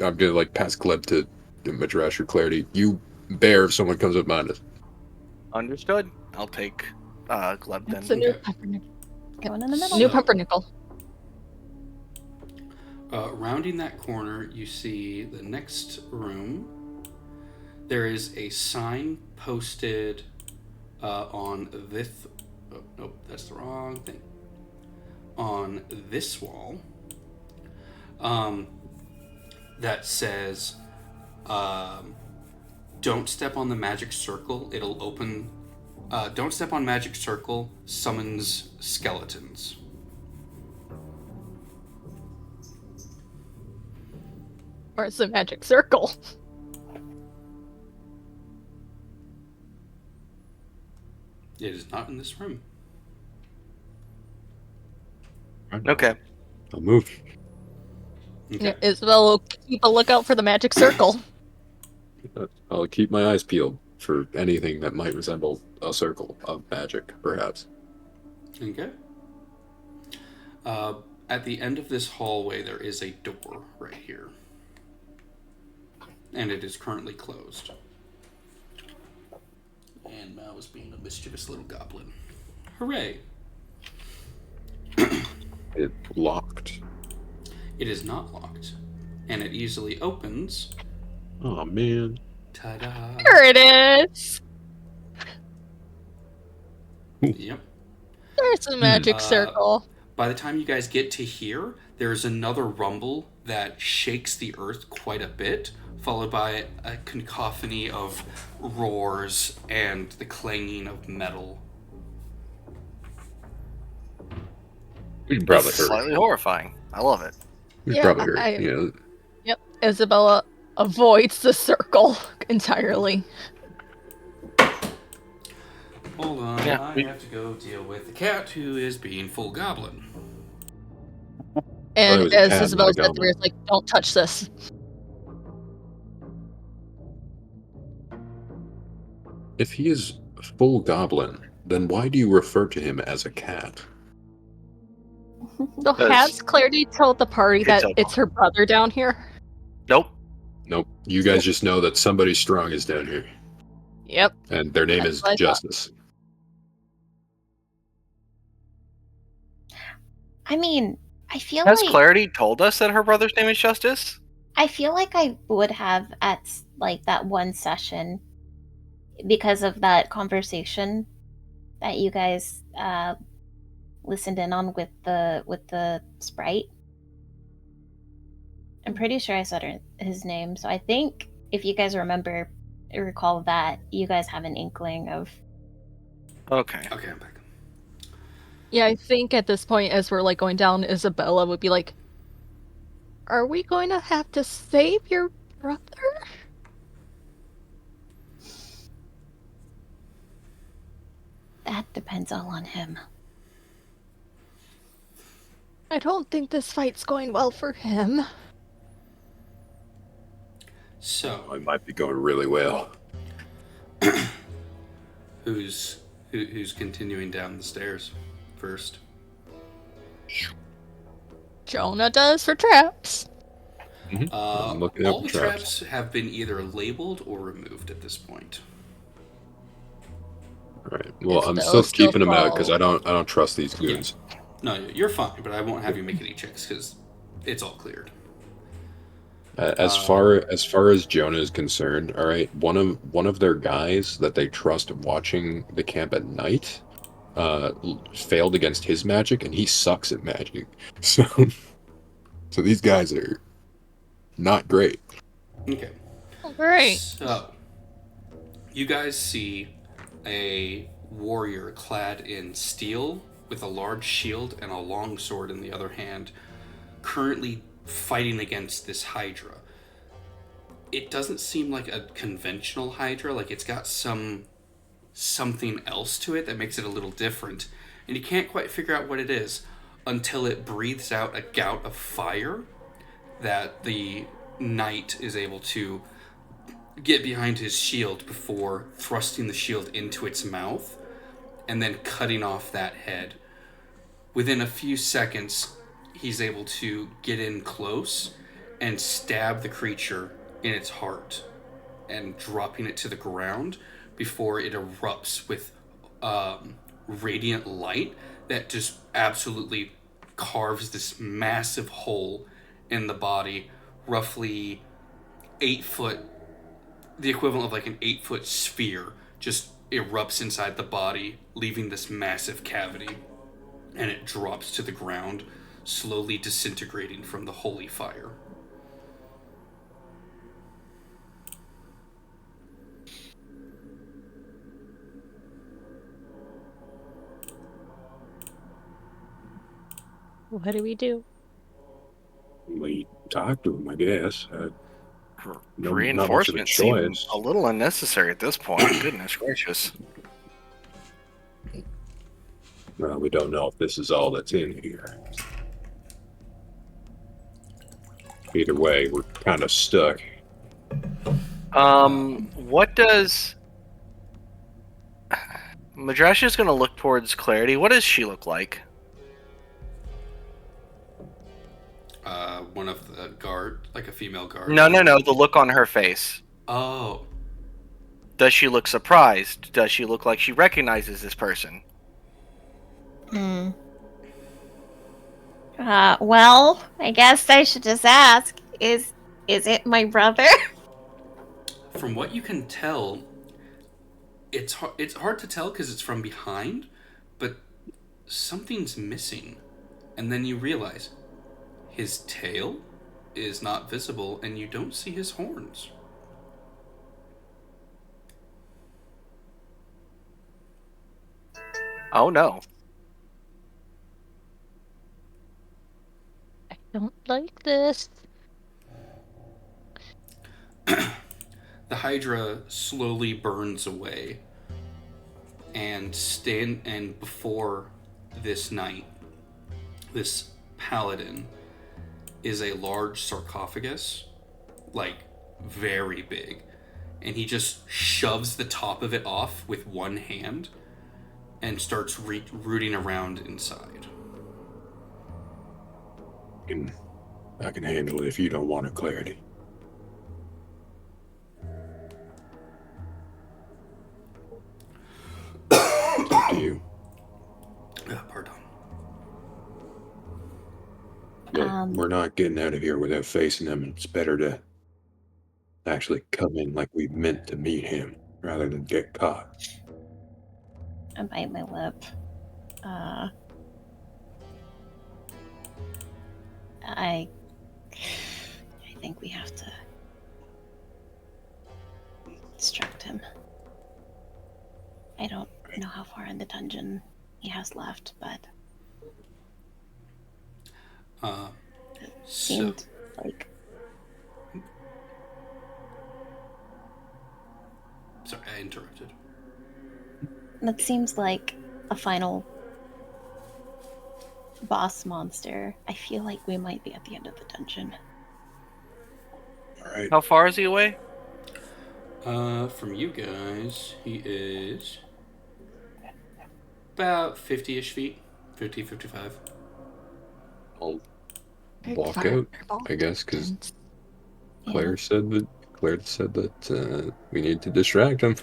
I'm gonna like pass Gleb to Madrash or Clarity. You bear if someone comes up behind us. Understood. I'll take Gleb then. It's a new pumpernickel. Going in the middle. New pumpernickel. Rounding that corner, you see the next room. There is a sign posted on this... Oh, nope, that's the wrong thing. On this wall that says, don't step on the magic circle, it'll open... don't step on magic circle, summons skeletons. Where's the magic circle? It is not in this room. Okay. I'll move. Okay. Yeah, Isabel will keep a lookout for the magic circle. I'll keep my eyes peeled for anything that might resemble a circle of magic, perhaps. Okay. At the end of this hallway, there is a door right here. And it is currently closed. And Mao is being a mischievous little goblin. Hooray! It locked. It is not locked. and it easily opens. Oh man. Ta-da! There it is. Yep. There's a magic circle. By the time you guys get to here, there's another rumble that shakes the earth quite a bit, followed by a cacophony of roars and the clanging of metal. We'd probably That's hurt. slightly horrifying. I love it. We'd Yeah, probably hurt. I- Yeah. Yep. Isabella avoids the circle entirely. Hold on, Yeah, I have to go deal with the cat who is being full goblin. it And was a as cat, Isabella's not a at the rear, it's like, don't touch this. If he is full goblin, then why do you refer to him as a cat? So has Clarity told the party that It's it's her brother down here? Nope. Nope. You guys just know that somebody strong is down here, Yep. and their name That's is what I thought. Justice. I mean, I feel Has like Clarity told us that her brother's name is Justice? I feel like I would have at like that one session because of that conversation that you guys listened in on with the sprite. I'm pretty sure I said his name, so I think if you guys recall that, you guys have an inkling of. Okay. Okay, I'm back. Yeah, I think at this point, as we're like going down, Isabella would be like, "Are we going to have to save your brother?" That depends all on him. I don't think this fight's going well for him. So, Oh, it might be going really well. who's continuing down the stairs first? Jonah does for traps. I'm looking up All the traps have been either labeled or removed at this point. All right. Well, If I'm those still still keeping them out because fall. I don't trust these goons. No, you're fine, but I won't have you make any checks because it's all cleared. As far as Jonah is concerned, all right, one of their guys that they trust watching the camp at night failed against his magic, and he sucks at magic. So these guys are not great. Okay. Great. So, you guys see a warrior clad in steel with a large shield and a long sword in the other hand, currently fighting against this Hydra. It doesn't seem like a conventional Hydra, like it's got something else to it that makes it a little different, and you can't quite figure out what it is until it breathes out a gout of fire that the knight is able to get behind his shield before thrusting the shield into its mouth and then cutting off that head. Within a few seconds, he's able to get in close and stab the creature in its heart and dropping it to the ground before it erupts with radiant light that just absolutely carves this massive hole in the body, roughly 8 foot, the equivalent of like an 8-foot sphere, just erupts inside the body, leaving this massive cavity, and it drops to the ground, slowly disintegrating from the holy fire. What do we do? We talk to him, I guess. Not much of a Reinforcement seem choice. a little unnecessary at this point. Goodness gracious. Well, we don't know if this is all that's in here. Either way, we're kind of stuck. What does Madrasha's gonna look towards Clarity? What does she look like? One of the guard, like a female guard. No. The look on her face. Oh, Does she look surprised? Does she look like she recognizes this person? Well, I guess I should just ask, is Is it my brother? From what you can tell, it's hard to tell because it's from behind, but something's missing. And then you realize his tail is not visible and you don't see his horns. Oh no. I don't like this. The Hydra slowly burns away, and before this knight, this paladin, is a large sarcophagus, like very big, and he just shoves the top of it off with one hand and starts rooting around inside. I can handle it if you don't want a clarity. It's up to you. Pardon. Yeah, we're not getting out of here without facing him. It's better to actually come in like we meant to meet him rather than get caught. I bite my lip. I think we have to distract him. I don't know how far in the dungeon he has left, but it seemed like... Sorry, I interrupted. That seems like a final boss monster. I feel like we might be at the end of the dungeon. All right. How far is he away? From you guys, he is about 50-ish feet. 50, 55. I'll walk out, I guess, because Claire said that we need to distract him.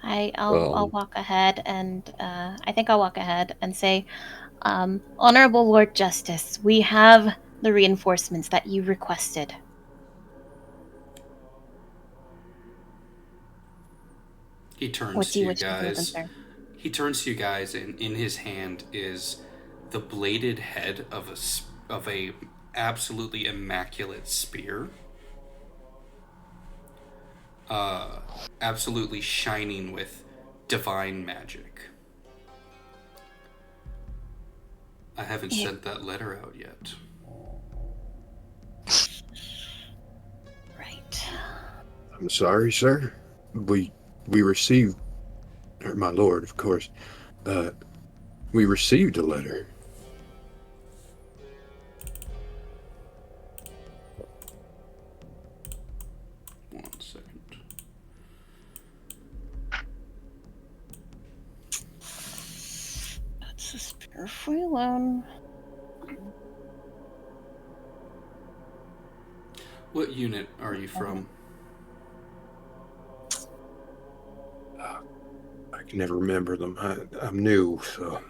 I'll walk ahead and I think I'll walk ahead and say, Honorable Lord Justice, we have the reinforcements that you requested. He turns What's to you what's your guys. concern? He turns to you guys, and in his hand is the bladed head of a absolutely immaculate spear. Absolutely shining with divine magic. I haven't sent that letter out yet. Right. I'm sorry, sir. We received, or my lord, of course. We received a letter. One second. That's a spear for you alone. What unit are you from? I can never remember them. I'm new, so.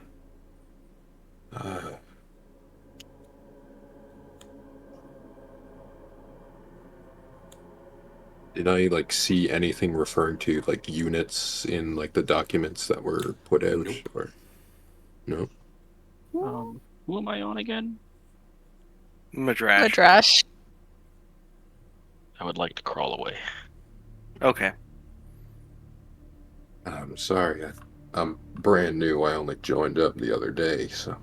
Did I see anything referring to units in the documents that were put out? Nope. Or no? Who am I on again? Madrash. Madrash. I would like to crawl away. Okay. I'm sorry. I'm brand new. I only joined up the other day, so.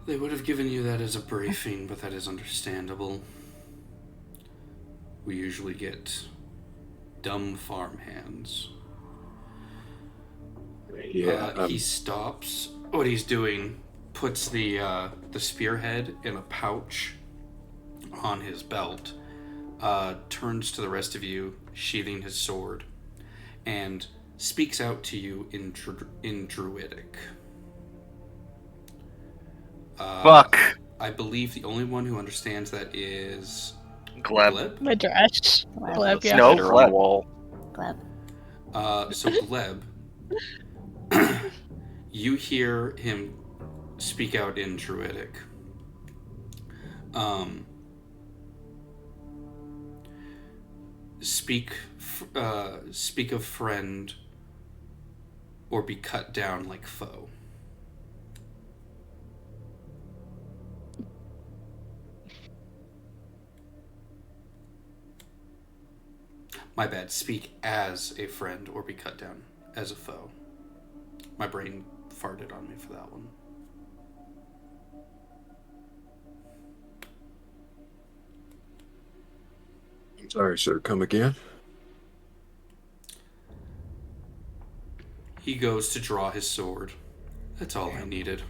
They would have given you that as a briefing, but that is understandable. We usually get dumb farmhands. Yeah. He stops what he's doing, puts the spearhead in a pouch on his belt, turns to the rest of you, sheathing his sword, and speaks out to you in Druidic. Fuck. I believe the only one who understands that is Gleb. Madrash. Gleb, yeah. No, Hit her on Gleb. the wall. Gleb. So Gleb, you hear him speak out in Druidic. Speak of friend, or be cut down like foe. My bad. Speak as a friend or be cut down as a foe. My brain farted on me for that one. Sorry, sir. Come again? He goes to draw his sword. That's all I needed.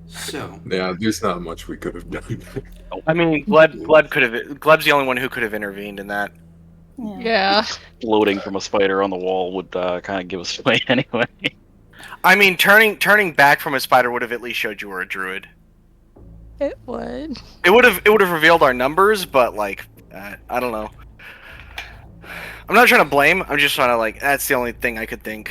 So, Yeah, there's not much we could have done. I mean, Gleb could have. Gleb's the only one who could have intervened in that. Yeah. Floating from a spider on the wall would kind of give us away anyway. I mean, turning back from a spider would have at least showed you were a druid. It would. It would have revealed our numbers, but like, I don't know. I'm not trying to blame. I'm just trying to like. That's the only thing I could think.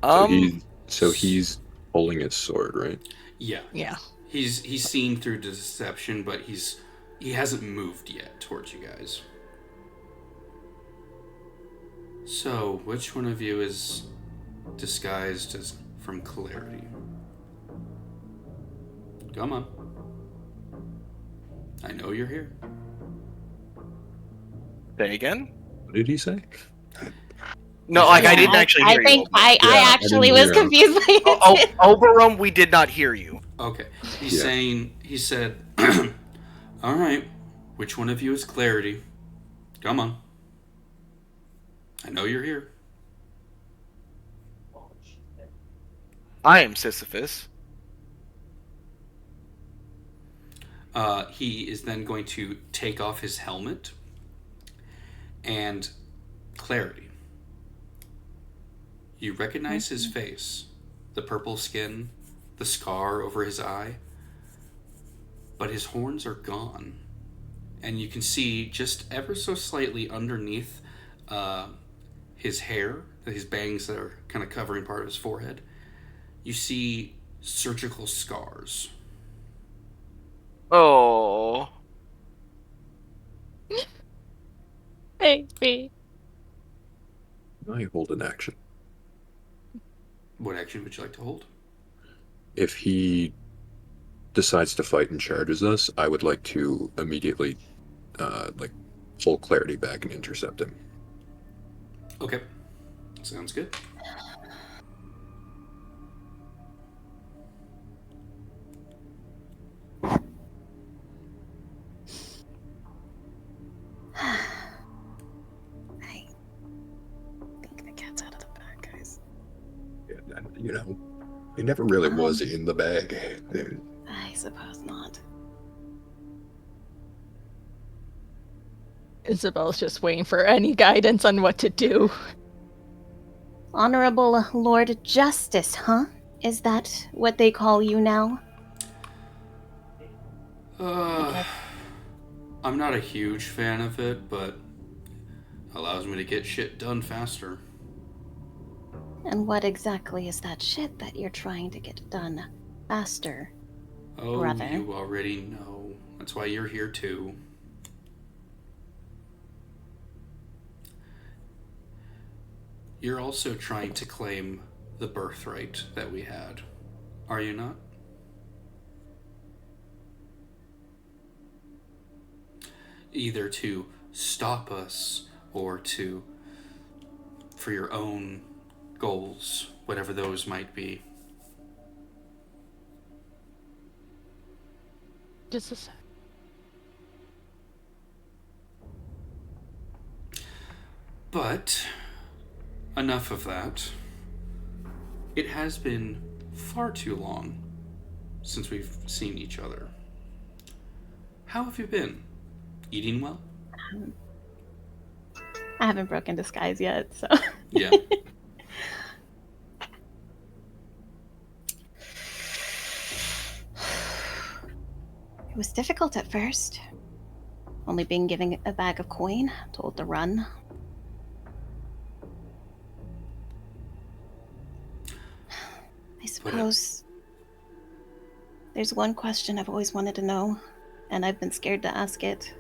So he's holding his sword, right? yeah. Yeah. He's seen through deception, but he hasn't moved yet towards you guys. So, which one of you is disguised as from Clarity? Come on. I know you're here. Say again? What did he say? No, like I didn't actually hear I think you. I actually didn't was hear him. confused by it. Oboram, we did not hear you. Okay. He said, all right, which one of you is Clarity? Come on. I know you're here. I am Sisyphus. He is then going to take off his helmet and Clarity. You recognize his face, the purple skin, the scar over his eye, but his horns are gone. And you can see just ever so slightly underneath his hair, his bangs that are kind of covering part of his forehead, you see surgical scars. Oh. Baby. I hold an action. What action would you like to hold? If he decides to fight and charges us, I would like to immediately pull Clarity back and intercept him. Okay. Sounds good. I think the cat's out of the bag, guys. Yeah, it never really was in the bag. I suppose not. Isabel's just waiting for any guidance on what to do. Honorable Lord Justice, huh? Is that what they call you now? I'm not a huge fan of it, but allows me to get shit done faster. And what exactly is that shit that you're trying to get done faster? Oh, Brother. you already know. That's why you're here too. You're also trying to claim the birthright that we had, are you not? Either to stop us or for your own goals, whatever those might be. Just a sec. But enough of that. It has been far too long since we've seen each other. How have you been? Eating well? I haven't broken disguise yet, so. Yeah. It was difficult at first. Only being given a bag of coin, told to run. suppose there's one question I've always wanted to know, and I've been scared to ask it.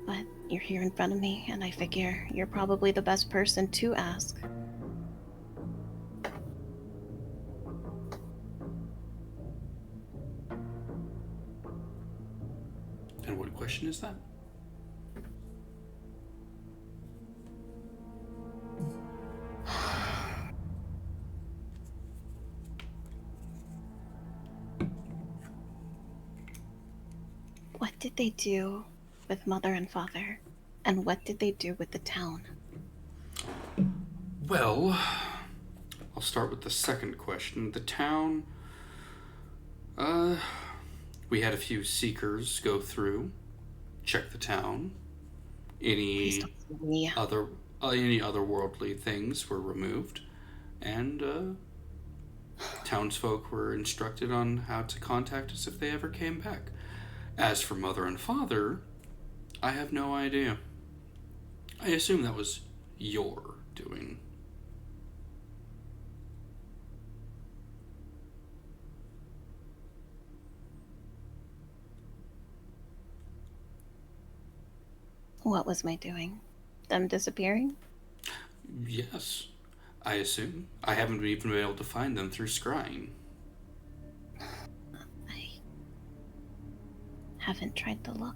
But you're here in front of me, and I figure you're probably the best person to ask. And what question is that? What did they do with Mother and Father? And what did they do with the town? Well, I'll start with the second question. The town, we had a few seekers go through, check the town. Please Any don't tell me. any otherworldly things were removed, and townsfolk were instructed on how to contact us if they ever came back. As for Mother and Father, I have no idea. I assume that was your doing. What was my doing? Them disappearing? Yes, I assume. I haven't even been able to find them through scrying. I haven't tried to look.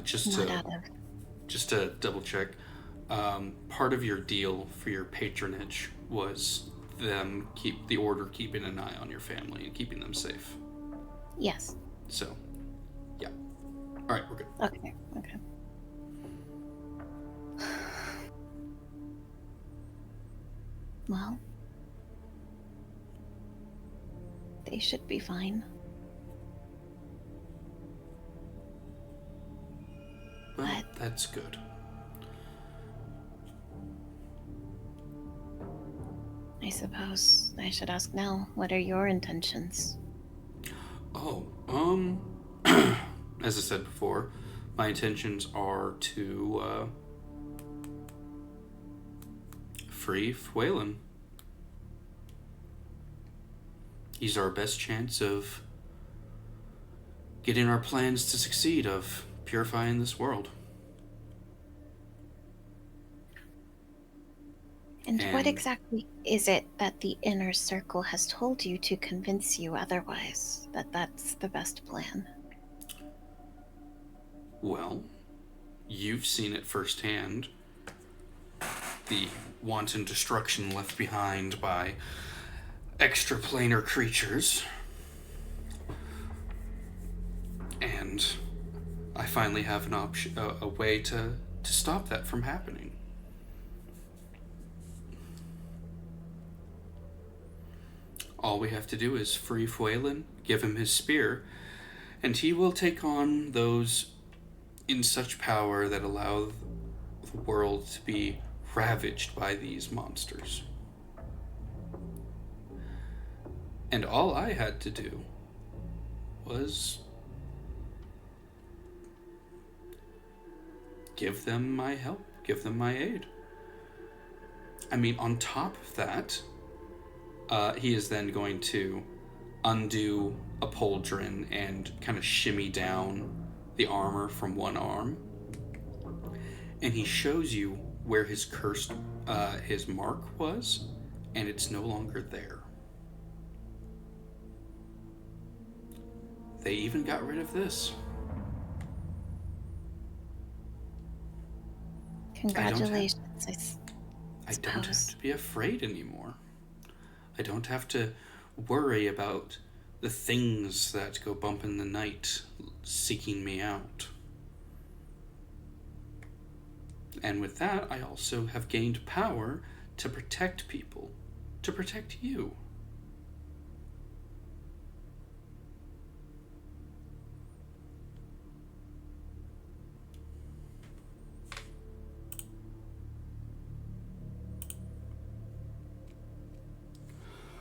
Just to double check, part of your deal for your patronage was them the order keeping an eye on your family and keeping them safe. Yes. So, yeah. All right, we're good. Okay. Well, they should be fine. Well, that's good. I suppose I should ask now, what are your intentions? Oh, as I said before, my intentions are to, free Phelan. He's our best chance of getting our plans to succeed, of purifying this world. And what exactly is it that the inner circle has told you to convince you otherwise, that that's the best plan? Well, you've seen it firsthand. The wanton destruction left behind by extraplanar creatures. And I finally have an option, a way to stop that from happening. All we have to do is free Phelan, give him his spear, and he will take on those in such power that allow the world to be ravaged by these monsters. And all I had to do was give them my help, give them my aid. I mean, on top of that, he is then going to undo a pauldron and kind of shimmy down the armor from one arm. And he shows you where his cursed, his mark was, and it's no longer there. They even got rid of this. Congratulations, I don't have to be afraid anymore. I don't have to worry about the things that go bump in the night seeking me out. And with that, I also have gained power to protect people, to protect you.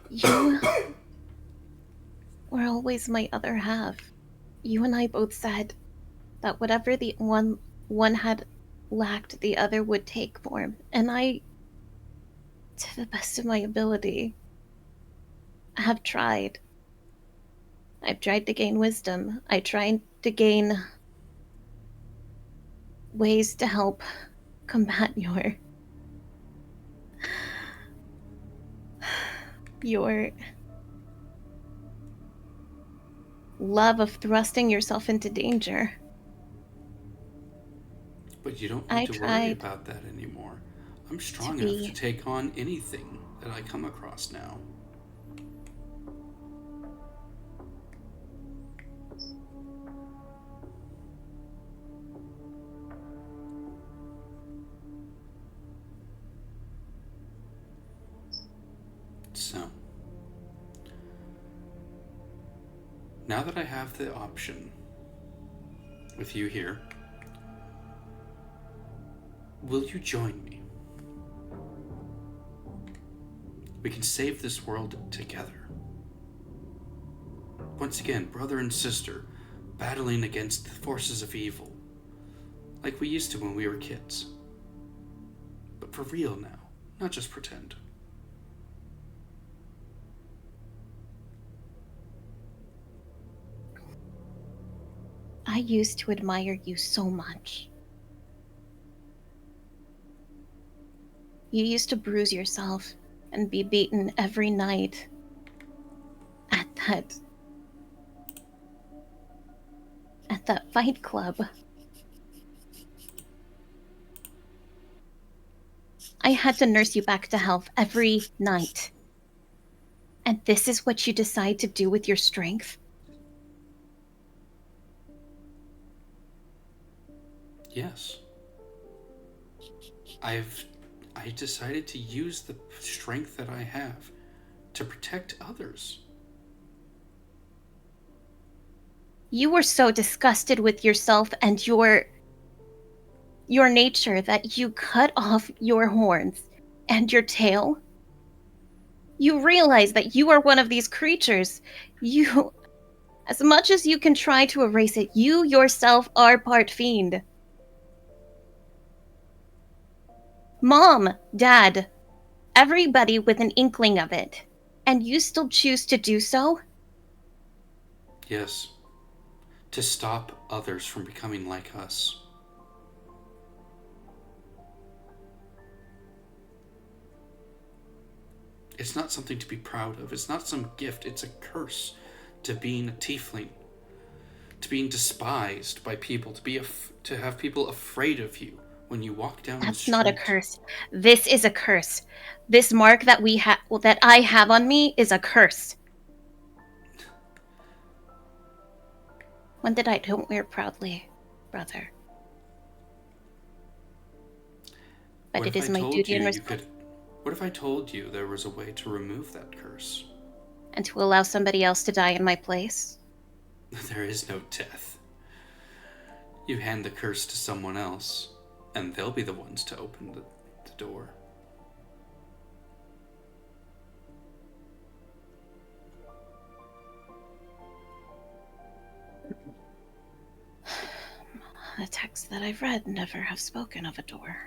You were always my other half. You and I both said that whatever the one one had lacked, the other would take form. And I, to the best of my ability, have tried. I've tried to gain wisdom. I tried to gain ways to help combat your love of thrusting yourself into danger. But you don't I need to worry tried about that anymore. I'm strong to enough be- to take on anything that I come across now. So, now that I have the option with you here, will you join me? We can save this world together. Once again, brother and sister, battling against the forces of evil, like we used to when we were kids. But for real now, not just pretend. I used to admire you so much. You used to bruise yourself and be beaten every night at that fight club. I had to nurse you back to health every night. And this is what you decide to do with your strength? Yes. I decided to use the strength that I have to protect others. You were so disgusted with yourself and your nature that you cut off your horns and your tail. You realize that you are one of these creatures. You, as much as you can try to erase it, you yourself are part fiend. Mom, Dad, everybody with an inkling of it. And you still choose to do so? Yes. To stop others from becoming like us. It's not something to be proud of. It's not some gift. It's a curse to being a tiefling. To being despised by people. To have people afraid of you when you walk down the street. That's not a curse. This is a curse. This mark that that I have on me is a curse. One that I don't wear proudly, brother. But What it if is I my told duty you and you responsibility. What if I told you there was a way to remove that curse? And to allow somebody else to die in my place? There is no death. You hand the curse to someone else, and they'll be the ones to open the door. The texts that I've read never have spoken of a door.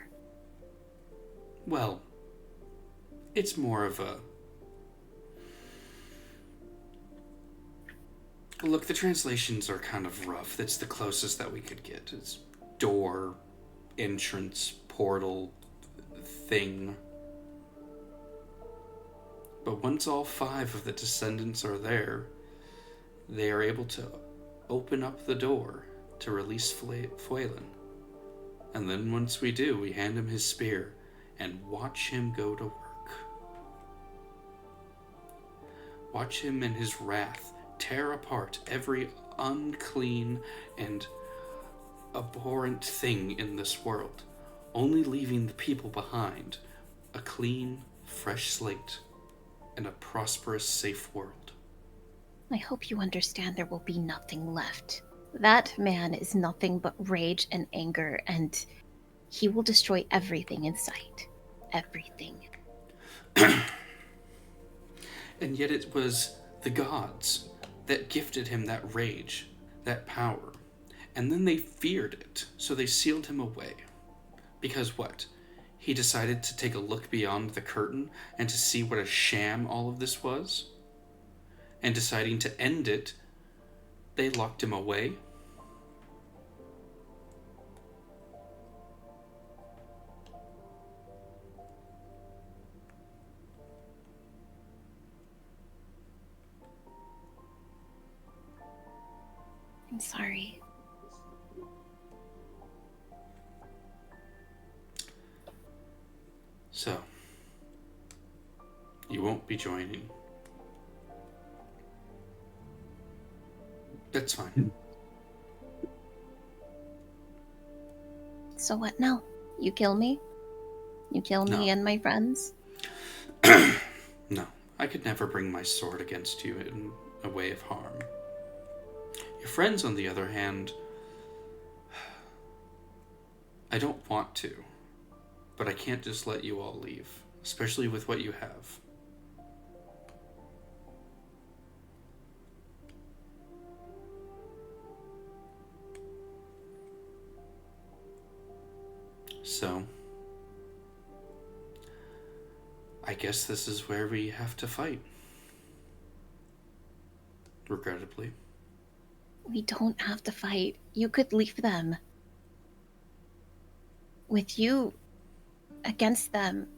Well, it's more of a... Look, the translations are kind of rough. That's the closest that we could get. It's door, entrance, portal, thing. But once all 5 of the descendants are there, they are able to open up the door to release Fuelin. And then once we do, we hand him his spear and watch him go to work. Watch him in his wrath tear apart every unclean and abhorrent thing in this world, only leaving the people behind a clean, fresh slate and a prosperous, safe world. I hope you understand there will be nothing left. That man is nothing but rage and anger, and he will destroy everything in sight. Everything. And yet it was the gods that gifted him that rage, that power. And then they feared it, so they sealed him away. Because what? He decided to take a look beyond the curtain and to see what a sham all of this was? And deciding to end it, they locked him away? I'm sorry. So, you won't be joining. That's fine. So what now? You kill me? You kill me No. and my friends? No, I could never bring my sword against you in a way of harm. Your friends, on the other hand, I don't want to, but I can't just let you all leave, especially with what you have. So, I guess this is where we have to fight. Regrettably. We don't have to fight. You could leave them. With you against them,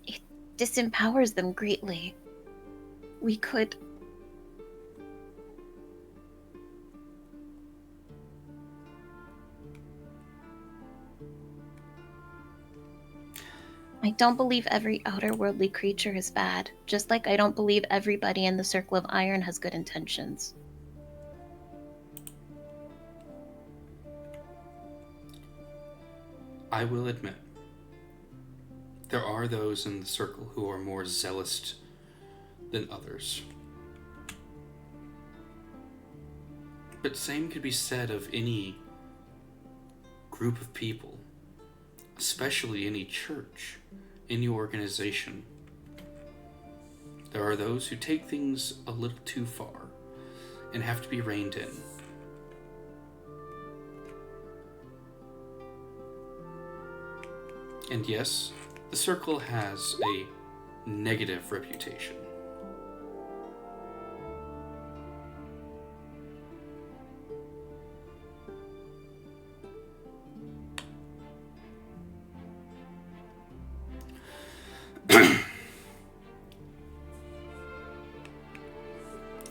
it disempowers them greatly. We could... I don't believe every outer-worldly creature is bad, just like I don't believe everybody in the Circle of Iron has good intentions. I will admit, there are those in the circle who are more zealous than others. But same could be said of any group of people, especially any church, any organization. There are those who take things a little too far and have to be reined in. And yes, the circle has a negative reputation.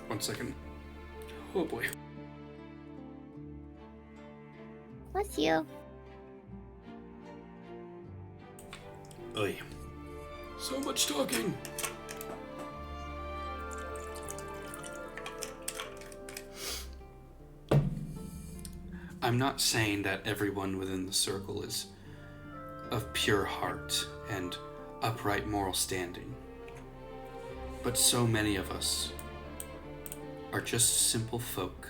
One second. Oh boy. Bless you. Oy. So much talking. I'm not saying that everyone within the circle is of pure heart and upright moral standing. But so many of us are just simple folk,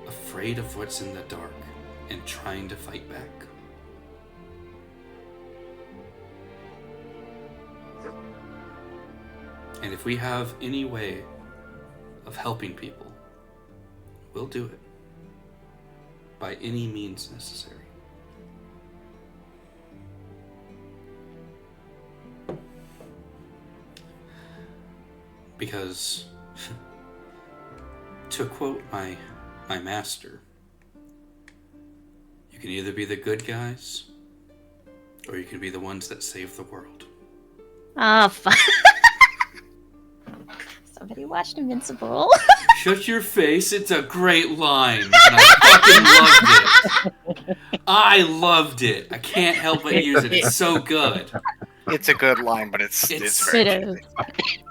afraid of what's in the dark and trying to fight back. And if we have any way of helping people, we'll do it. By any means necessary. Because, to quote my master, you can either be the good guys, or you can be the ones that save the world. Ah, fuck. Somebody watched Invincible. Shut your face, it's a great line. And I fucking loved it. I loved it. I can't help but use it. It's so good. It's a good line, but it's It very is.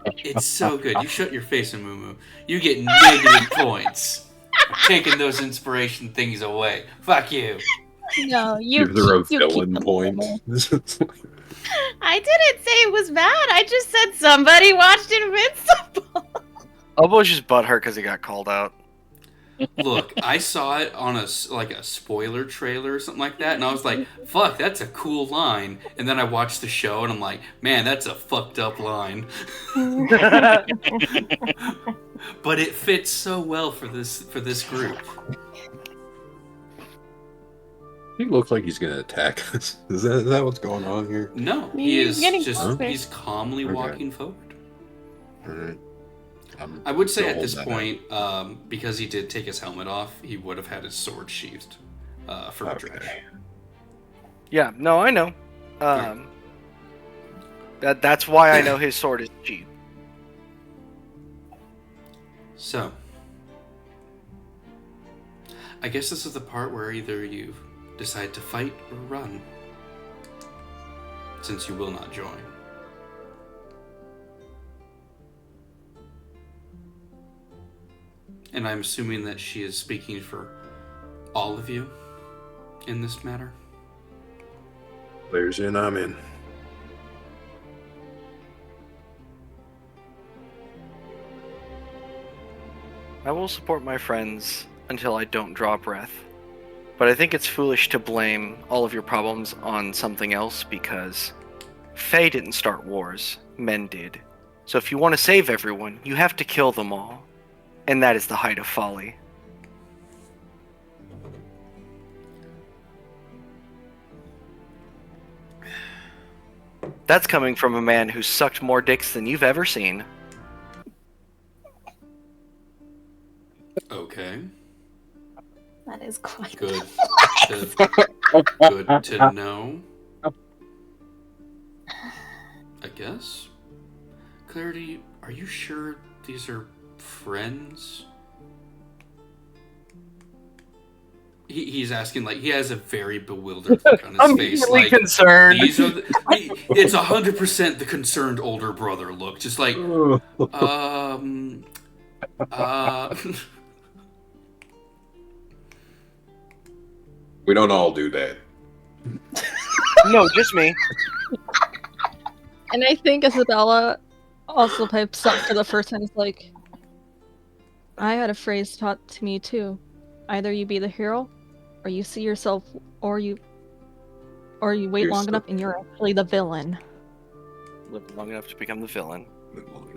It's so good. You shut your face, Amumu. You get negative points. Taking those inspiration things away. Fuck you. No, you Give her a you keep villain them point. together. I didn't say it was bad. I just said somebody watched Invincible. Obo's just butthurt because he got called out. Look, I saw it on a spoiler trailer or something like that, and I was like, fuck, that's a cool line. And then I watched the show, and I'm like, man, that's a fucked up line. But it fits so well for this group. He looks like he's gonna attack us. Is that what's going on here? No, he He's is getting just closer. he's calmly Okay. walking forward. All right. I would say still at this holding that point, because he did take his helmet off, he would have had his sword sheathed for out. Madresh. Okay. Yeah, no, I know. That's why I know his sword is cheap. So, I guess this is the part where either you decide to fight or run, since you will not join. And I'm assuming that she is speaking for all of you in this matter. Players in, I'm in. I will support my friends until I don't draw breath. But I think it's foolish to blame all of your problems on something else because Fae didn't start wars, men did. So if you want to save everyone, you have to kill them all. And that is the height of folly. That's coming from a man who sucked more dicks than you've ever seen. Okay. That is quite Good. Good to know. I guess. Clarity, are you sure these are friends? He's asking, like, he has a very bewildered look on his face. Like, concerned. these are it's 100% the concerned older brother look. Just like, We don't all do that. No, just me. And I think Isabella also pipes up for the first time. It's like, I had a phrase taught to me too. Either you be the hero, or you see yourself, or you wait long enough and you're actually the villain. Live long enough to become the villain.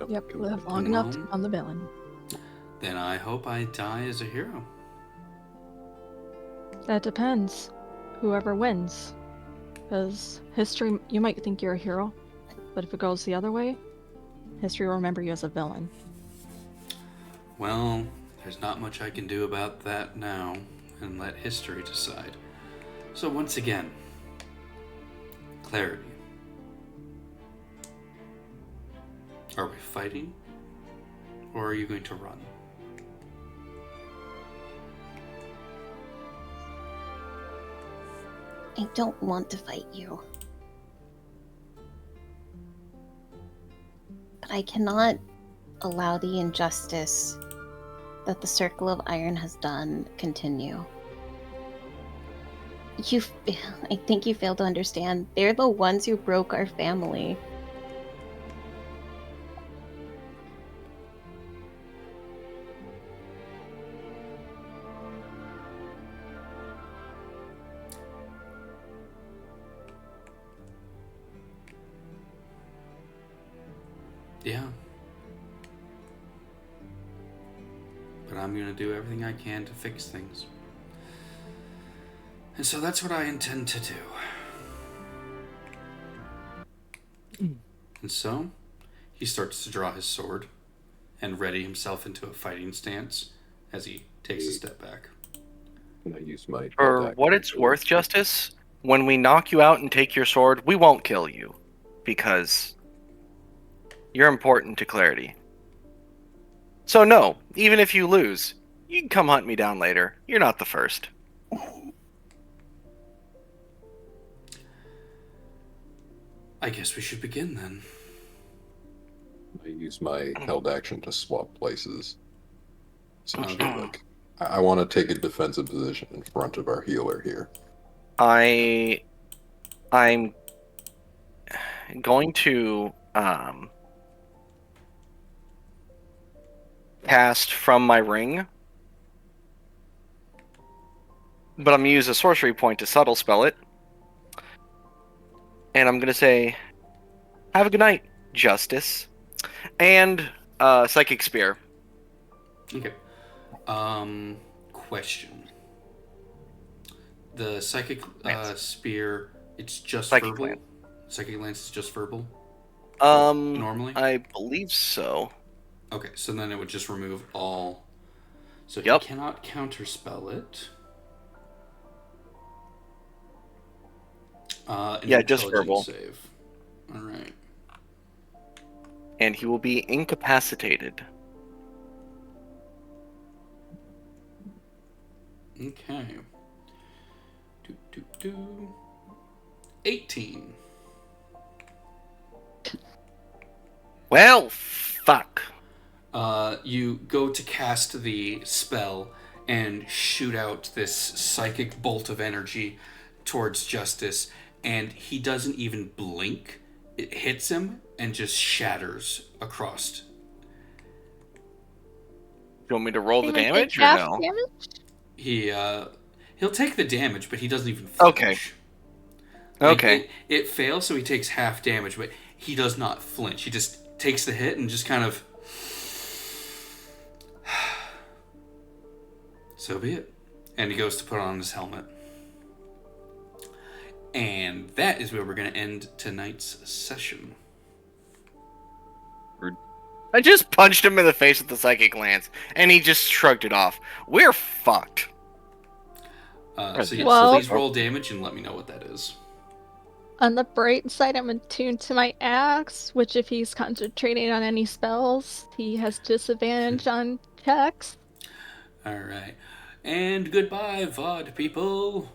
Yep, live long enough to become the villain. then I hope I die as a hero. That depends. Whoever wins. Because history, you might think you're a hero, but if it goes the other way, history will remember you as a villain. Well, there's not much I can do about that now, and let history decide. So once again, clarity. Are we fighting? Or are you going to run? I don't want to fight you. But I cannot allow the injustice that the Circle of Iron has done continue. I think you fail to understand. They're the ones who broke our family. Yeah. But I'm going to do everything I can to fix things. And so that's what I intend to do. And so, he starts to draw his sword and ready himself into a fighting stance as he takes a step back. Can I use my For what it's worth, Justice, when we knock you out and take your sword, we won't kill you. Because you're important to Clarity. So no, even if you lose, you can come hunt me down later. You're not the first. I guess we should begin then. I use my held action to swap places. Essentially, Okay. like, I want to take a defensive position in front of our healer here. I'm going to cast from my ring, but I'm going to use a sorcery point to subtle spell it. And I'm going to say, have a good night, Justice. And Psychic Spear. Okay. Question. The psychic Lance. spear, it's just Psychic verbal. lance. Psychic lance is just verbal. Normally, I believe so. okay. So then it would just remove all. So Yep. he cannot counterspell it. An Yeah, just intelligence verbal. save. All right. And he will be incapacitated. Okay. 18. Well, fuck. You go to cast the spell and shoot out this psychic bolt of energy towards Justice, and he doesn't even blink. It hits him and just shatters across. You want me to roll the Like, damage or half no? damage? He'll take the damage, but he doesn't even flinch. Okay. Like, Okay. It fails, so he takes half damage, but he does not flinch. He just takes the hit and just kind of. So be it. And he goes to put on his helmet. And that is where we're going to end tonight's session. I just punched him in the face with the psychic lance, and he just shrugged it off. We're fucked. So Well- please roll damage and let me know what that is. On the bright side, I'm attuned to my axe, which if he's concentrating on any spells, he has disadvantage on checks. All right. And goodbye, VOD people.